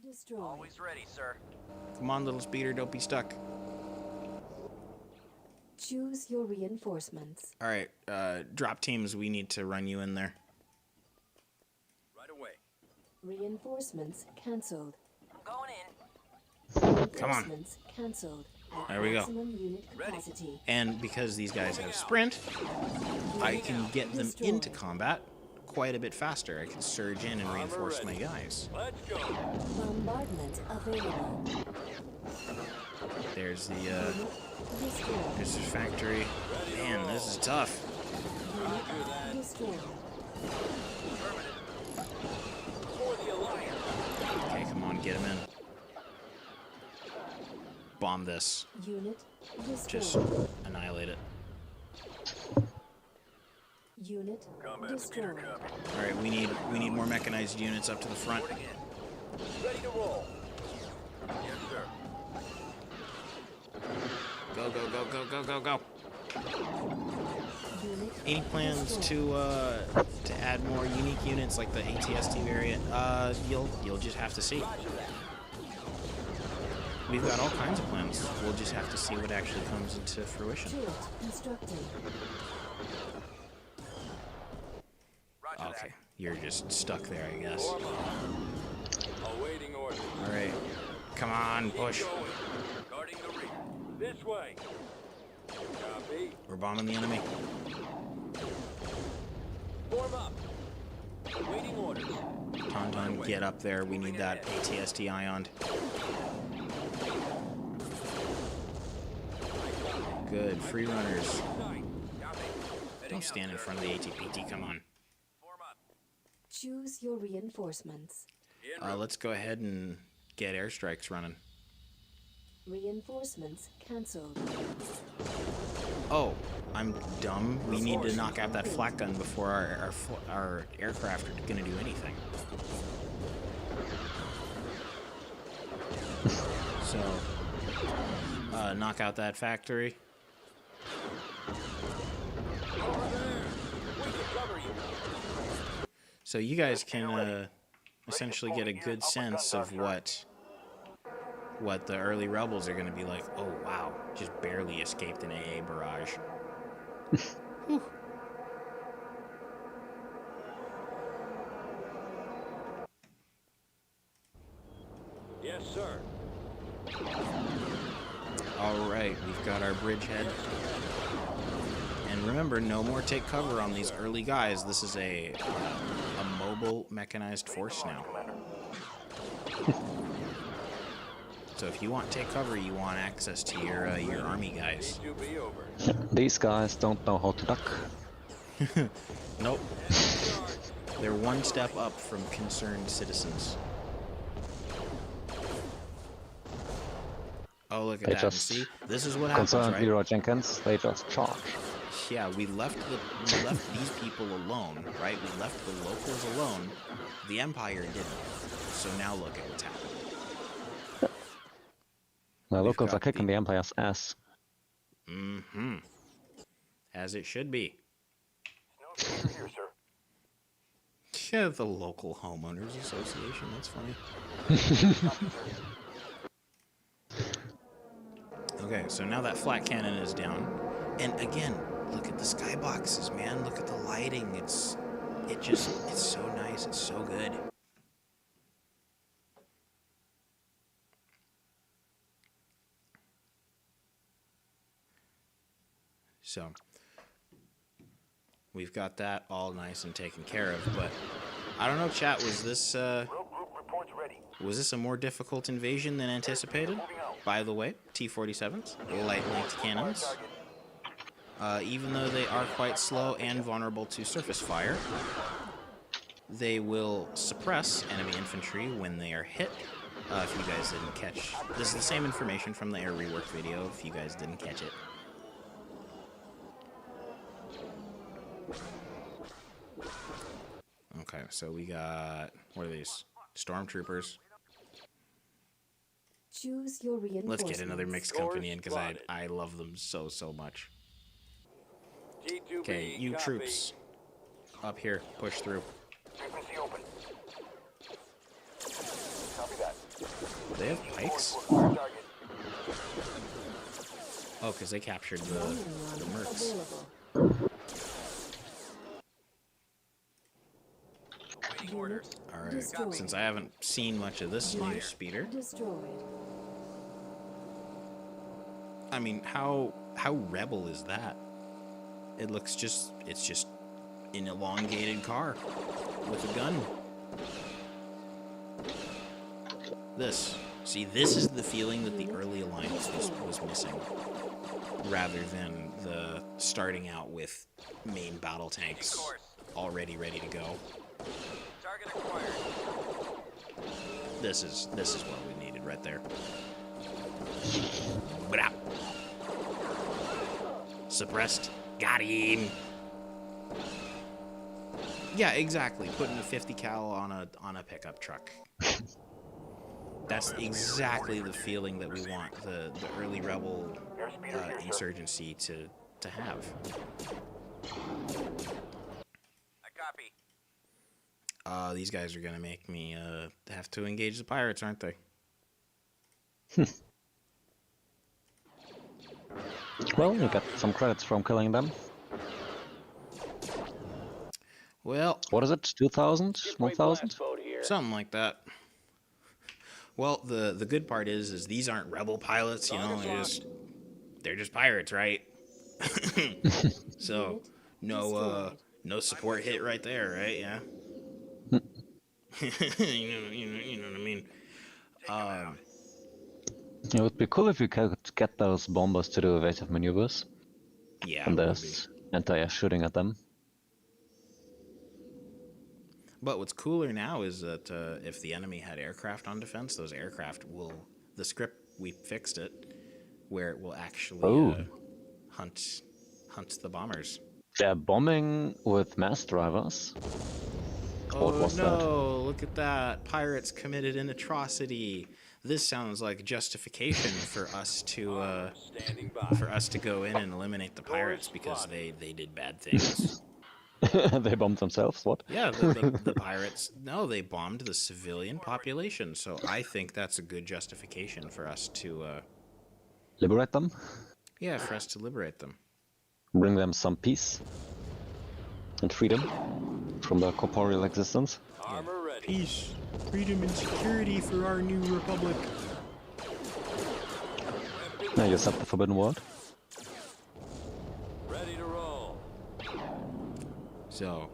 Destroyed. Always ready, sir. Come on, little speeder, don't be stuck. Choose your reinforcements. All right, drop teams. We need to run you in there. Right away. Reinforcements cancelled. I'm going in. Come on. Reinforcements cancelled. At There we go. maximum unit capacity. And because these guys have sprint, I can get them into combat quite a bit faster. I can surge in and reinforce my guys. Let's go. Bombardment available. There's the Destroyed. there's the factory. Man, this is tough. Destroyed. For the Alliance. Okay, come on, get him in. Bomb this. Unit Just destroyed. annihilate it. Unit Combat destroyed. computer copy. All right, we need more mechanized units up to the front. Reporting in. Ready to roll. Yes, sir. Go. Unit Any plans destroyed. to add more unique units like the ATST variant? You'll just have to see. We've got all kinds of plans. We'll just have to see what actually comes into fruition. Turret constructed. Roger you're just stuck there, I guess. Form up. Awaiting orders. All right, come on, push. Going. Guarding the rear. This way. Copy. We're bombing the enemy. Form up. Awaiting orders. Tauntaun, get up there. We need that ATST ioned. Good, free runners. Don't stand in front of the ATPT, come on. Form up. Choose your reinforcements. Let's go ahead and get airstrikes running. Reinforcements cancelled. Oh, I'm dumb. We need to knock out that flak gun before our aircraft are gonna do anything. So, knock out that factory. So you guys can essentially get a good sense of what the early rebels are going to be like. Oh wow, just barely escaped an AA barrage. Whew. Yes, sir. All right, we've got our bridgehead. And remember, no more take cover on these early guys. This is a mobile mechanized force now. So if you want take cover, you want access to your army guys. To be over. These guys don't know how to duck. Nope. They're one step up from concerned citizens. Oh, look at They that. just See? This is what happens, Concerned right? Leroy Jenkins, they just charge. Yeah, we left these people alone, right? We left the locals alone. The Empire didn't. So now look at what's happening. The We've locals got are kicking the Empire's ass. Mm-hmm. As it should be. No danger here, sir. Yeah, the local homeowners association. That's funny. Okay, so now that flat cannon is down, and again, look at the skyboxes, man. Look at the lighting. It's so nice. It's so good. So we've got that all nice and taken care of, but I don't know, chat, was this Rogue group reports ready. was this a more difficult invasion than anticipated? By the way, T-47s, light-linked cannons. Even though they are quite slow and vulnerable to surface fire, they will suppress enemy infantry when they are hit. If you guys didn't catch, this is the same information from the air rework video, if you guys didn't catch it. Okay, so we got, what are these? Stormtroopers. Choose your reinforcements. Let's get another mixed company in because I love them so much. T2B, Okay, you copy. troops up here, push through. Frequency open. Copy that. They have pikes? Fire target. Oh, because they captured the mercs. Available. Waiting orders. All right, Destroyed. since I haven't seen much of this new speeder, Destroyed. I mean, how rebel is that? It looks it's just an elongated car with a gun. This is the feeling that the early alliance was missing, rather than the starting out with main battle tanks already ready to go. Target acquired. This is what we needed right there. Blah. Suppressed. Got him. Yeah, exactly. Putting a 50 cal on a pickup truck. That's exactly the feeling that we want the early rebel insurgency to have. I copy. These guys are gonna make me have to engage the pirates, aren't they? Well, you got some credits from killing them. Well, What is it? 2,000? Get my 1,000? blast boat here. something like that. Well, the good part is these aren't rebel pilots, you know, they're just pirates, right? So, Unit no destroyed. no support hit right there, right? Yeah. You know what I mean? It would be cool if you could get those bombers to do evasive maneuvers. Yeah, And it would be. there's anti-air shooting at them. But what's cooler now is that if the enemy had aircraft on defense, those aircraft will. The script, we fixed it, where it will actually hunt the bombers. They're bombing with mass drivers. What was no, that? Look at that. Pirates committed an atrocity. This sounds like justification for us to Standing by. go in and eliminate the pirates because they did bad things. They bombed themselves, what? Yeah, the pirates, no, they bombed the civilian population, so I think that's a good justification for us to, Liberate them? yeah, for us to liberate them. Bring them some peace and freedom from their corporeal existence. Armor ready. Peace, freedom, and security for our new republic. Now you accept the Forbidden World. Ready to roll. So,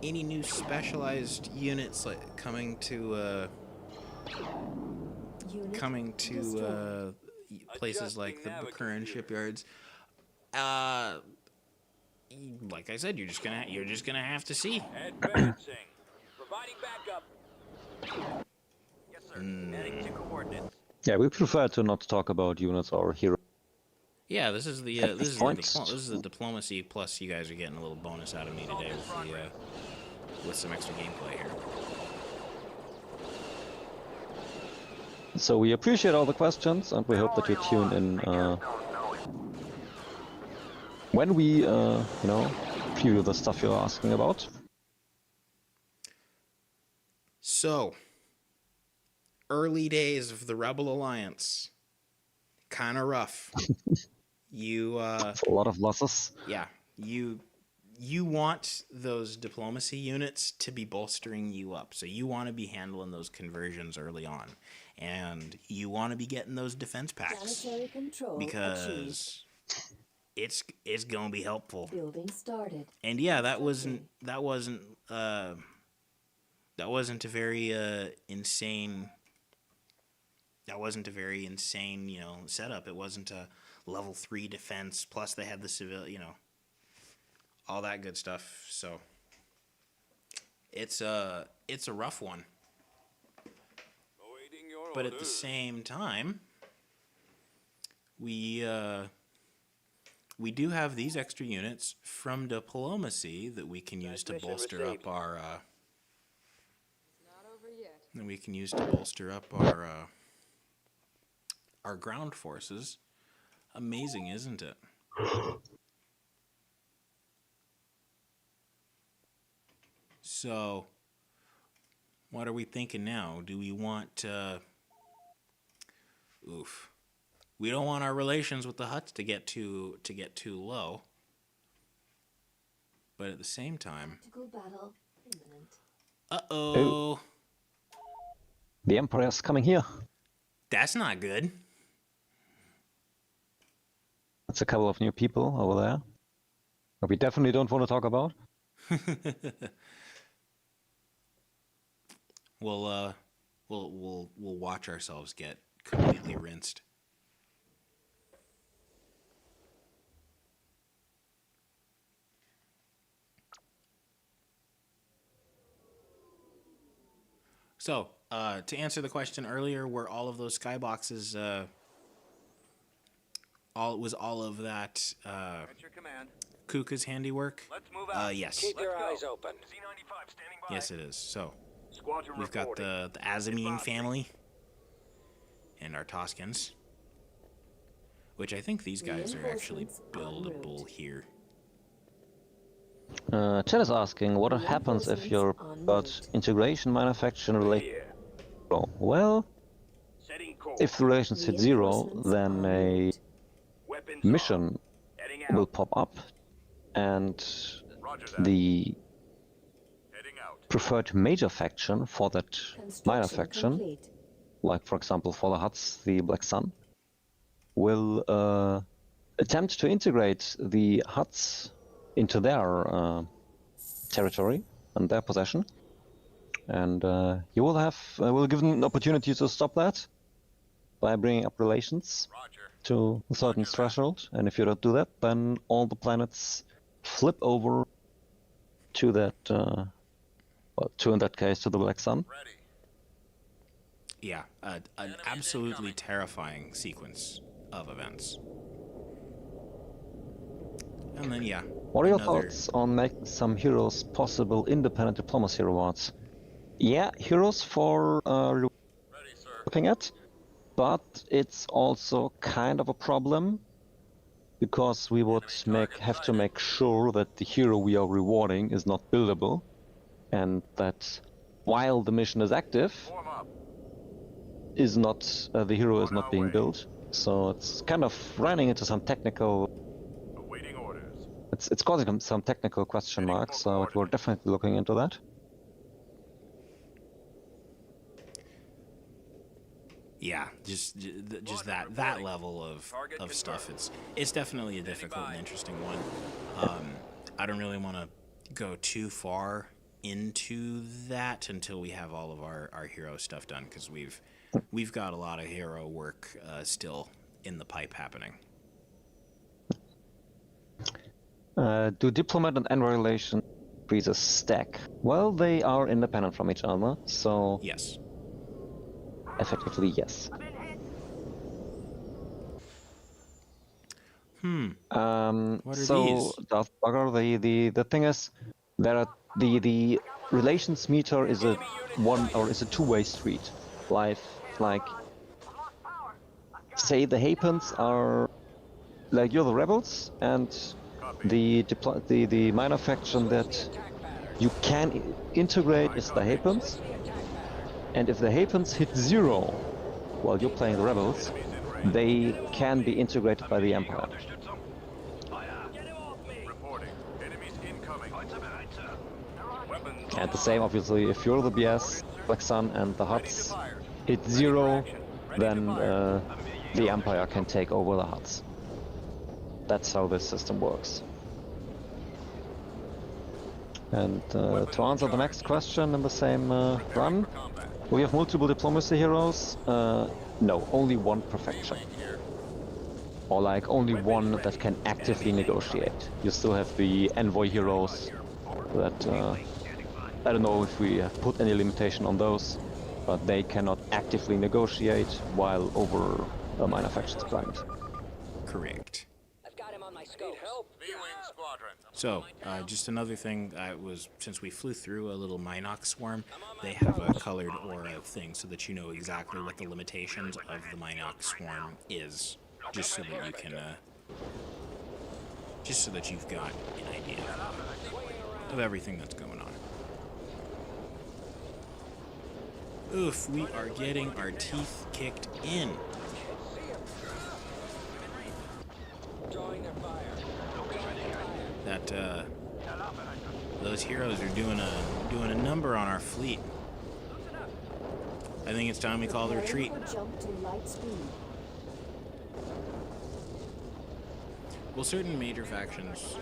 any new specialized units like coming to Unit destroyed. places like the Adjusting Bukuran navigator. shipyards? Like I said, you're just gonna have to see. Advancing. Providing backup. Yes, sir. Heading to coordinates. Yeah, we prefer to not talk about units or heroes. Yeah, this is the At this this is point- this is the diplomacy. Plus, you guys are getting a little bonus out of me today with some extra gameplay here. So we appreciate all the questions, and we hope that you tune in They just don't know it. when we, preview the stuff you're asking about. So, early days of the Rebel Alliance, kind of rough. You It's a lot of losses. yeah, you want those diplomacy units to be bolstering you up. So you want to be handling those conversions early on, and you want to be getting those defense packs Planetary control achieved. because it's gonna be helpful. Building started. And yeah, that wasn't a very insane. That wasn't a very insane, setup. It wasn't a level 3 defense. Plus, they had the civil, all that good stuff. So it's a rough one. Awaiting your But at the orders. same time, we do have these extra units from diplomacy that we can use to Transmission bolster received. up our. Not over yet. That we can use to bolster up our ground forces. Amazing, isn't it? So, what are we thinking now? Do we want we don't want our relations with the Hutts to get too low. But at the same time, Tactical battle imminent. uh-oh. The Empire's coming here. That's not good. That's a couple of new people over there. But we definitely don't want to talk about. We'll watch ourselves get completely rinsed. So, to answer the question earlier, were all of those skyboxes, all of that At your command. Kuka's handiwork? Let's move out. Yes. Keep your Let's go. eyes open. Z95 standing by. Yes, it is. So, Squadron we've got reporting. the Azamine family and our Toskans, which I think these guys are actually Reinforcements en buildable route. here. Chat is asking, what happens if your got integration manufacturing related? Here. Well, Setting course. if the relations hit 0, Reinforcements then en a route. Weapons mission on. Heading out. will pop up, and Roger that. the Heading out. preferred major faction for that minor Construction faction, complete. like for example for the Huts, the Black Sun, will attempt to integrate the Huts into their territory and their possession, and you will give them an opportunity to stop that by bringing up relations Roger. to a certain Roger that. threshold, and if you don't do that, then all the planets flip over to that, in that case, to the Black Sun. Ready. Yeah, an absolutely terrifying sequence of events. And then, yeah. What are your another- thoughts on making some heroes possible independent diplomacy rewards? Yeah, heroes for Ready, sir. looking at, but it's also kind of a problem because we would have to make sure that the hero we are rewarding is not buildable, and that while the mission is active, Form up. is not the hero is On not our being way. built. So it's kind of running into some technical. Awaiting orders. It's causing some technical question marks. So we're definitely looking into that. Yeah, just that level of stuff. It's definitely a difficult and interesting one. I don't really want to go too far into that until we have all of our hero stuff done, because we've got a lot of hero work still in the pipe happening. Do diplomat and envoy relations increases stack? Well, they are independent from each other, so Yes. effectively yes. What are So these? Darth Bugger, the thing is, there are the relations meter is a two-way street. Like say the Hapens are like you're the rebels, and the minor faction that you can integrate is the Hapens, and if the Hapens hit 0 while you're playing the rebels, they can be integrated by the Empire. Reporting. Enemies incoming. Weapons. And the same, obviously, if you're the BS, Black Sun, and the Huts hit 0, then the Empire can take over the Huts. That's how this system works. And to answer the next question in the same run, we have multiple diplomacy heroes. No, only one per faction. Or like only one that can actively negotiate. You still have the envoy heroes that I don't know if we have put any limitation on those, but they cannot actively negotiate while over a minor faction's planet. Correct. I've got him on my scope. Help. B-Wing Squadron. So, just another thing, since we flew through a little Minox swarm, they have a colored aura thing so that you know exactly what the limitations of the Minox swarm is, just so that you can, just so that you've got an idea of everything that's going on. Oof, we are getting our teeth kicked in. Drawing their fire. That, those heroes are doing a number on our fleet. I think it's time we call the retreat. Preparing for jump to light speed. Will certain major factions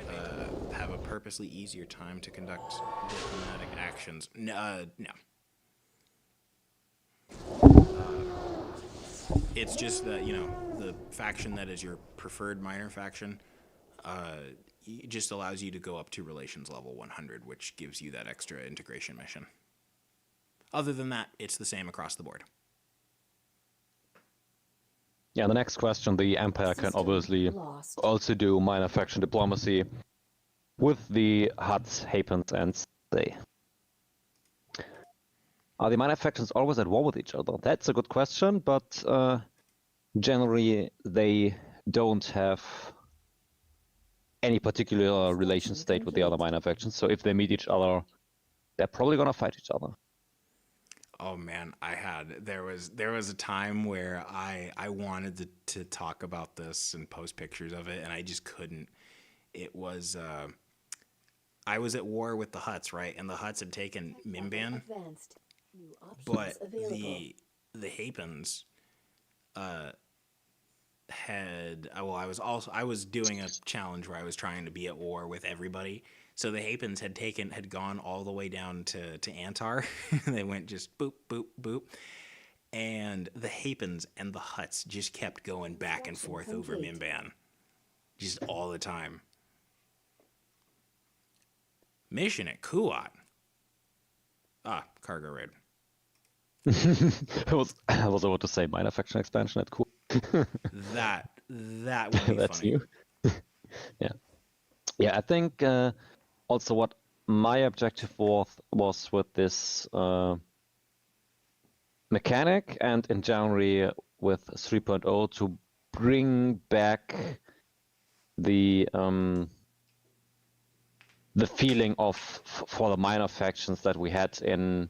have a purposely easier time to conduct diplomatic actions? No. It's just that, the faction that is your preferred minor faction it just allows you to go up to relations level 100, which gives you that extra integration mission. Other than that, it's the same across the board. Yeah, the next question, the Empire can System obviously lost. also do minor faction diplomacy with the Huts, Hapens, and they. Are the minor factions always at war with each other? That's a good question, but generally they don't have any particular relation state with the other minor factions, so if they meet each other, they're probably gonna fight each other. Oh man, there was a time where I wanted to talk about this and post pictures of it, and I just couldn't. It was I was at war with the Hutts, right? And the Hutts had taken Mimban, Advanced. New options but available. the Hapens had well, I was doing a challenge where I was trying to be at war with everybody. So the Hapens had gone all the way down to Antar. They went just boop boop boop, and the Hapens and the Hutts just kept going back and forth over Mimban, just all the time. Mission at Kuat. Ah, cargo raid. I was about to say minor faction expansion at cool. That would be That's funny. new. Yeah. I think also what my objective was with this mechanic, and in January with 3.0 to bring back the feeling of for the minor factions that we had in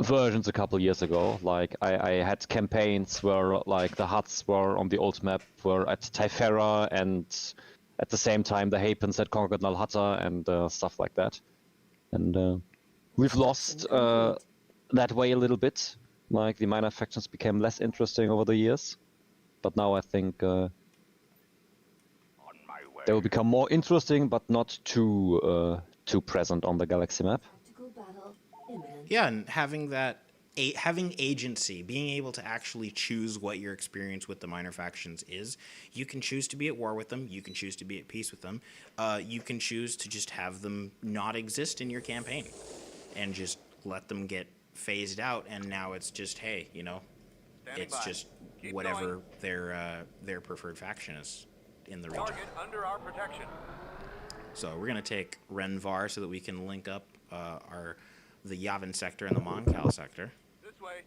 versions a couple years ago. Like I had campaigns where like the Huts were on the old map were at Typhera, and at the same time the Hapens had conquered Nalhutta and stuff like that. And we've lost that way a little bit. Like the minor factions became less interesting over the years, but now I think they will become more interesting, but not too present on the galaxy map. Tactical battle imminent. Yeah, and having agency, being able to actually choose what your experience with the minor factions is. You can choose to be at war with them. You can choose to be at peace with them. You can choose to just have them not exist in your campaign and just let them get phased out. And now it's just, hey, you know, Standing it's by. just Keep whatever going. their preferred faction is in the region. Target under our protection. So we're gonna take Renvar so that we can link up the Yavin sector and the Moncal sector. This way.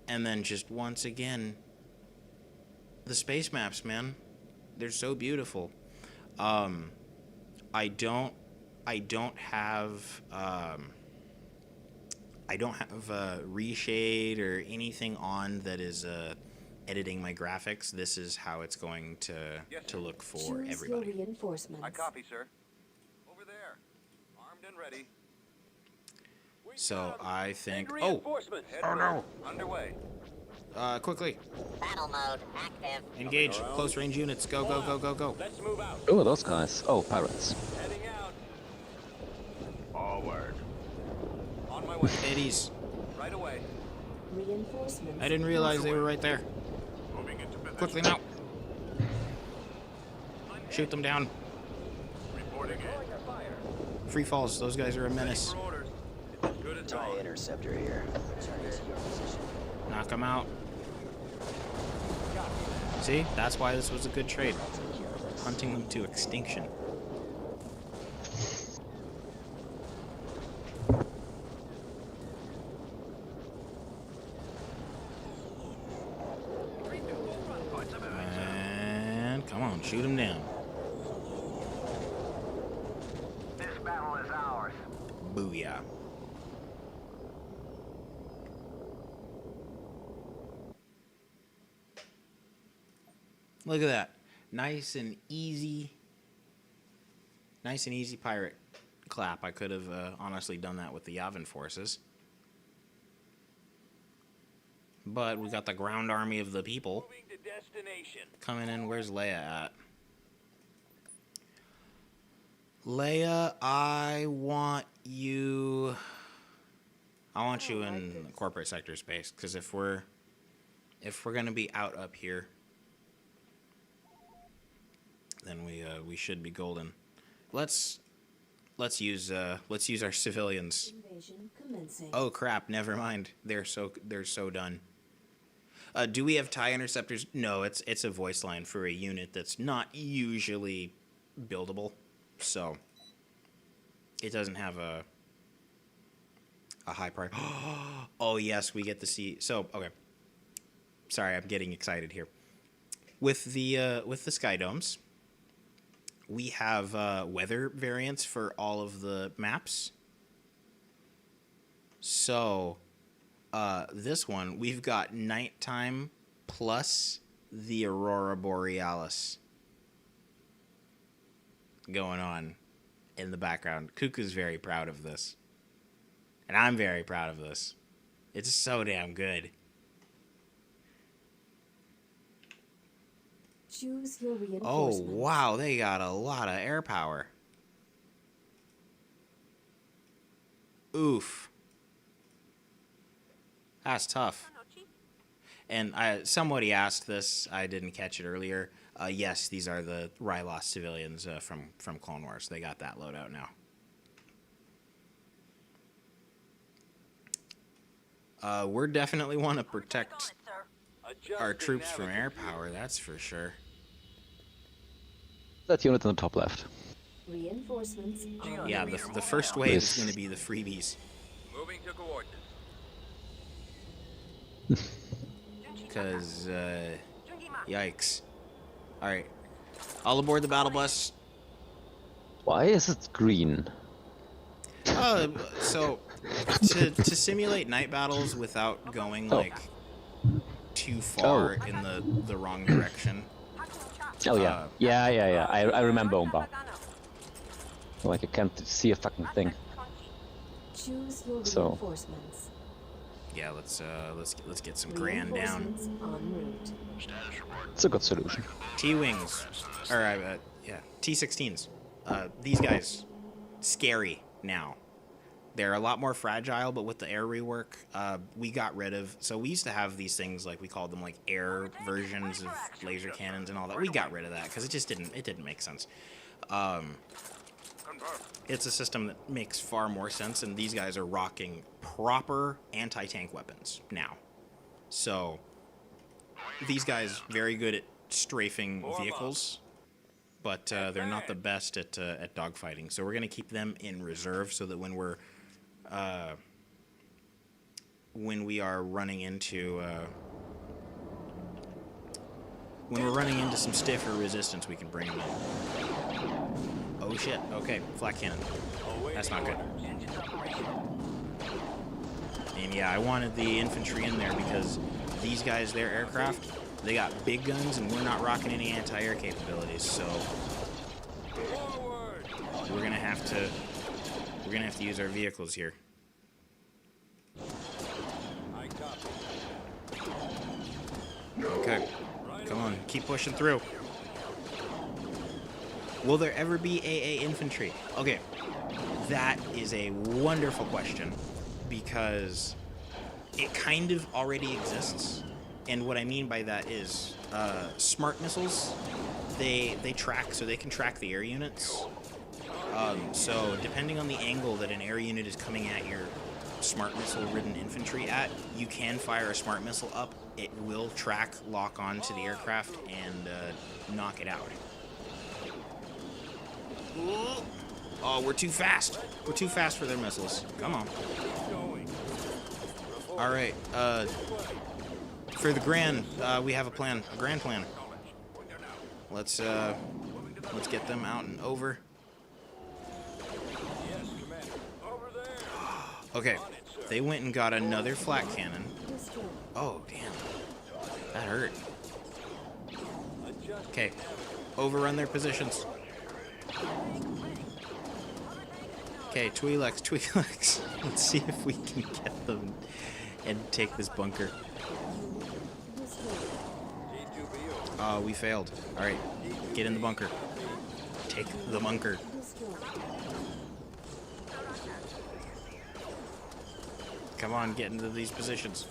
And then just once again, the space maps, man, they're so beautiful. I don't have reshade or anything on that is editing my graphics. This is how it's going to look for Choose everybody. your reinforcements. I copy, sir. Over there. Armed and ready. We So got 'em. I think. Send Oh, reinforcements. Head no! Underway. quickly Battle mode active. engage close range units. Go go go go go. Let's move out. Oh, those guys. Oh, pirates. Heading out. Forward. On my way. Ladies, Right away. Reinforcements. I didn't realize they were right there. Moving into position. Quickly now. Shoot them down. Reporting in. Free falls. Those guys are a menace. For orders. It's as good as gone. Interceptor here. Knock them out. See? That's why this was a good trade. Hunting them to extinction. And come on, shoot them down. This battle is ours. Booyah. Look at that. Nice and easy pirate clap. I could have honestly done that with the Yavin forces. But we got the ground army of the people Moving to destination. coming in. Where's Leia at? Leia, I want you in the corporate sector space, because if we're gonna be out up here, then we should be golden. Let's use our civilians. Invasion commencing. Oh crap! Never mind. They're so done. Do we have TIE interceptors? No, it's a voice line for a unit that's not usually buildable, so it doesn't have a high priority. Oh yes, we get to see. So okay, sorry, I'm getting excited here. With the sky domes, we have weather variants for all of the maps. So this one, we've got nighttime plus the Aurora Borealis. going on in the background. Cuckoo's very proud of this. And I'm very proud of this. It's so damn good. Choose your Oh, reinforcements. wow, they got a lot of air power. Oof. That's tough. And somebody asked this, I didn't catch it earlier. Yes, these are the Rylos civilians from Clone Wars. They got that loadout now. We're definitely want to protect our troops from air power, that's for sure. That unit on the top left. Reinforcements on Yeah, route. the first wave is going to be the freebies. Moving to coordinates. Because, yikes. Alright. All aboard the battle bus. Why is it green? So, to simulate night battles without going, like, too far in the wrong direction. Oh yeah. Yeah. I remember Omba. Like I can't see a fucking thing. Choose your So. reinforcements. Yeah, let's get some grand down. Reinforcements en route. It's a good solution. T-wings, or yeah, T-16s. These guys, scary now. They're a lot more fragile, but with the air rework, we got rid of. So we used to have these things like we called them like air versions of laser cannons and all that. We got rid of that because it just didn't make sense. It's a system that makes far more sense, and these guys are rocking proper anti-tank weapons now. So these guys very good at strafing vehicles, but they're not the best at dogfighting. So we're gonna keep them in reserve so that when we are running into some stiffer resistance, we can bring them in. Oh shit! Okay, flak cannon. That's not good. And yeah, I wanted the infantry in there because these guys, their aircraft, they got big guns, and we're not rocking any anti-air capabilities. So we're gonna have to use our vehicles here. Okay, come on, keep pushing through. Will there ever be AA infantry? Okay, that is a wonderful question because it kind of already exists. And what I mean by that is smart missiles, they track, so they can track the air units. So depending on the angle that an air unit is coming at your smart missile-ridden infantry at, you can fire a smart missile up. It will track, lock on to the aircraft, and knock it out. Oh, we're too fast. We're too fast for their missiles. Come on. All right. For the grand, we have a plan, a grand plan. Let's get them out and over. Okay, they went and got another flak cannon. Oh, damn. That hurt. Okay, overrun their positions. Okay, Twi'leks. Let's see if we can get them and take this bunker. We failed. Alright, get in the bunker. Take the bunker. Come on, get into these positions.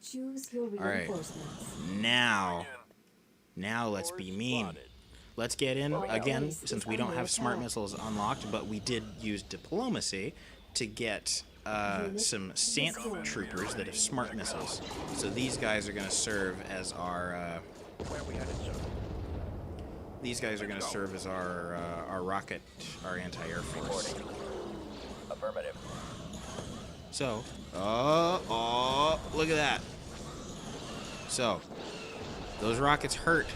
Choose your Alright, now let's be mean. Let's get in again, since we don't have smart missiles unlocked, but we did use diplomacy to get some Santh troopers that have smart missiles. So these guys are going to serve as our our rocket, our anti-air force. Affirmative. So, look at that. So, those rockets hurt.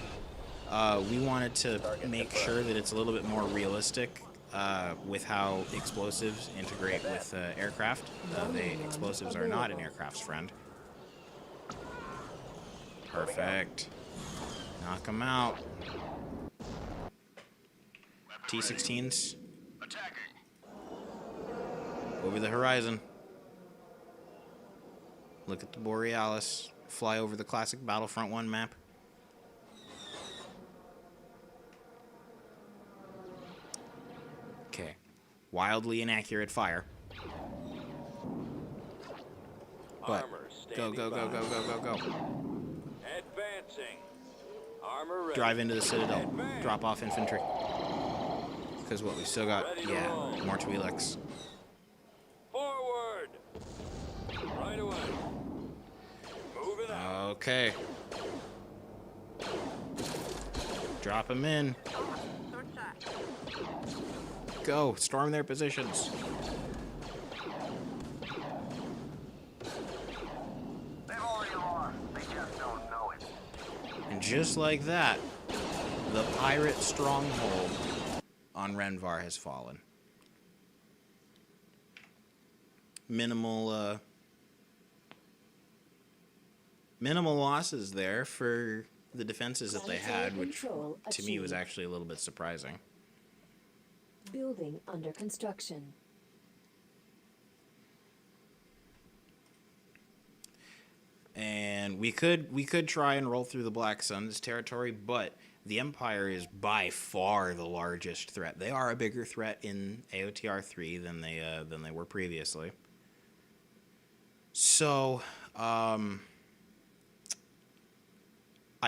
We wanted to make sure that it's a little bit more realistic with how explosives integrate with aircraft. Explosives are not an aircraft's friend. Perfect. Knock them out. T-16s. Over the horizon. Look at the Borealis. Fly over the classic Battlefront 1 map. Okay. Wildly inaccurate fire. But go, go, go, go, go, go, go. Advancing. Armor ready. Drive into the Citadel. Drop off infantry. Because what, we still got, yeah, more Twi'leks. Forward. Right away. Moving out. Okay. Drop them in. Go. Storm their positions. They've already lost. They just don't know it. And just like that, the pirate stronghold on Renvar has fallen. Minimal losses there for the defenses that they had, which to me was actually a little bit surprising. Building under construction. And we could try and roll through the Black Sun's territory, but the Empire is by far the largest threat. They are a bigger threat in AOTR 3 than they were previously. So, I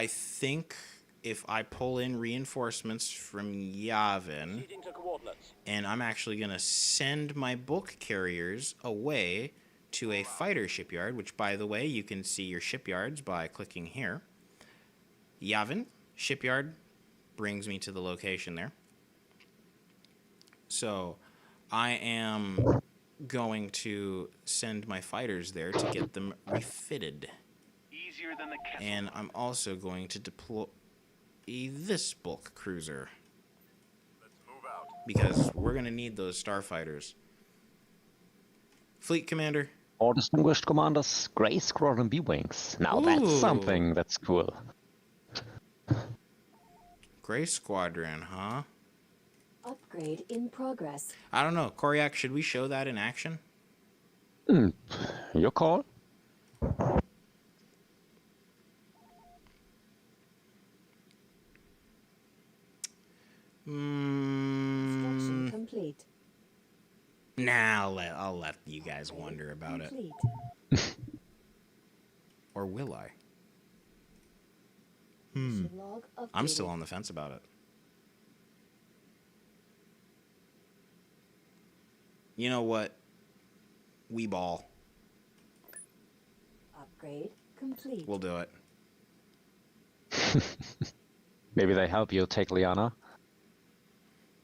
think if I pull in reinforcements from Yavin, Proceeding to coordinates. and I'm actually going to send my bulk carriers away to a fighter shipyard, which, by the way, you can see your shipyards by clicking here. Yavin shipyard brings me to the location there. So I am going to send my fighters there to get them refitted. Easier than the castle. And I'm also going to deploy this bulk cruiser, Let's move out. because we're going to need those starfighters. Fleet Commander. Or distinguished commanders, Grey Squadron B-Wings. Now that's Ooh. something that's cool. Gray Squadron, huh? Upgrade in progress. I don't know. Koryak, should we show that in action? Your call? Construction complete. Nah, I'll let you guys wonder about it. Complete. Or will I? Mission log I'm still updated. on the fence about it. You know what? We ball. Upgrade complete. We'll do it. Maybe they help you take Lyanna.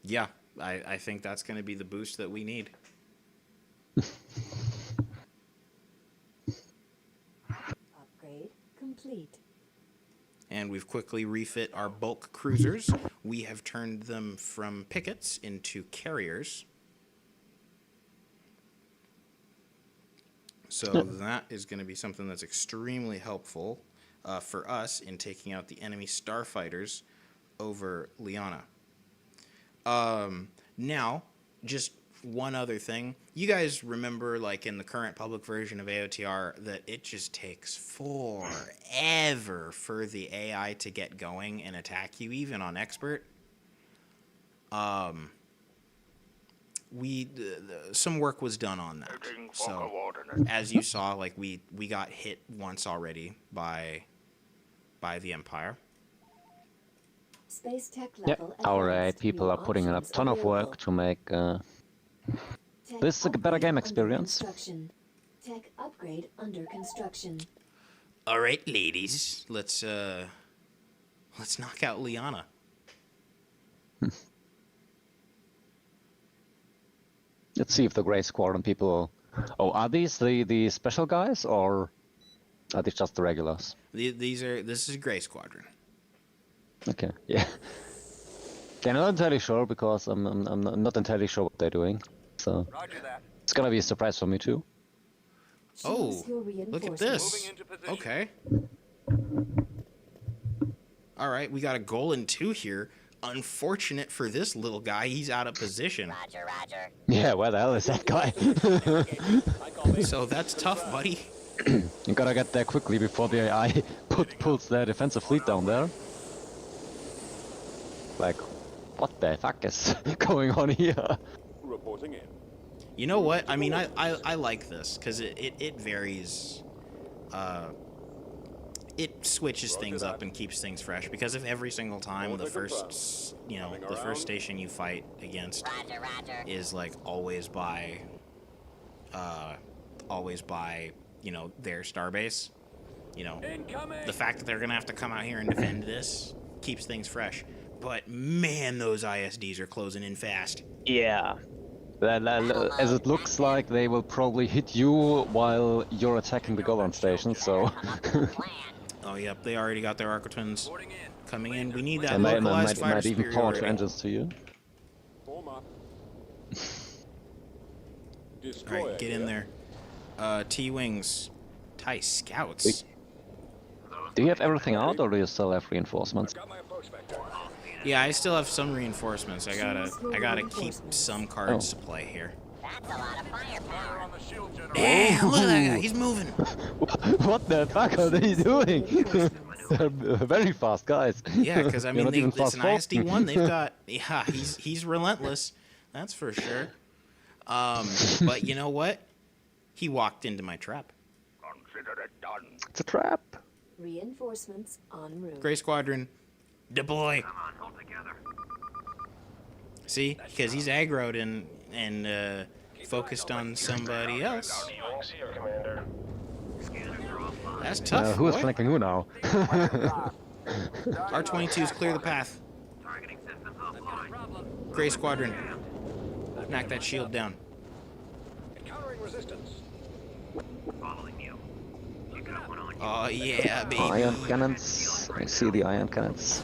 Yeah, I think that's going to be the boost that we need. Upgrade complete. And we've quickly refit our bulk cruisers. We have turned them from pickets into carriers. So that is going to be something that's extremely helpful for us in taking out the enemy starfighters over Lyanna. Now, just one other thing. You guys remember, like, in the current public version of AOTR, that it just takes forever for the AI to get going and attack you, even on expert. Some work was done on that. So, as you saw, like, we got hit once already by the Empire. Space tech Yeah, level our advanced. people New are putting in a options ton of work available. to make Tech this a better upgrade game under experience. construction. Tech upgrade under construction. All right, ladies, let's knock out Lyanna. Let's see if the Grey Squadron people... Oh, are these the special guys, or are these just the regulars? This is Gray Squadron. Okay, yeah. I'm not entirely sure, because I'm not entirely sure what they're doing. So Roger that. it's gonna be a surprise for me too. Oh, Choose your look at reinforcements. this. Moving into position. Okay. All right, we got a goal in 2 here. Unfortunate for this little guy, he's out of position. Roger, roger. Yeah, where the hell is that guy? So that's tough, buddy. You gotta get there quickly before the AI pulls their defensive fleet down there. Like, what the fuck is going on here? Reporting in. You know what? I mean, I like this because it varies. It switches things up and keeps things fresh. Because if every single time the first station you fight against Roger, roger. is like always by their starbase, Incoming. the fact that they're gonna have to come out here and defend this keeps things fresh. But man, those ISDs are closing in fast. Yeah. As it looks like, they will probably hit you while you're attacking the Golan station, so... Oh, yep, they already got their Arco Twins Reporting in. coming in. We need that and they localized fighter might even power superiority. two engines to you. Form up. Destroyer. Alright, get in there. T-Wings. TIE Scouts. Wait. Do you have everything out, or do you still have reinforcements? Got my approach vector. Yeah, I still have some reinforcements. I gotta keep some cards to play here. That's a lot of firepower. On the shield generator. Damn, look at that guy, he's moving. What the fuck are they doing? They're very fast guys. Yeah, because I You're mean, not even it's an fast ISD-1. They've got, yeah, he's relentless. That's for sure. But you know what? He walked into my trap. Consider it done. It's a trap. Reinforcements en route. Gray Squadron, deploy. Come on, hold together. See, because he's aggroed and focused on somebody else. That's tough. Who is boy. flanking who now? R-22s clear the path. Targeting systems offline. Gray Squadron, knock that shield down. Encountering resistance. Following you. You got one on you. Oh yeah, baby. Ion cannons. I see the ion cannons.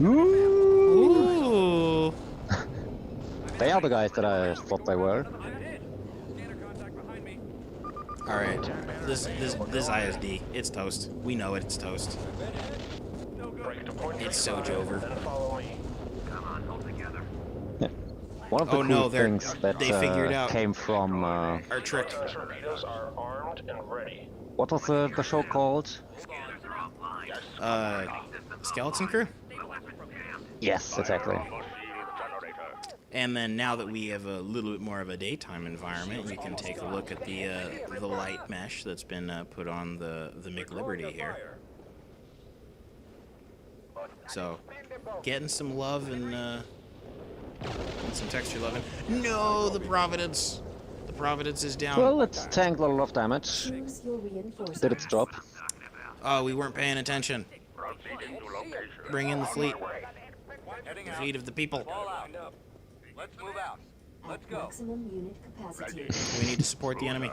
Ooh. They are the guys that I thought they were. Scanner contact behind me. All right, this ISD, it's toast. We know it's toast. It's so Jover. Come on, hold together. One of the Oh, cool no, things that they figured out came from our trick. Torpedoes are armed and ready. what was the show called? Scanners are offline. Skeleton Crew. Yes, exactly. And then now that we have a little bit more of a daytime environment, you can take a look at the light mesh that's been put on the McLiberty here. So, getting some love and some texture loving. No, the Providence. The Providence is down. Well, it tanked a lot of damage. Choose your reinforcements. Did its job. Oh, we weren't paying attention. Proceeding to location. Bring in the fleet. Heading The out. fleet of the people. All out. Let's move out. Let's At go. maximum unit capacity. We need to support the enemy.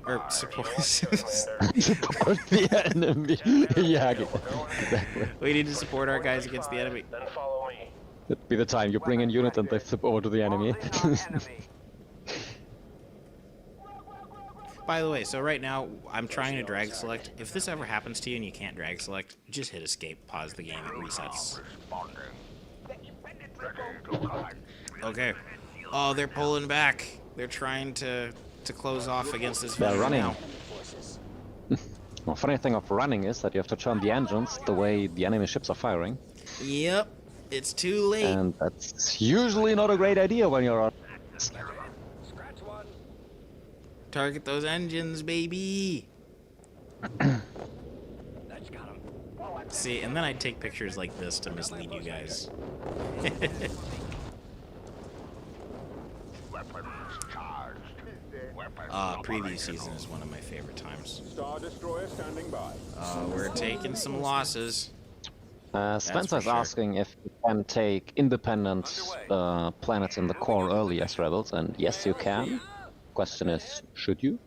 Or support. Support the enemy. Yeah, exactly. We need to support our guys against the enemy. Then follow me. That'd be the time you bring in units and they flip over to the enemy. By the way, so right now I'm trying to drag select. If this ever happens to you and you can't drag select, just hit escape, pause the game, it resets. Okay. Oh, they're pulling back. They're trying to close off against this They're veteran running. now. Well, funny thing of running is that you have to turn the engines the way the enemy ships are firing. Yep. It's too late. And that's usually not a great idea when you're on. Scratch one. Target those engines, baby. That's got him. See, and then I'd take pictures like this to mislead you guys. Preview season is one of my favorite times. Star Destroyer standing by. We're taking some losses. Spencer's sure. asking if you can take independent planets in the core early as rebels, and yes, you can. Question is, should you?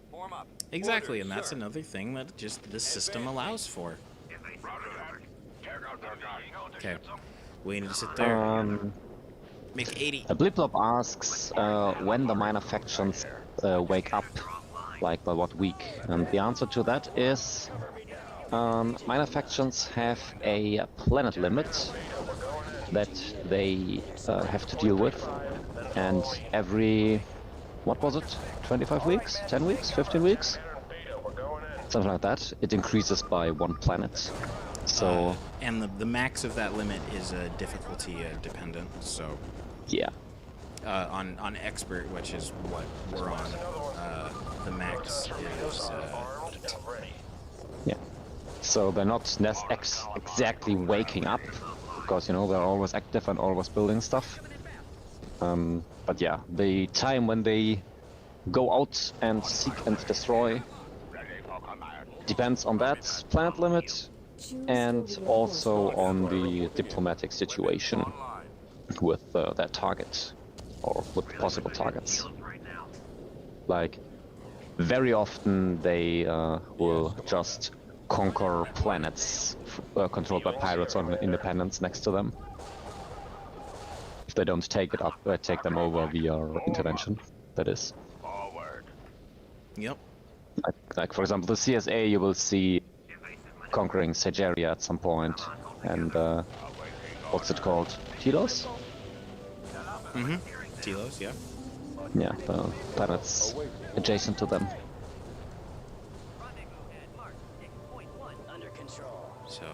Form up. Exactly, and that's another thing that just this system allows for. Okay, we need to sit there. Make 80. Bliplop asks when the minor factions wake up, like by what week, and the answer to that is minor factions have a planet limit that they have to deal with, and every, what was it, 25 weeks, 10 weeks, 15 weeks, something like that, it increases by 1 planet. So And the max of that limit is difficulty dependent. So yeah, on expert, which is what we're on, the max is. yeah. So they're not exactly waking up, because you know they're always active and always building stuff. But yeah, the time when they go out and seek and destroy depends on that planet limit, and also on the diplomatic situation with that target, or with possible targets. Like, very often they will just conquer planets controlled by pirates or independents next to them, if they don't take them over via intervention, that is. Yep. Like for example, the CSA, you will see conquering Sigeria at some point, and what's it called? Telos? Mm-hmm. Telos, yeah. Yeah, the planets adjacent to them. So,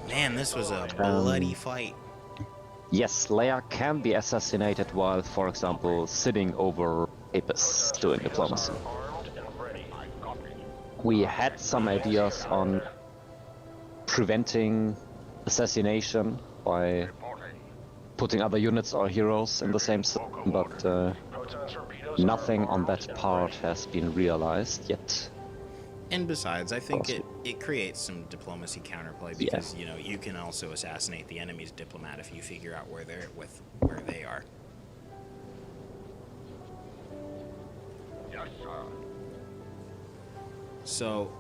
man, this was a bloody fight. Yes, Leia can be assassinated while, for example, sitting over Hapes doing diplomacy. We had some ideas on preventing assassination by putting other units or heroes in the same system, but nothing on that part has been realized yet. And besides, I think it creates some diplomacy counterplay, because you know you can also assassinate the enemy's diplomat if you figure out where they are. Yes, sir. So,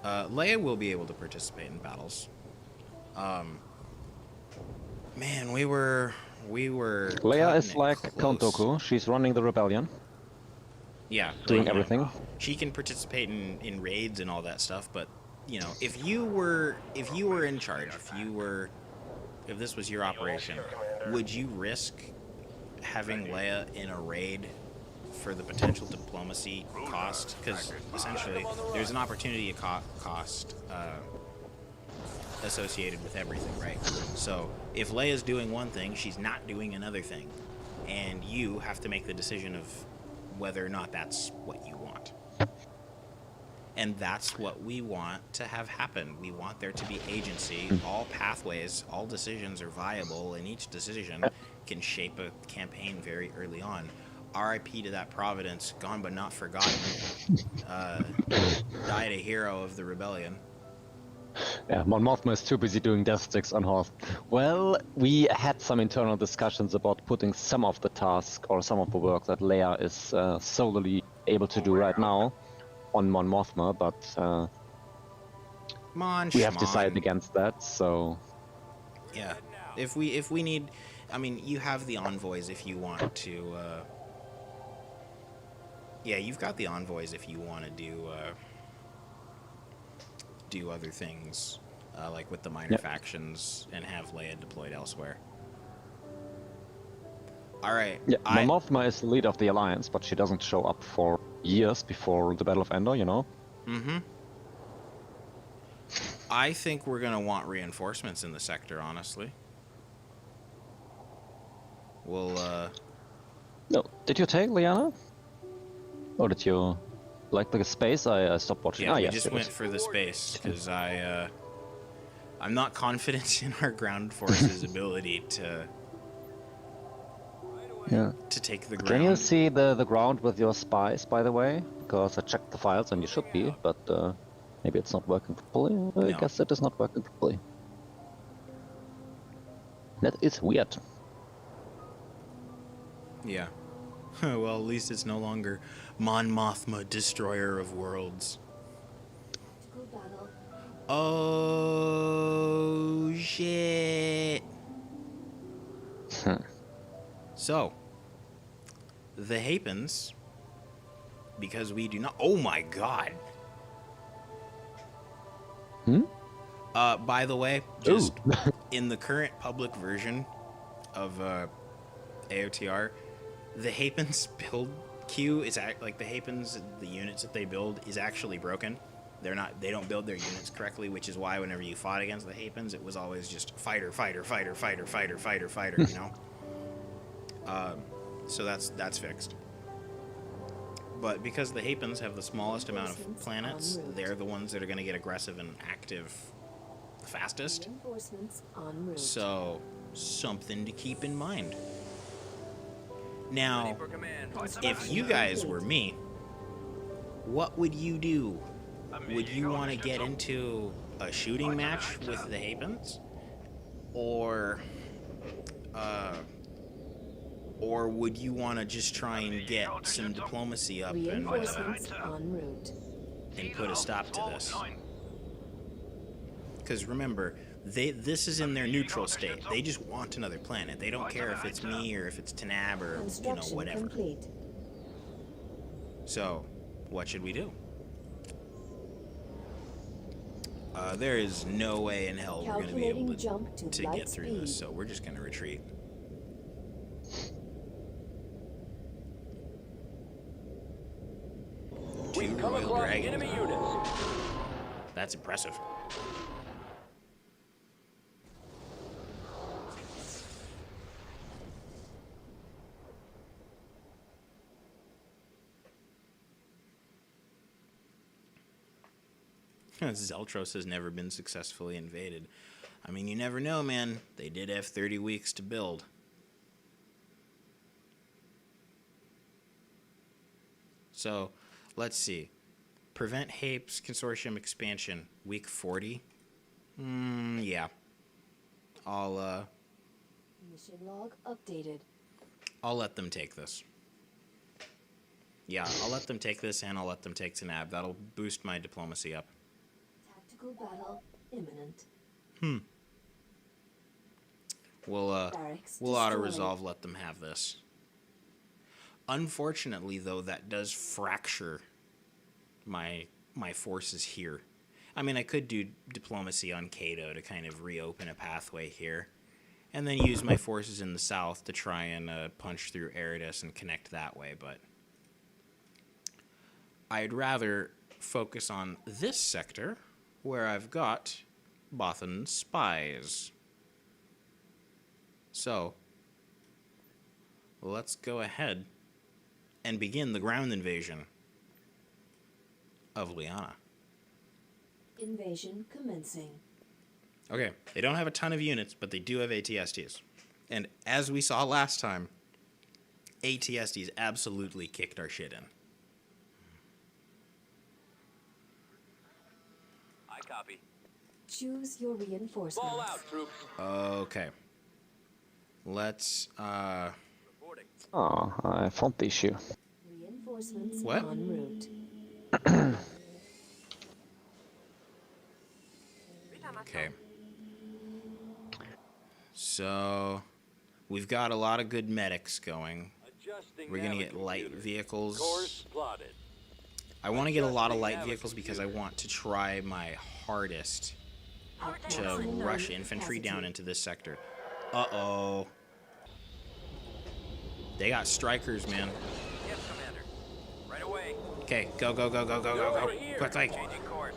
Leia will be able to participate in battles. Man, we were. Leia is like Count Dooku. She's running the rebellion. Yeah, doing you know, everything. she can participate in raids and all that stuff, but you know, if you were in charge, if this was your operation, would you risk having Leia in a raid for the potential diplomacy cost? Because essentially, there's an opportunity cost associated with everything, right? So if Leia's doing one thing, she's not doing another thing, and you have to make the decision of whether or not that's what you want. And that's what we want to have happen. We want there to be agency. All pathways, all decisions are viable, and each decision can shape a campaign very early on. RIP to that Providence, gone but not forgotten. Died a hero of the rebellion. Yeah, Mon Mothma is too busy doing death sticks on Hoth. Well, we had some internal discussions about putting some of the task or some of the work that Leia is solely able to do right now on Mon Mothma, but we have decided against that. So yeah, if we need, I mean, you have the envoys if you want to. Yeah, you've got the envoys if you want to do other things, like with the minor factions, and have Leia deployed elsewhere. All right. Yeah, Mon Mothma is the leader of the Alliance, but she doesn't show up for years before the Battle of Endor, you know? Mm-hmm. I think we're going to want reinforcements in the sector, honestly. We'll, No, did you take Lyanna? Or did you like the space? I stopped watching. Yeah, we yes, just went for the space, because I'm not confident in our ground forces' ability to take the ground. Can you see the ground with your spies, by the way? Because I checked the files and you should be, but maybe it's not working properly. I guess it is not working properly. That is weird. Yeah. Well, at least it's no longer Mon Mothma, Destroyer of Worlds. Oh, shit. So, the Hapens because we do not. Oh my god. By the way, just in the current public version of AOTR, the Hapens build queue is like the Hapens, the units that they build is actually broken. They don't build their units correctly, which is why whenever you fought against the Hapens, it was always just fighter, fighter, fighter, fighter, fighter, fighter, fighter, you know? So that's fixed. But because the Hapens have the smallest amount of planets, they're the ones that are going to get aggressive and active the fastest. Reinforcements en route. So, something to keep in mind. Now, if you guys were me, what would you do? Would you want to get into a shooting match with the Hapens? Or would you want to just try and get some diplomacy up Reinforcements en route. and put a stop to this? Because remember, this is in their neutral state. They just want another planet. They don't care if it's me or if it's Tanab or, Construction whatever. complete. So, what should we do? There is no way in hell we're going to be able Calculating jump to to light get through speed. this, so we're just going to retreat. We've come Royal across Dragons. enemy units. That's impressive. Zeltros has never been successfully invaded. I mean, you never know, man. They did have 30 weeks to build. So, let's see. Prevent Hapes Consortium expansion, week 40. Yeah. Mission log updated. I'll let them take this. Yeah, I'll let them take this, and I'll let them take Tanab. That'll boost my diplomacy up. Tactical battle imminent. We'll Barracks auto-resolve, let them have this. Unfortunately, though, that does fracture my forces here. I mean, I could do diplomacy on Cato to kind of reopen a pathway here, and then use my forces in the south to try and punch through Eridus and connect that way, but I'd rather focus on this sector, where I've got Bothan spies. So, let's go ahead and begin the ground invasion of Lyanna. Invasion commencing. Okay, they don't have a ton of units, but they do have ATSTs. And as we saw last time, ATSTs absolutely kicked our shit in. I copy. Choose your reinforcements. Ball out, troops. Okay. Let's, Reporting. Oh, I found the issue. Reinforcements What? en route. okay. So, we've got a lot of good medics going. Adjusting We're gonna get navigator. light vehicles. Course plotted. I want to get a lot of light vehicles because I want to try my hardest to rush infantry down into this sector. Uh-oh. They got strikers, man. Yes, Commander. Right away. Okay, go, go, go, go, go, go, Over go. here. Quickly. Changing course.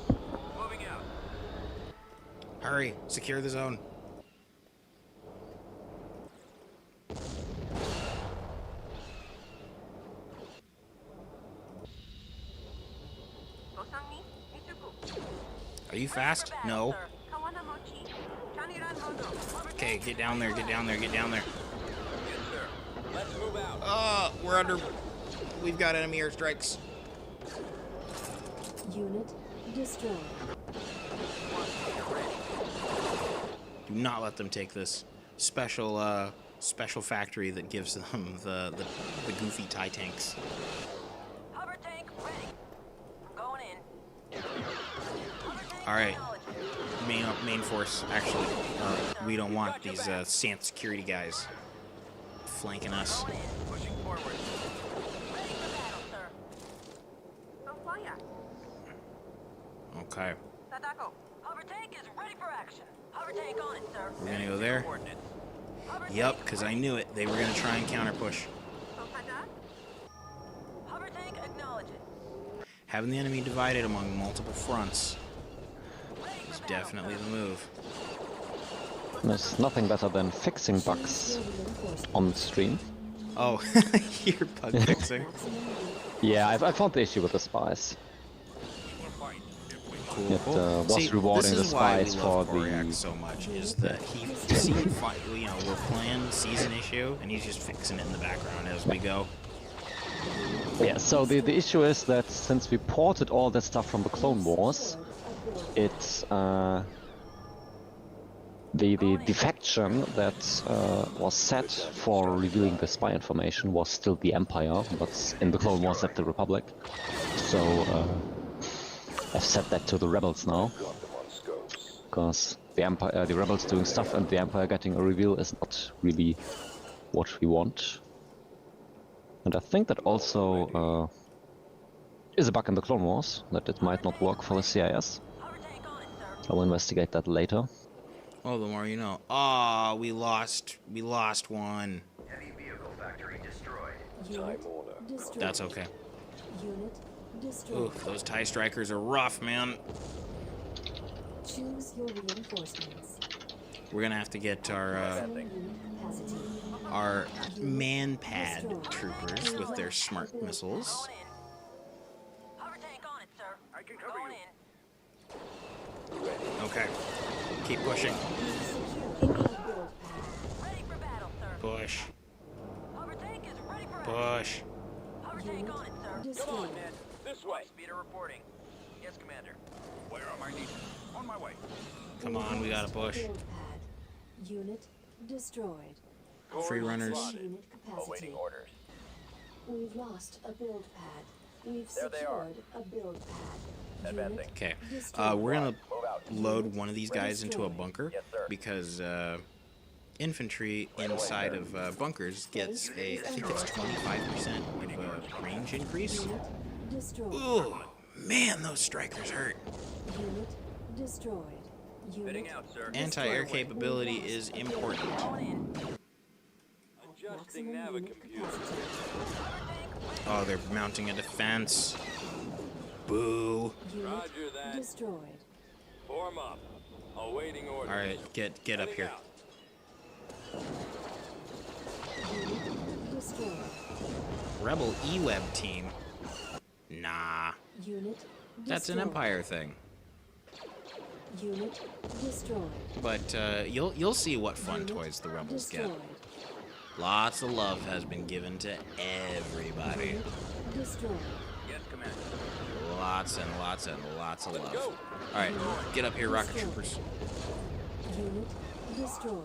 Moving out. Hurry. Secure the zone. Are you fast? No. Okay, get down there, get down there, get down there. Yes, sir. Let's move out. We're under... We've got enemy airstrikes. Unit destroyed. Do not let them take this special factory that gives them the goofy TIE tanks. Hover tank ready. I'm going in. All right, main force. Actually, we don't want these Sant security guys flanking us. Pushing forward. Ready for battle, sir. Okay. Sadako, hover tank is ready for action. Hover tank on it, sir. We're gonna go there. Hover Yep, tank because I knew it. They were gonna try and counter push. Hover tank acknowledge it. Having the enemy divided among multiple fronts Ready is for battle, definitely sir. the move. There's nothing better than fixing bugs on stream. Oh, you're bug fixing. Yeah, I found the issue with the spies. Cool. It was See, rewarding this the is why we spies love for Koryak the. so much. Is that he, you know, we're playing season issue, and he's just fixing it in the background as we go. Yeah, so the issue is that since we ported all that stuff from the Clone Wars, it's the defection that was set for revealing the spy information was still the Empire, but in the Clone Wars that's the Republic. So I've set that to the rebels now, because the Empire, the rebels doing stuff and the Empire getting a reveal is not really what we want. And I think that also is a bug in the Clone Wars, that it might not work for the CIS. Hover tank on it, sir. I'll investigate that later. Well, the more you know. Ah, we lost one. Heavy vehicle factory destroyed. Unit destroyed. That's okay. Unit destroyed. Oof, those TIE strikers are rough, man. Choose your reinforcements. We're gonna have to get our Maximum unit capacity. our man-pad troopers with their smart missiles. Going in. Hover tank on it, sir. I can cover Going you. in. Okay, keep pushing. Secure build pad. Ready for battle, sir. Push, Hover tank is ready for action. push. Hover tank on it, sir. Come Destroyed. on, man. This way. Speeder reporting. Yes, Commander. Where am I needed? On my way. Come on, we gotta push. Build pad. Unit destroyed. Free runners. Unit capacity. orders. We've lost a build pad. We've There they are. secured a build pad. Advancing. Okay, destroyed. we're gonna Move out. load one of these guys into a bunker Yes, sir. because infantry inside of bunkers gets I think it's 25% of range increase. Unit destroyed. Ooh, man, those strikers hurt. Unit destroyed. Heading Unit out, sir. Anti-air capability is important. Going in. Adjusting maximum nav unit computer. capacity. Oh, they're mounting a defense. Boo. Unit Roger that. destroyed. Form up. Awaiting orders. All right, get up here. Unit destroyed. Rebel E-Web team. Nah, Unit that's an destroyed. Empire thing. Unit destroyed. But you'll see what fun toys the rebels get. Destroyed. Lots of love has been given to everybody. Unit destroyed. Yes, Commander. Lots and lots and lots of Go. love. All right, get up here, rocket troopers. Unit destroyed.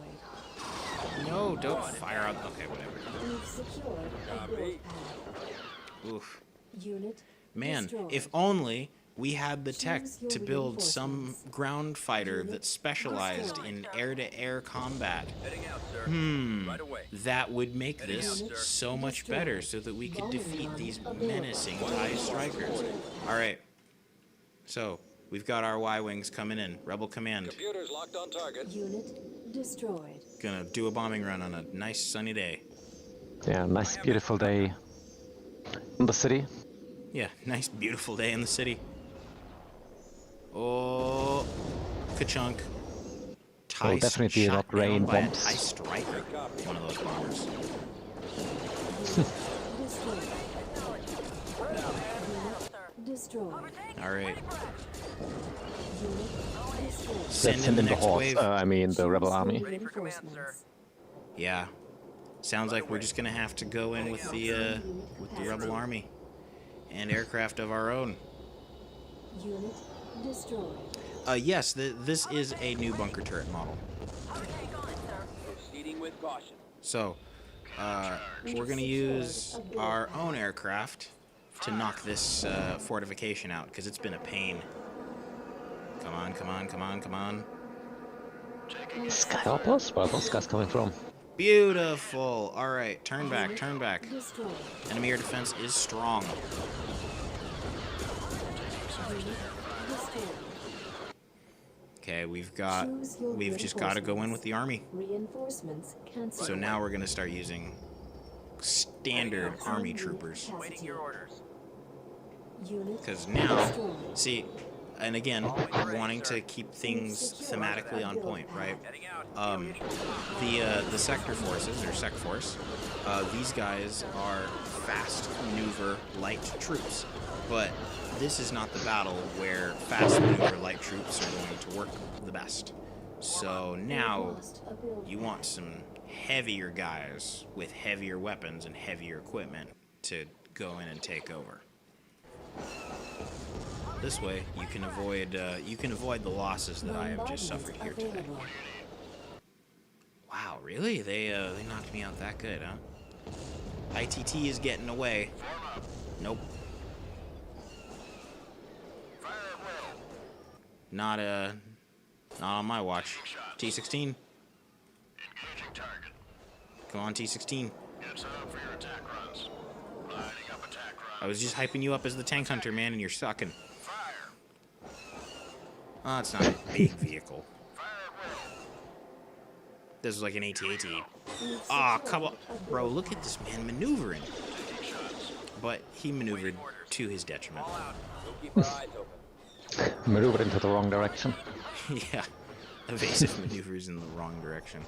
No, don't fire out. Okay, whatever. We've secured a build pad. Oof. Unit Man, destroyed. if only we had the tech Choose your to build some reinforcements. ground fighter Unit that specialized destroyed. in air-to-air combat. Heading out, sir. Right away. That would make Heading this out, sir. so much better so that we could defeat these menacing TIE strikers. All right. So, we've got our Y-Wings coming in. Rebel Command. Computers locked on target. Unit destroyed. Gonna do a bombing run on a nice sunny day. Yeah, nice beautiful day in the city. Yeah, nice beautiful day in the city. Oh, ka-chunk. TIE definitely shot not rain down by bombs. a TIE striker. One of those bombers. Destroyed. Unit destroyed. All right. Unit destroyed. Let's Send in send the in the next horse. wave. I mean the rebel Choose your army. Ready for command, sir. reinforcements. Yeah. Sounds like we're just gonna have to go in with the rebel army and aircraft of our own. Unit destroyed. Yes, this is a new bunker turret model. Hover tank on it, sir. Proceeding with caution. So, we're gonna use our own aircraft to knock this fortification out because it's been a pain. Come on, come on, come on, come on. Skyhoppers? Where are those guys coming from? Beautiful. All right, turn back, turn back. Destroyed. Enemy air defense is strong. Okay, we've just got to go in with the army. Reinforcements cancelled. So now we're going to start using standard army troopers. Waiting your orders. Unit Because now, destroyed. see, and again, wanting to keep things thematically on point, right? Heading out. The sector forces, or sec force, these guys are fast maneuver light troops. But this is not the battle where fast maneuver light troops are going to work the best. So now you want some heavier guys with heavier weapons and heavier equipment to go in and take over. This way, you can avoid the losses that I have just suffered here today. Wow, really? They knocked me out that good, huh? ITT is getting away. Nope. Not on my watch. T-16. Come on, T-16. I was just hyping you up as the tank hunter, man, and you're sucking. Oh, it's not a big vehicle. This is like an AT-AT. Ah, come on. Bro, look at this man maneuvering. But he maneuvered to his detriment. We'll keep our eyes open. Maneuvered into the wrong direction. Yeah. Evasive maneuvers in the wrong direction.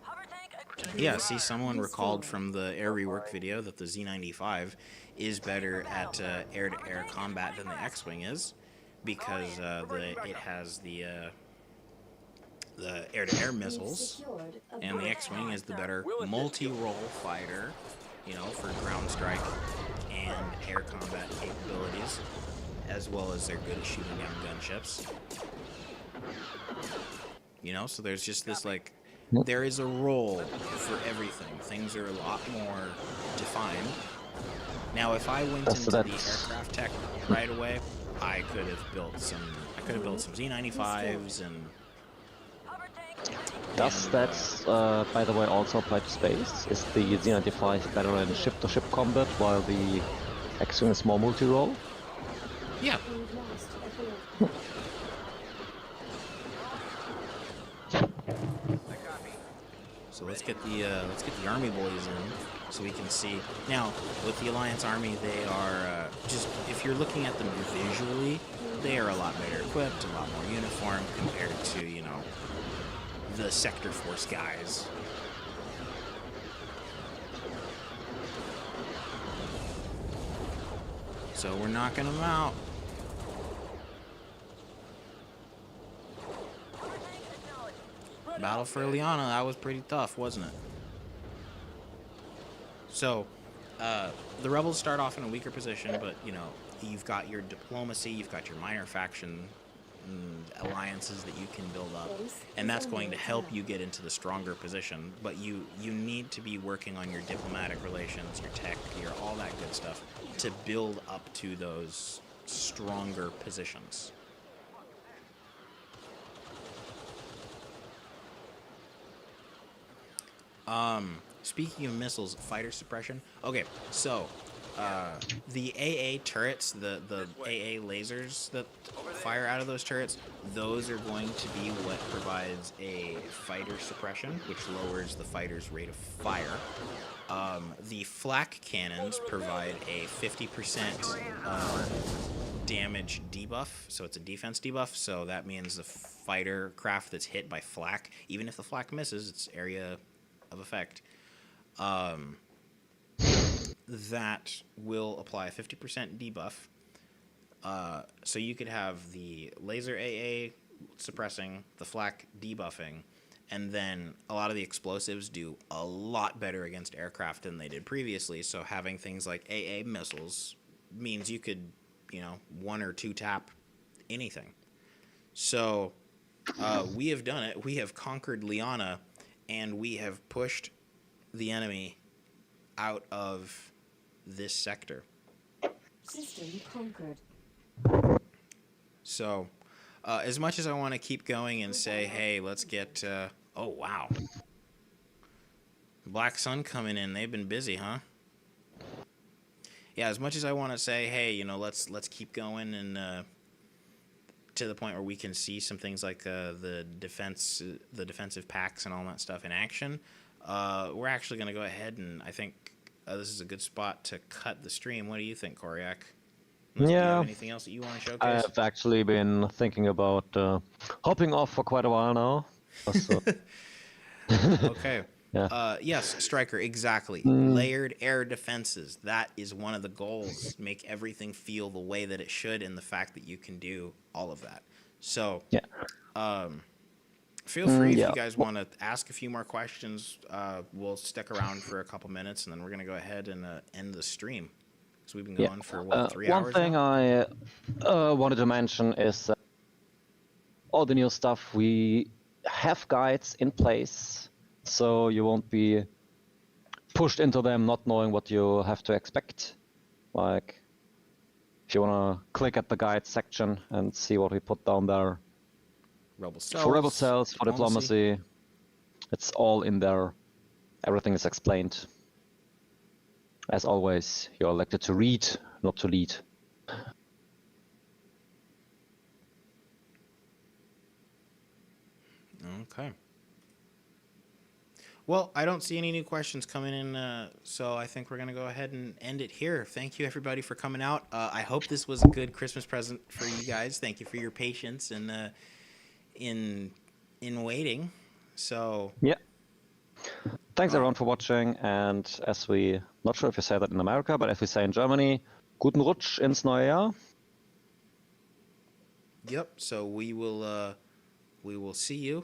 Hover tank. Yeah, see, someone recalled from the air rework video that the Z-95 is better at air-to-air combat than the X-Wing is, because it has the air-to-air missiles, and the X-Wing is the better multi-role fighter, you know, for ground strike and air combat capabilities, as well as they're good at shooting down gunships. You know, so there's just this, like, there is a role for everything. Things are a lot more defined. Now, if I went into the aircraft tech right away, I could have built some Z-95s and... Does that, by the way, also apply to space? Is the Z-95 better in ship-to-ship combat, while the X-Wing is more multi-role? Yeah. So let's get the army boys in, so we can see. Now, with the Alliance Army, they are just, if you're looking at them visually, they are a lot better equipped, a lot more uniformed compared to, you know, the Sector Force guys. So we're knocking them out. Battle for Lyanna, that was pretty tough, wasn't it? So, the rebels start off in a weaker position, but, you know, you've got your diplomacy, you've got your minor faction alliances that you can build up, and that's going to help you get into the stronger position. But you need to be working on your diplomatic relations, your tech, your all that good stuff to build up to those stronger positions. Speaking of missiles, fighter suppression. Okay, so the AA turrets, the AA lasers that fire out of those turrets, those are going to be what provides a fighter suppression, which lowers the fighter's rate of fire. The flak cannons provide a 50% damage debuff, so it's a defense debuff, so that means the fighter craft that's hit by flak, even if the flak misses, it's area of effect, that will apply a 50% debuff. So you could have the laser AA suppressing, the flak debuffing, and then a lot of the explosives do a lot better against aircraft than they did previously. So having things like AA missiles means you could, you know, 1 or 2 tap anything. So we have done it. We have conquered Lyanna, and we have pushed the enemy out of this sector. System conquered. So, as much as I want to keep going and say, hey, let's get... oh, wow. Black Sun coming in. They've been busy, huh? Yeah, as much as I want to say, hey, you know, let's keep going and to the point where we can see some things like the defensive packs and all that stuff in action, we're actually going to go ahead and I think this is a good spot to cut the stream. What do you think, Koryak? Do you have anything else that you want to showcase? I have actually been thinking about hopping off for quite a while now. So. Okay. Yeah. Yes, Striker, exactly. Layered air defenses. That is one of the goals. Make everything feel the way that it should, and the fact that you can do all of that. So, yeah. Feel free if you guys want to ask a few more questions. We'll stick around for a couple minutes, and then we're going to go ahead and end the stream. So we've been going for, what, 3 hours One thing now? I wanted to mention is all the new stuff. We have guides in place, so you won't be pushed into them not knowing what you have to expect. Like, if you want to click at the guide section and see what we put down there. Rebel cells, for rebel cells, for diplomacy, it's all in there. Everything is explained. As always, you're elected to read, not to lead. Okay. Well, I don't see any new questions coming in, so I think we're going to go ahead and end it here. Thank you, everybody, for coming out. I hope this was a good Christmas present for you guys. Thank you for your patience and in waiting. So yeah. Thanks everyone for watching, and as we, not sure if you say that in America, but as we say in Germany, guten Rutsch ins neue Jahr. Yep, so we will see you